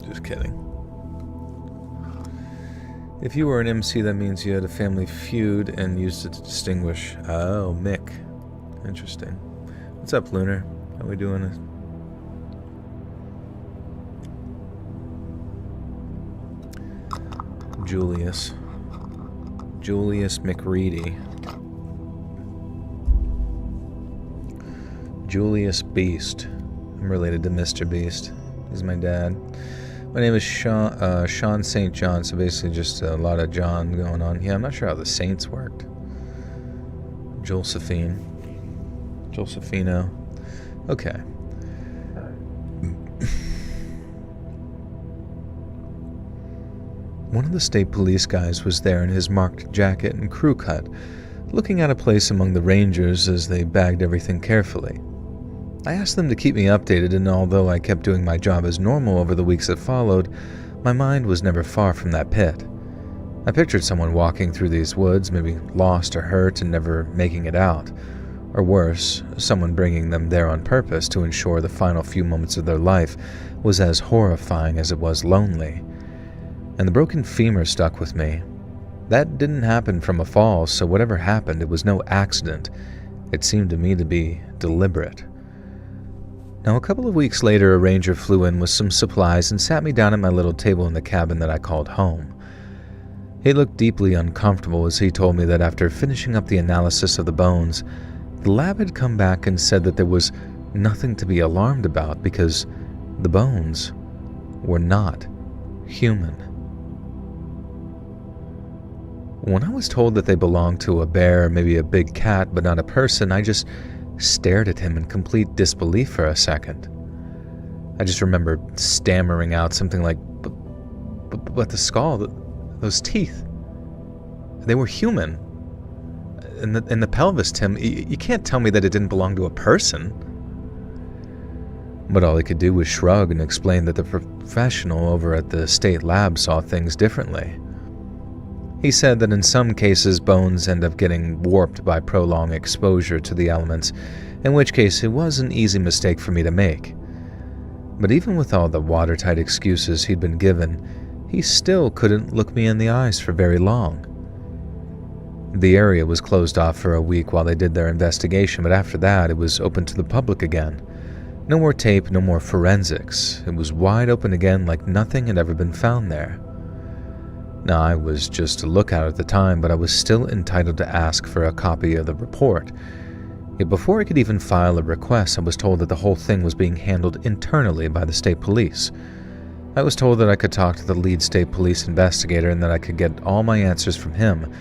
Just kidding. If you were an MC, that means you had a family feud and used it to distinguish. Oh, Mick. Interesting. What's up, Lunar? How we doing? Julius McReady. Julius Beast. I'm related to Mr. Beast. He's my dad. My name is Sean St. John, so basically just a lot of John going on. Yeah, I'm not sure how the Saints worked. Josephino. Okay. One of the state police guys was there in his marked jacket and crew cut, looking at a place among the rangers as they bagged everything carefully. I asked them to keep me updated, and although I kept doing my job as normal over the weeks that followed, my mind was never far from that pit. I pictured someone walking through these woods, maybe lost or hurt and never making it out. Or worse, someone bringing them there on purpose to ensure the final few moments of their life was as horrifying as it was lonely. And the broken femur stuck with me. That didn't happen from a fall, so whatever happened, it was no accident. It seemed to me to be deliberate. Now, a couple of weeks later, a ranger flew in with some supplies and sat me down at my little table in the cabin that I called home. He looked deeply uncomfortable as he told me that after finishing up the analysis of the bones, the lab had come back and said that there was nothing to be alarmed about because the bones were not human. When I was told that they belonged to a bear, maybe a big cat, but not a person, I just stared at him in complete disbelief for a second. I just remember stammering out something like, but the skull, those teeth, they were human. And the pelvis, Tim, you can't tell me that it didn't belong to a person. But all he could do was shrug and explain that the professional over at the state lab saw things differently. He said that in some cases bones end up getting warped by prolonged exposure to the elements, in which case it was an easy mistake for me to make. But even with all the watertight excuses he'd been given, he still couldn't look me in the eyes for very long. The area was closed off for a week while they did their investigation, but after that it was open to the public again. No more tape, no more forensics. It was wide open again like nothing had ever been found there. Now, I was just a lookout at the time, but I was still entitled to ask for a copy of the report. Yet before I could even file a request, I was told that the whole thing was being handled internally by the state police. I was told that I could talk to the lead state police investigator and that I could get all my answers from him.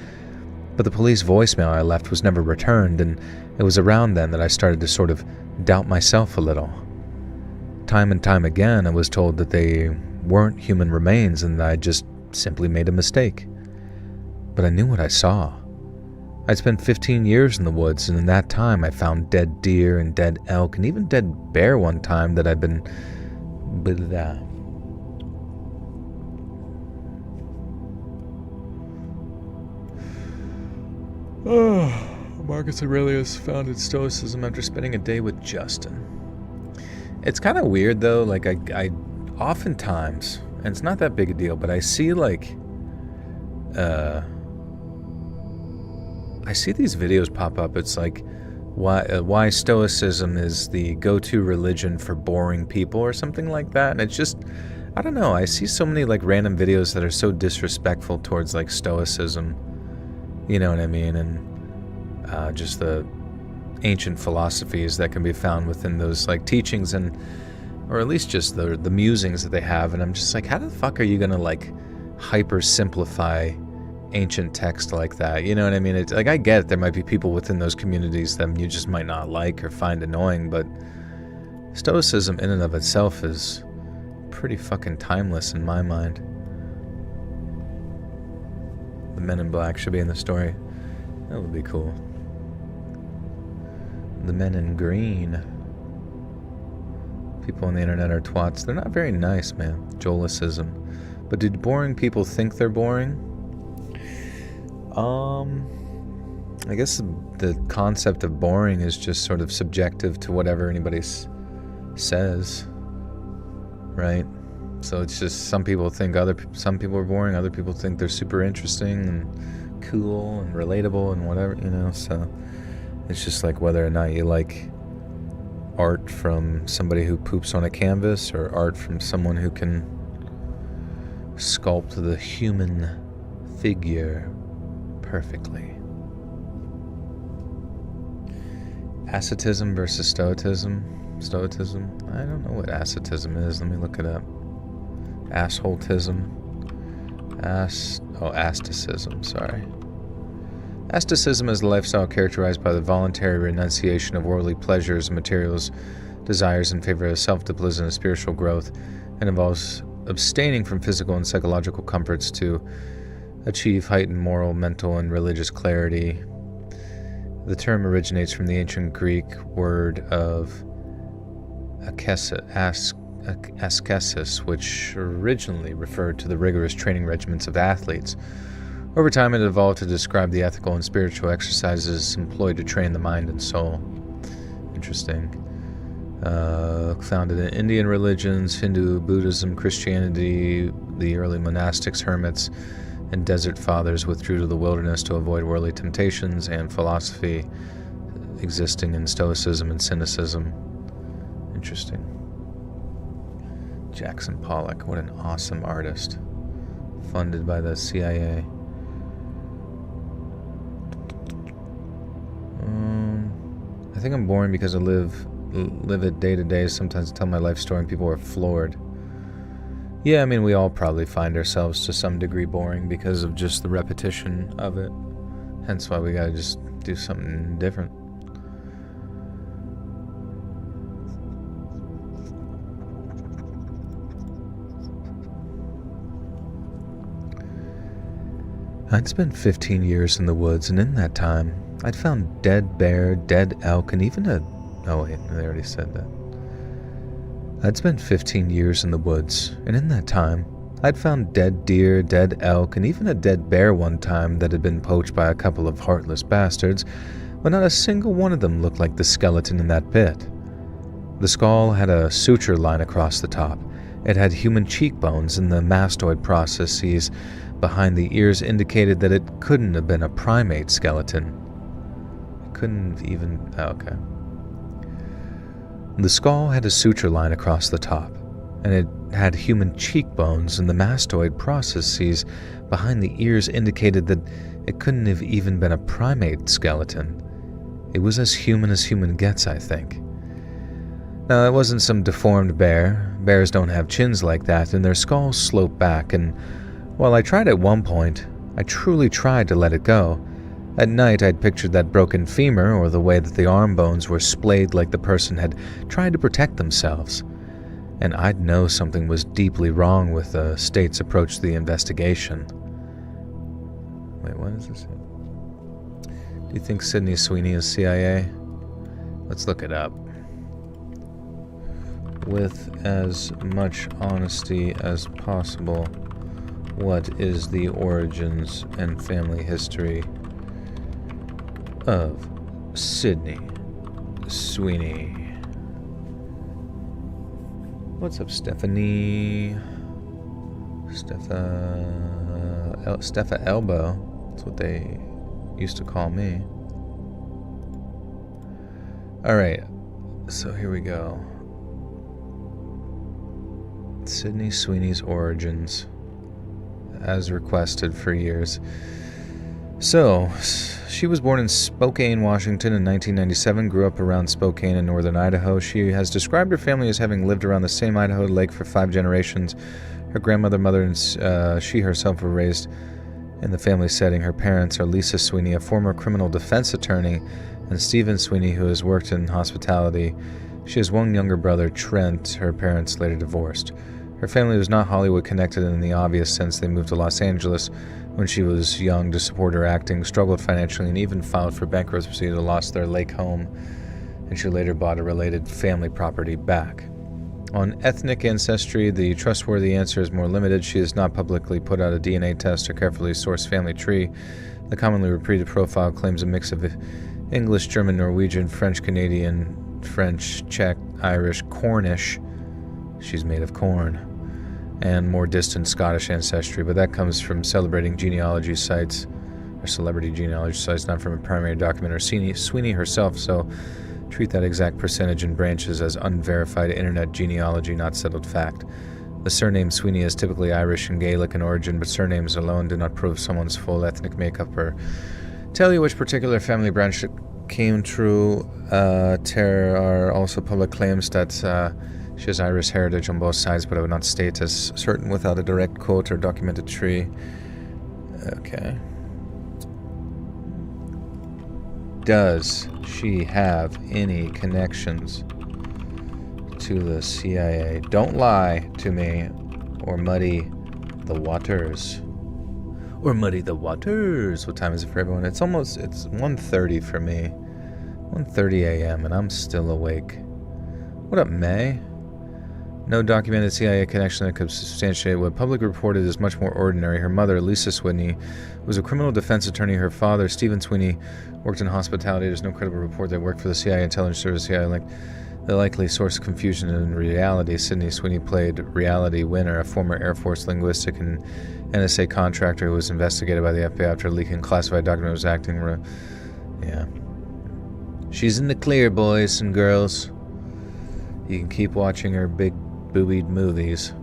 But the police voicemail I left was never returned, and it was around then that I started to sort of doubt myself a little. Time and time again, I was told that they weren't human remains and that I just simply made a mistake. But I knew what I saw. I'd spent 15 years in the woods, and in that time I found dead deer and dead elk and even dead bear one time that I'd been... Marcus Aurelius founded Stoicism after spending a day with Justin. It's kind of weird though, like I oftentimes, and it's not that big a deal, but I see like, I see these videos pop up. It's like, why Stoicism is the go-to religion for boring people or something like that. And it's just, I don't know, I see so many like random videos that are so disrespectful towards like Stoicism. You know what I mean? And just the ancient philosophies that can be found within those like teachings, and or at least just the musings that they have. And I'm just like, how the fuck are you gonna like hyper simplify ancient text like that? You know what I mean? It's like, I get it, there might be people within those communities that you just might not like or find annoying, but Stoicism in and of itself is pretty fucking timeless in my mind. The men in black should be in the story. That would be cool. The men in green. People on the internet are twats. They're not very nice, man. Jolicism. But do boring people think they're boring? I guess the concept of boring is just sort of subjective to whatever anybody says, right? So it's just some people think some people are boring, other people think they're super interesting and cool and relatable and whatever, you know. So it's just like whether or not you like art from somebody who poops on a canvas or art from someone who can sculpt the human figure perfectly. Asceticism versus Stoicism. I don't know what asceticism is. Let me look it up. Assholetism. Asceticism, sorry. Asceticism is a lifestyle characterized by the voluntary renunciation of worldly pleasures and materials desires in favor of self-discipline and spiritual growth, and involves abstaining from physical and psychological comforts to achieve heightened moral, mental, and religious clarity. The term originates from the ancient Greek word of ascesis, which originally referred to the rigorous training regimens of athletes. Over time, it evolved to describe the ethical and spiritual exercises employed to train the mind and soul. Interesting. Founded in Indian religions, Hindu, Buddhism, Christianity, the early monastics, hermits, and desert fathers withdrew to the wilderness to avoid worldly temptations, and philosophy existing in Stoicism and Cynicism. Interesting. Jackson Pollock, what an awesome artist. Funded by the CIA. I think I'm boring because I live it day to day. Sometimes I tell my life story and people are floored. Yeah, I mean, we all probably find ourselves to some degree boring because of just the repetition of it. Hence why we gotta just do something different. I'd spent 15 years in the woods, and in that time, I'd found dead bear, dead elk, and even oh wait, they already said that. I'd spent 15 years in the woods, and in that time, I'd found dead deer, dead elk, and even a dead bear one time that had been poached by a couple of heartless bastards, but not a single one of them looked like the skeleton in that pit. The skull had a suture line across the top. It had human cheekbones, and the mastoid processes behind the ears indicated that it couldn't have been a primate skeleton. It couldn't even... okay. The skull had a suture line across the top, and it had human cheekbones, and the mastoid processes behind the ears indicated that it couldn't have even been a primate skeleton. It was as human gets, I think. Now, it wasn't some deformed bear. Bears don't have chins like that, and their skulls slope back, and while I tried at one point, I truly tried to let it go. At night, I'd pictured that broken femur, or the way that the arm bones were splayed like the person had tried to protect themselves. And I'd know something was deeply wrong with the state's approach to the investigation. Wait, what is this? Do you think Sydney Sweeney is CIA? Let's look it up. With as much honesty as possible, what is the origins and family history of Sydney Sweeney? What's up, Stephanie? Steffa Elbow. That's what they used to call me. Alright, so here we go. Sydney Sweeney's origins, as requested for years. So, she was born in Spokane, Washington in 1997, grew up around Spokane in northern Idaho. She has described her family as having lived around the same Idaho lake for 5 generations. Her grandmother, mother, and she herself were raised in the family setting. Her parents are Lisa Sweeney, a former criminal defense attorney, and Stephen Sweeney, who has worked in hospitality. She has one younger brother, Trent. Her parents later divorced. Her family was not Hollywood connected in the obvious sense. They moved to Los Angeles when she was young to support her acting, struggled financially, and even filed for bankruptcy to lost their lake home, and she later bought a related family property back. On ethnic ancestry, the trustworthy answer is more limited. She has not publicly put out a DNA test or carefully sourced family tree. The commonly repeated profile claims a mix of English, German, Norwegian, French, Canadian, French, Czech, Irish, Cornish. She's made of corn. And more distant Scottish ancestry, but that comes from celebrating genealogy sites, or celebrity genealogy sites, not from a primary document or Sweeney herself, so treat that exact percentage in branches as unverified internet genealogy, not settled fact. The surname Sweeney is typically Irish and Gaelic in origin, but surnames alone do not prove someone's full ethnic makeup or tell you which particular family branch came true. There are also public claims that she has Irish heritage on both sides, but I would not state as certain without a direct quote or documented tree. Okay. Does she have any connections to the CIA? Don't lie to me or muddy the waters. Or muddy the waters. What time is it for everyone? It's 1:30 for me. 1:30 a.m. and I'm still awake. What up, May? No documented CIA connection that could substantiate what public reported is much more ordinary. Her mother, Lisa Sweeney, was a criminal defense attorney. Her father, Stephen Sweeney, worked in hospitality. There's no credible report they worked for the CIA intelligence service. The likely source of confusion in reality. Sydney Sweeney played Reality Winner, a former Air Force linguistic and NSA contractor who was investigated by the FBI after leaking classified documents was acting. Yeah. She's in the clear, boys and girls. You can keep watching her big boobied movies.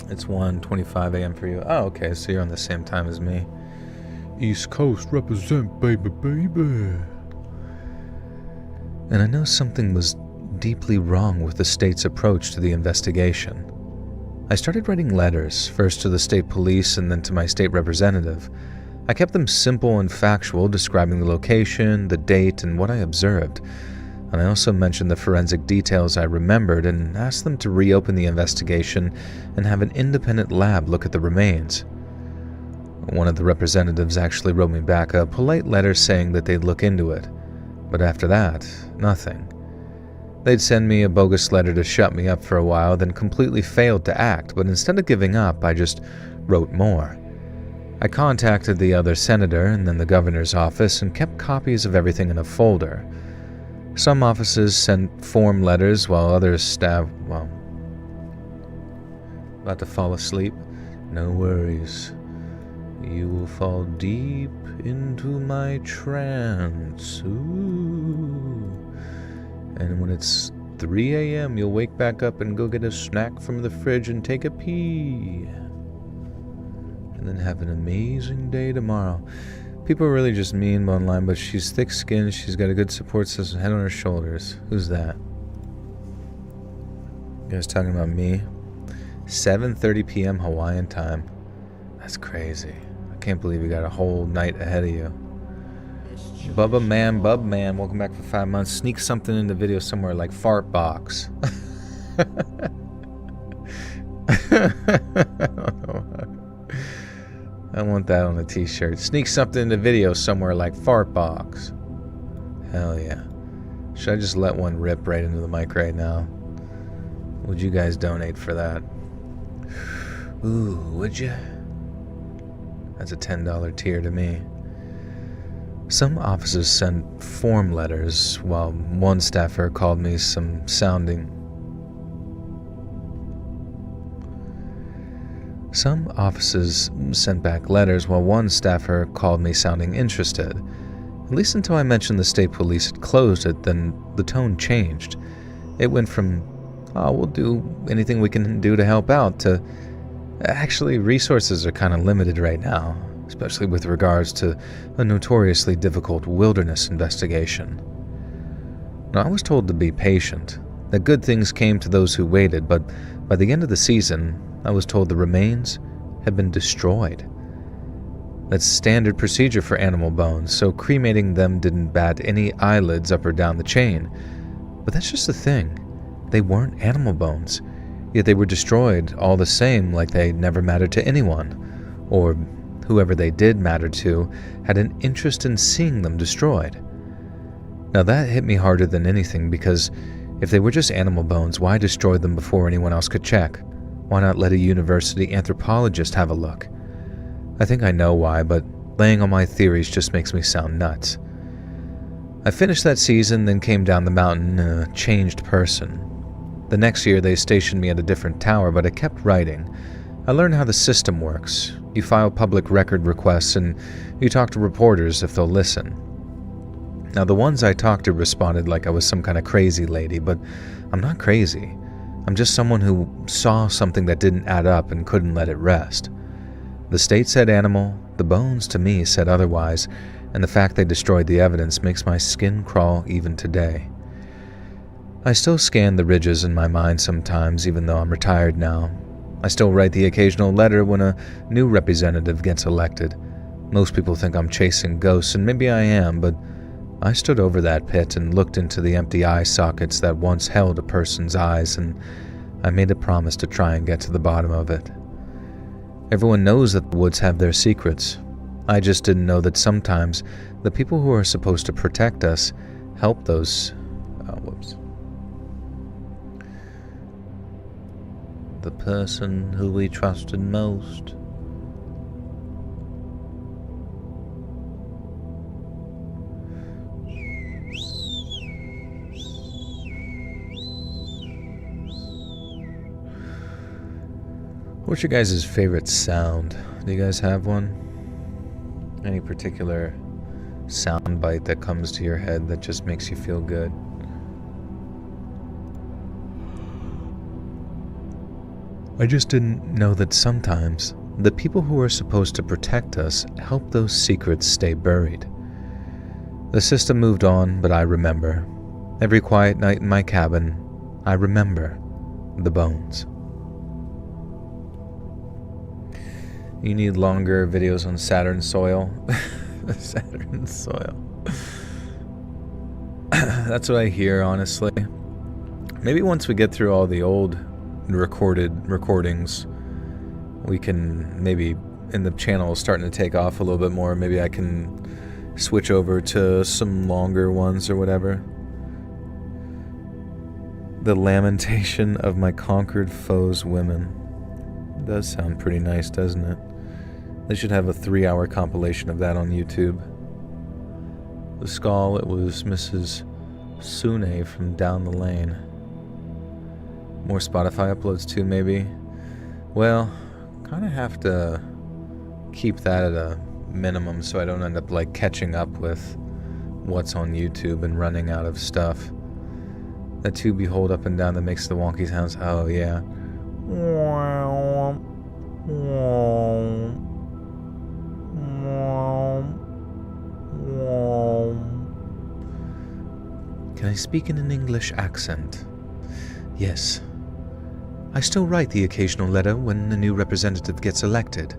It's 1:25 a.m. for you. Oh, okay, so you're on the same time as me. East Coast represent, baby, baby. And I know something was deeply wrong with the state's approach to the investigation. I started writing letters, first to the state police and then to my state representative. I kept them simple and factual, describing the location, the date, and what I observed. And I also mentioned the forensic details I remembered and asked them to reopen the investigation and have an independent lab look at the remains. One of the representatives actually wrote me back a polite letter saying that they'd look into it. But after that, nothing. They'd send me a bogus letter to shut me up for a while, then completely failed to act, but instead of giving up, I just wrote more. I contacted the other senator and then the governor's office and kept copies of everything in a folder. Some offices sent form letters while others about to fall asleep. No worries. You will fall deep into my trance. Ooh. And when it's 3 a.m., you'll wake back up and go get a snack from the fridge and take a pee. And then have an amazing day tomorrow. People are really just mean online, but she's thick-skinned, she's got a good support system, head on her shoulders. Who's that? You guys talking about me? 7:30 p.m. Hawaiian time. That's crazy. I can't believe you got a whole night ahead of you. Bub Man, welcome back for 5 months. Sneak something in the video somewhere like fart box. I don't know. I want that on a t-shirt. Sneak something in the video somewhere like fart box. Hell yeah. Should I just let one rip right into the mic right now? Would you guys donate for that? Ooh, would you? That's a $10 tier to me. Some offices sent form letters, while one staffer called me some sounding... Some offices sent back letters, while one staffer called me sounding interested. At least until I mentioned the state police had closed it, then the tone changed. It went from, oh, we'll do anything we can do to help out, to, actually, resources are kind of limited right now, especially with regards to a notoriously difficult wilderness investigation. Now, I was told to be patient, that good things came to those who waited, but by the end of the season, I was told the remains had been destroyed. That's standard procedure for animal bones, so cremating them didn't bat any eyelids up or down the chain. But that's just the thing. They weren't animal bones, yet they were destroyed all the same, like they never mattered to anyone, or whoever they did matter to had an interest in seeing them destroyed. Now that hit me harder than anything, because if they were just animal bones, why destroy them before anyone else could check? Why not let a university anthropologist have a look? I think I know why, but laying on my theories just makes me sound nuts. I finished that season, then came down the mountain a changed person. The next year they stationed me at a different tower, but I kept writing. I learned how the system works. You file public record requests and you talk to reporters if they'll listen. Now the ones I talked to responded like I was some kind of crazy lady, but I'm not crazy. I'm just someone who saw something that didn't add up and couldn't let it rest. The state said animal, the bones to me said otherwise, and the fact they destroyed the evidence makes my skin crawl even today. I still scan the ridges in my mind sometimes, even though I'm retired now. I still write the occasional letter when a new representative gets elected. Most people think I'm chasing ghosts, and maybe I am, but I stood over that pit and looked into the empty eye sockets that once held a person's eyes, and I made a promise to try and get to the bottom of it. Everyone knows that the woods have their secrets. I just didn't know that sometimes the people who are supposed to protect us help those... The person who we trusted most. What's your guys' favorite sound? Do you guys have one? Any particular sound bite that comes to your head that just makes you feel good? I just didn't know that sometimes the people who are supposed to protect us help those secrets stay buried. The system moved on, but I remember. Every quiet night in my cabin, I remember the bones. You need longer videos on Saturn soil. Saturn soil. That's what I hear, honestly. Maybe once we get through all the old recordings, we can maybe, in the channel starting to take off a little bit more, maybe I can switch over to some longer ones or whatever. The lamentation of my conquered foes' women. It does sound pretty nice, doesn't it? They should have a 3-hour compilation of that on YouTube. The skull, it was Mrs. Sune from down the lane. More Spotify uploads too, maybe. Well, kind of have to keep that at a minimum so I don't end up like catching up with what's on YouTube and running out of stuff. That tube you hold up and down that makes the wonky sounds. Oh yeah. Can I speak in an English accent? Yes. I still write the occasional letter when a new representative gets elected.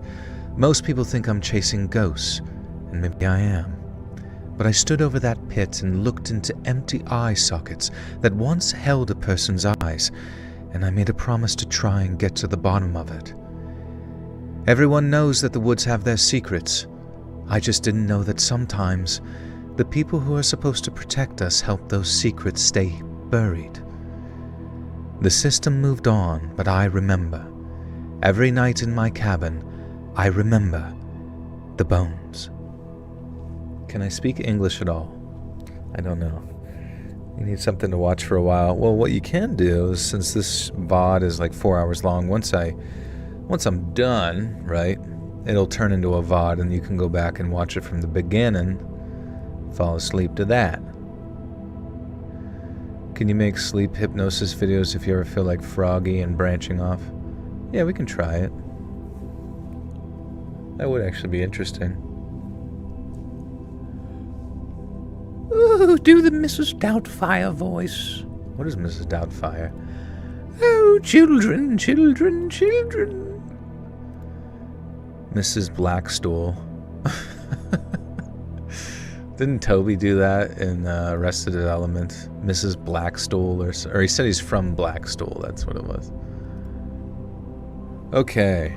Most people think I'm chasing ghosts, and maybe I am. But I stood over that pit and looked into empty eye sockets that once held a person's eyes, and I made a promise to try and get to the bottom of it. Everyone knows that the woods have their secrets. I just didn't know that sometimes the people who are supposed to protect us help those secrets stay buried. The system moved on, but I remember. Every night in my cabin, I remember the bones. Can I speak English at all? I don't know. You need something to watch for a while. Well, what you can do is, since this VOD is like 4 hours long, once I'm done, right, it'll turn into a VOD and you can go back and watch it from the beginning, fall asleep to that. Can you make sleep hypnosis videos if you ever feel like froggy and branching off? Yeah, we can try it. That would actually be interesting. Ooh, do the Mrs. Doubtfire voice. What is Mrs. Doubtfire? Oh, children, children, children. Mrs. Blackstool. Didn't Toby do that in Arrested Development? Mrs. Blackstool, or he said he's from Blackstool. That's what it was. Okay.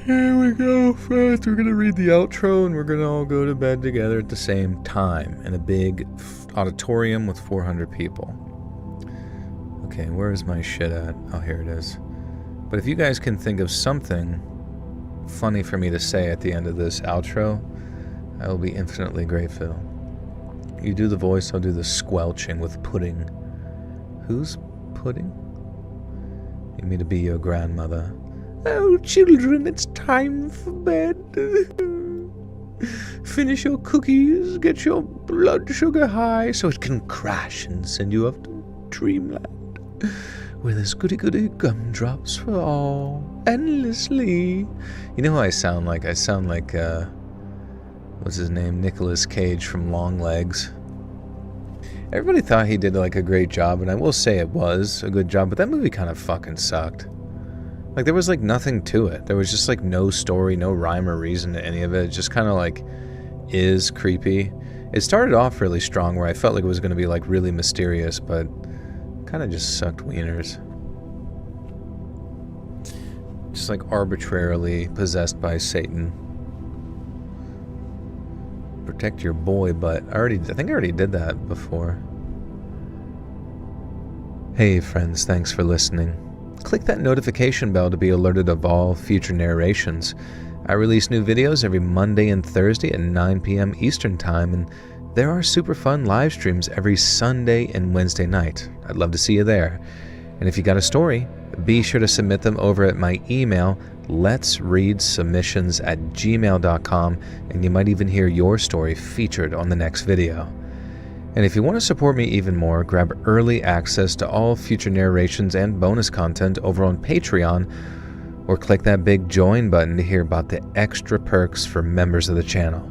Here we go, friends. We're gonna read the outro and we're gonna all go to bed together at the same time in a big auditorium with 400 people. Okay, where is my shit at? Oh, here it is. But if you guys can think of something funny for me to say at the end of this outro, I will be infinitely grateful. You do the voice, I'll do the squelching with pudding. Who's pudding? You mean to be your grandmother? Oh, children, it's time for bed. Finish your cookies, get your blood sugar high so it can crash and send you off to dreamland, where there's goody-goody gumdrops for all, endlessly. You know who I sound like? I sound like, what's his name? Nicolas Cage from Long Legs. Everybody thought he did like a great job, and I will say it was a good job, but that movie kind of fucking sucked. Like, there was like nothing to it. There was just like no story, no rhyme or reason to any of it. It just kind of like is creepy. It started off really strong where I felt like it was going to be like really mysterious, but kind of just sucked wieners. Just like arbitrarily possessed by Satan. Protect your boy, but I think I already did that before. Hey friends, thanks for listening. Click that notification bell to be alerted of all future narrations. I release new videos every Monday and Thursday at 9 p.m. Eastern Time, and there are super fun live streams every Sunday and Wednesday night. I'd love to see you there. And if you got a story, be sure to submit them over at my email, letsreadsubmissions@gmail.com, and you might even hear your story featured on the next video. And if you want to support me even more, grab early access to all future narrations and bonus content over on Patreon, or click that big join button to hear about the extra perks for members of the channel.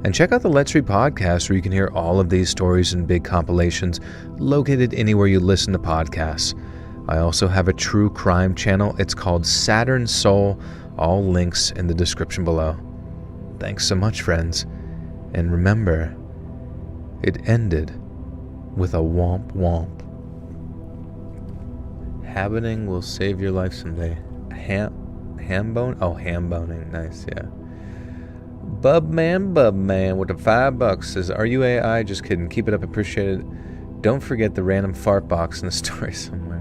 And check out the Let's Read podcast, where you can hear all of these stories and big compilations located anywhere you listen to podcasts. I also have a true crime channel. It's called Saturn Soul. All links in the description below. Thanks so much, friends. And remember, it ended with a womp womp. Happening will save your life someday. Ham bone? Oh, ham boning. Nice, yeah. Bub man with the $5 says, "Are you AI?" Just kidding. Keep it up. Appreciate it. Don't forget the random fart box in the story somewhere.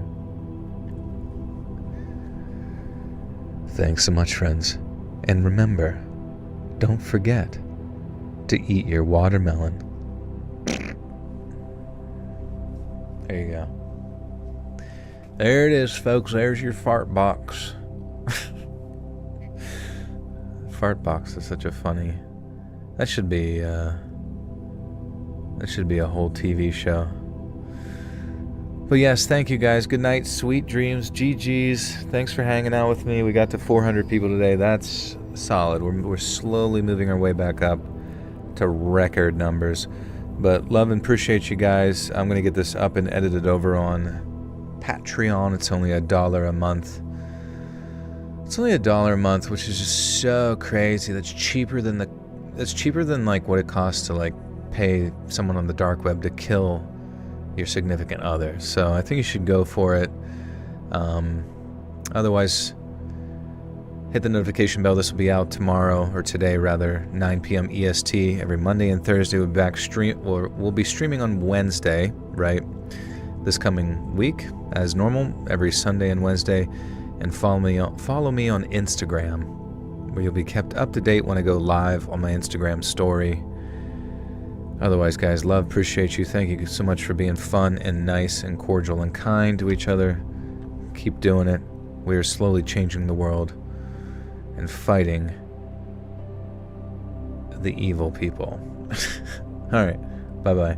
Thanks so much, friends. And remember, don't forget to eat your watermelon. There you go. There it is, folks. There's your fart box. Fart box is such a funny... That should be a whole TV show. But yes, thank you guys. Good night. Sweet dreams. GG's. Thanks for hanging out with me. We got to 400 people today. That's solid. We're slowly moving our way back up to record numbers. But love and appreciate you guys. I'm going to get this up and edited over on Patreon. It's only $1 a month. It's only $1 a month, which is just so crazy. That's cheaper than like what it costs to like pay someone on the dark web to kill your significant other. So I think you should go for it. Otherwise, hit the notification bell. This will be out tomorrow, or today rather, 9 p.m. EST. Every Monday and Thursday we'll be back we'll be streaming on Wednesday, right? This coming week, as normal, every Sunday and Wednesday. And follow me on Instagram, where you'll be kept up to date when I go live on my Instagram story. Otherwise, guys, love, appreciate you. Thank you so much for being fun and nice and cordial and kind to each other. Keep doing it. We are slowly changing the world and fighting the evil people. All right. Bye-bye.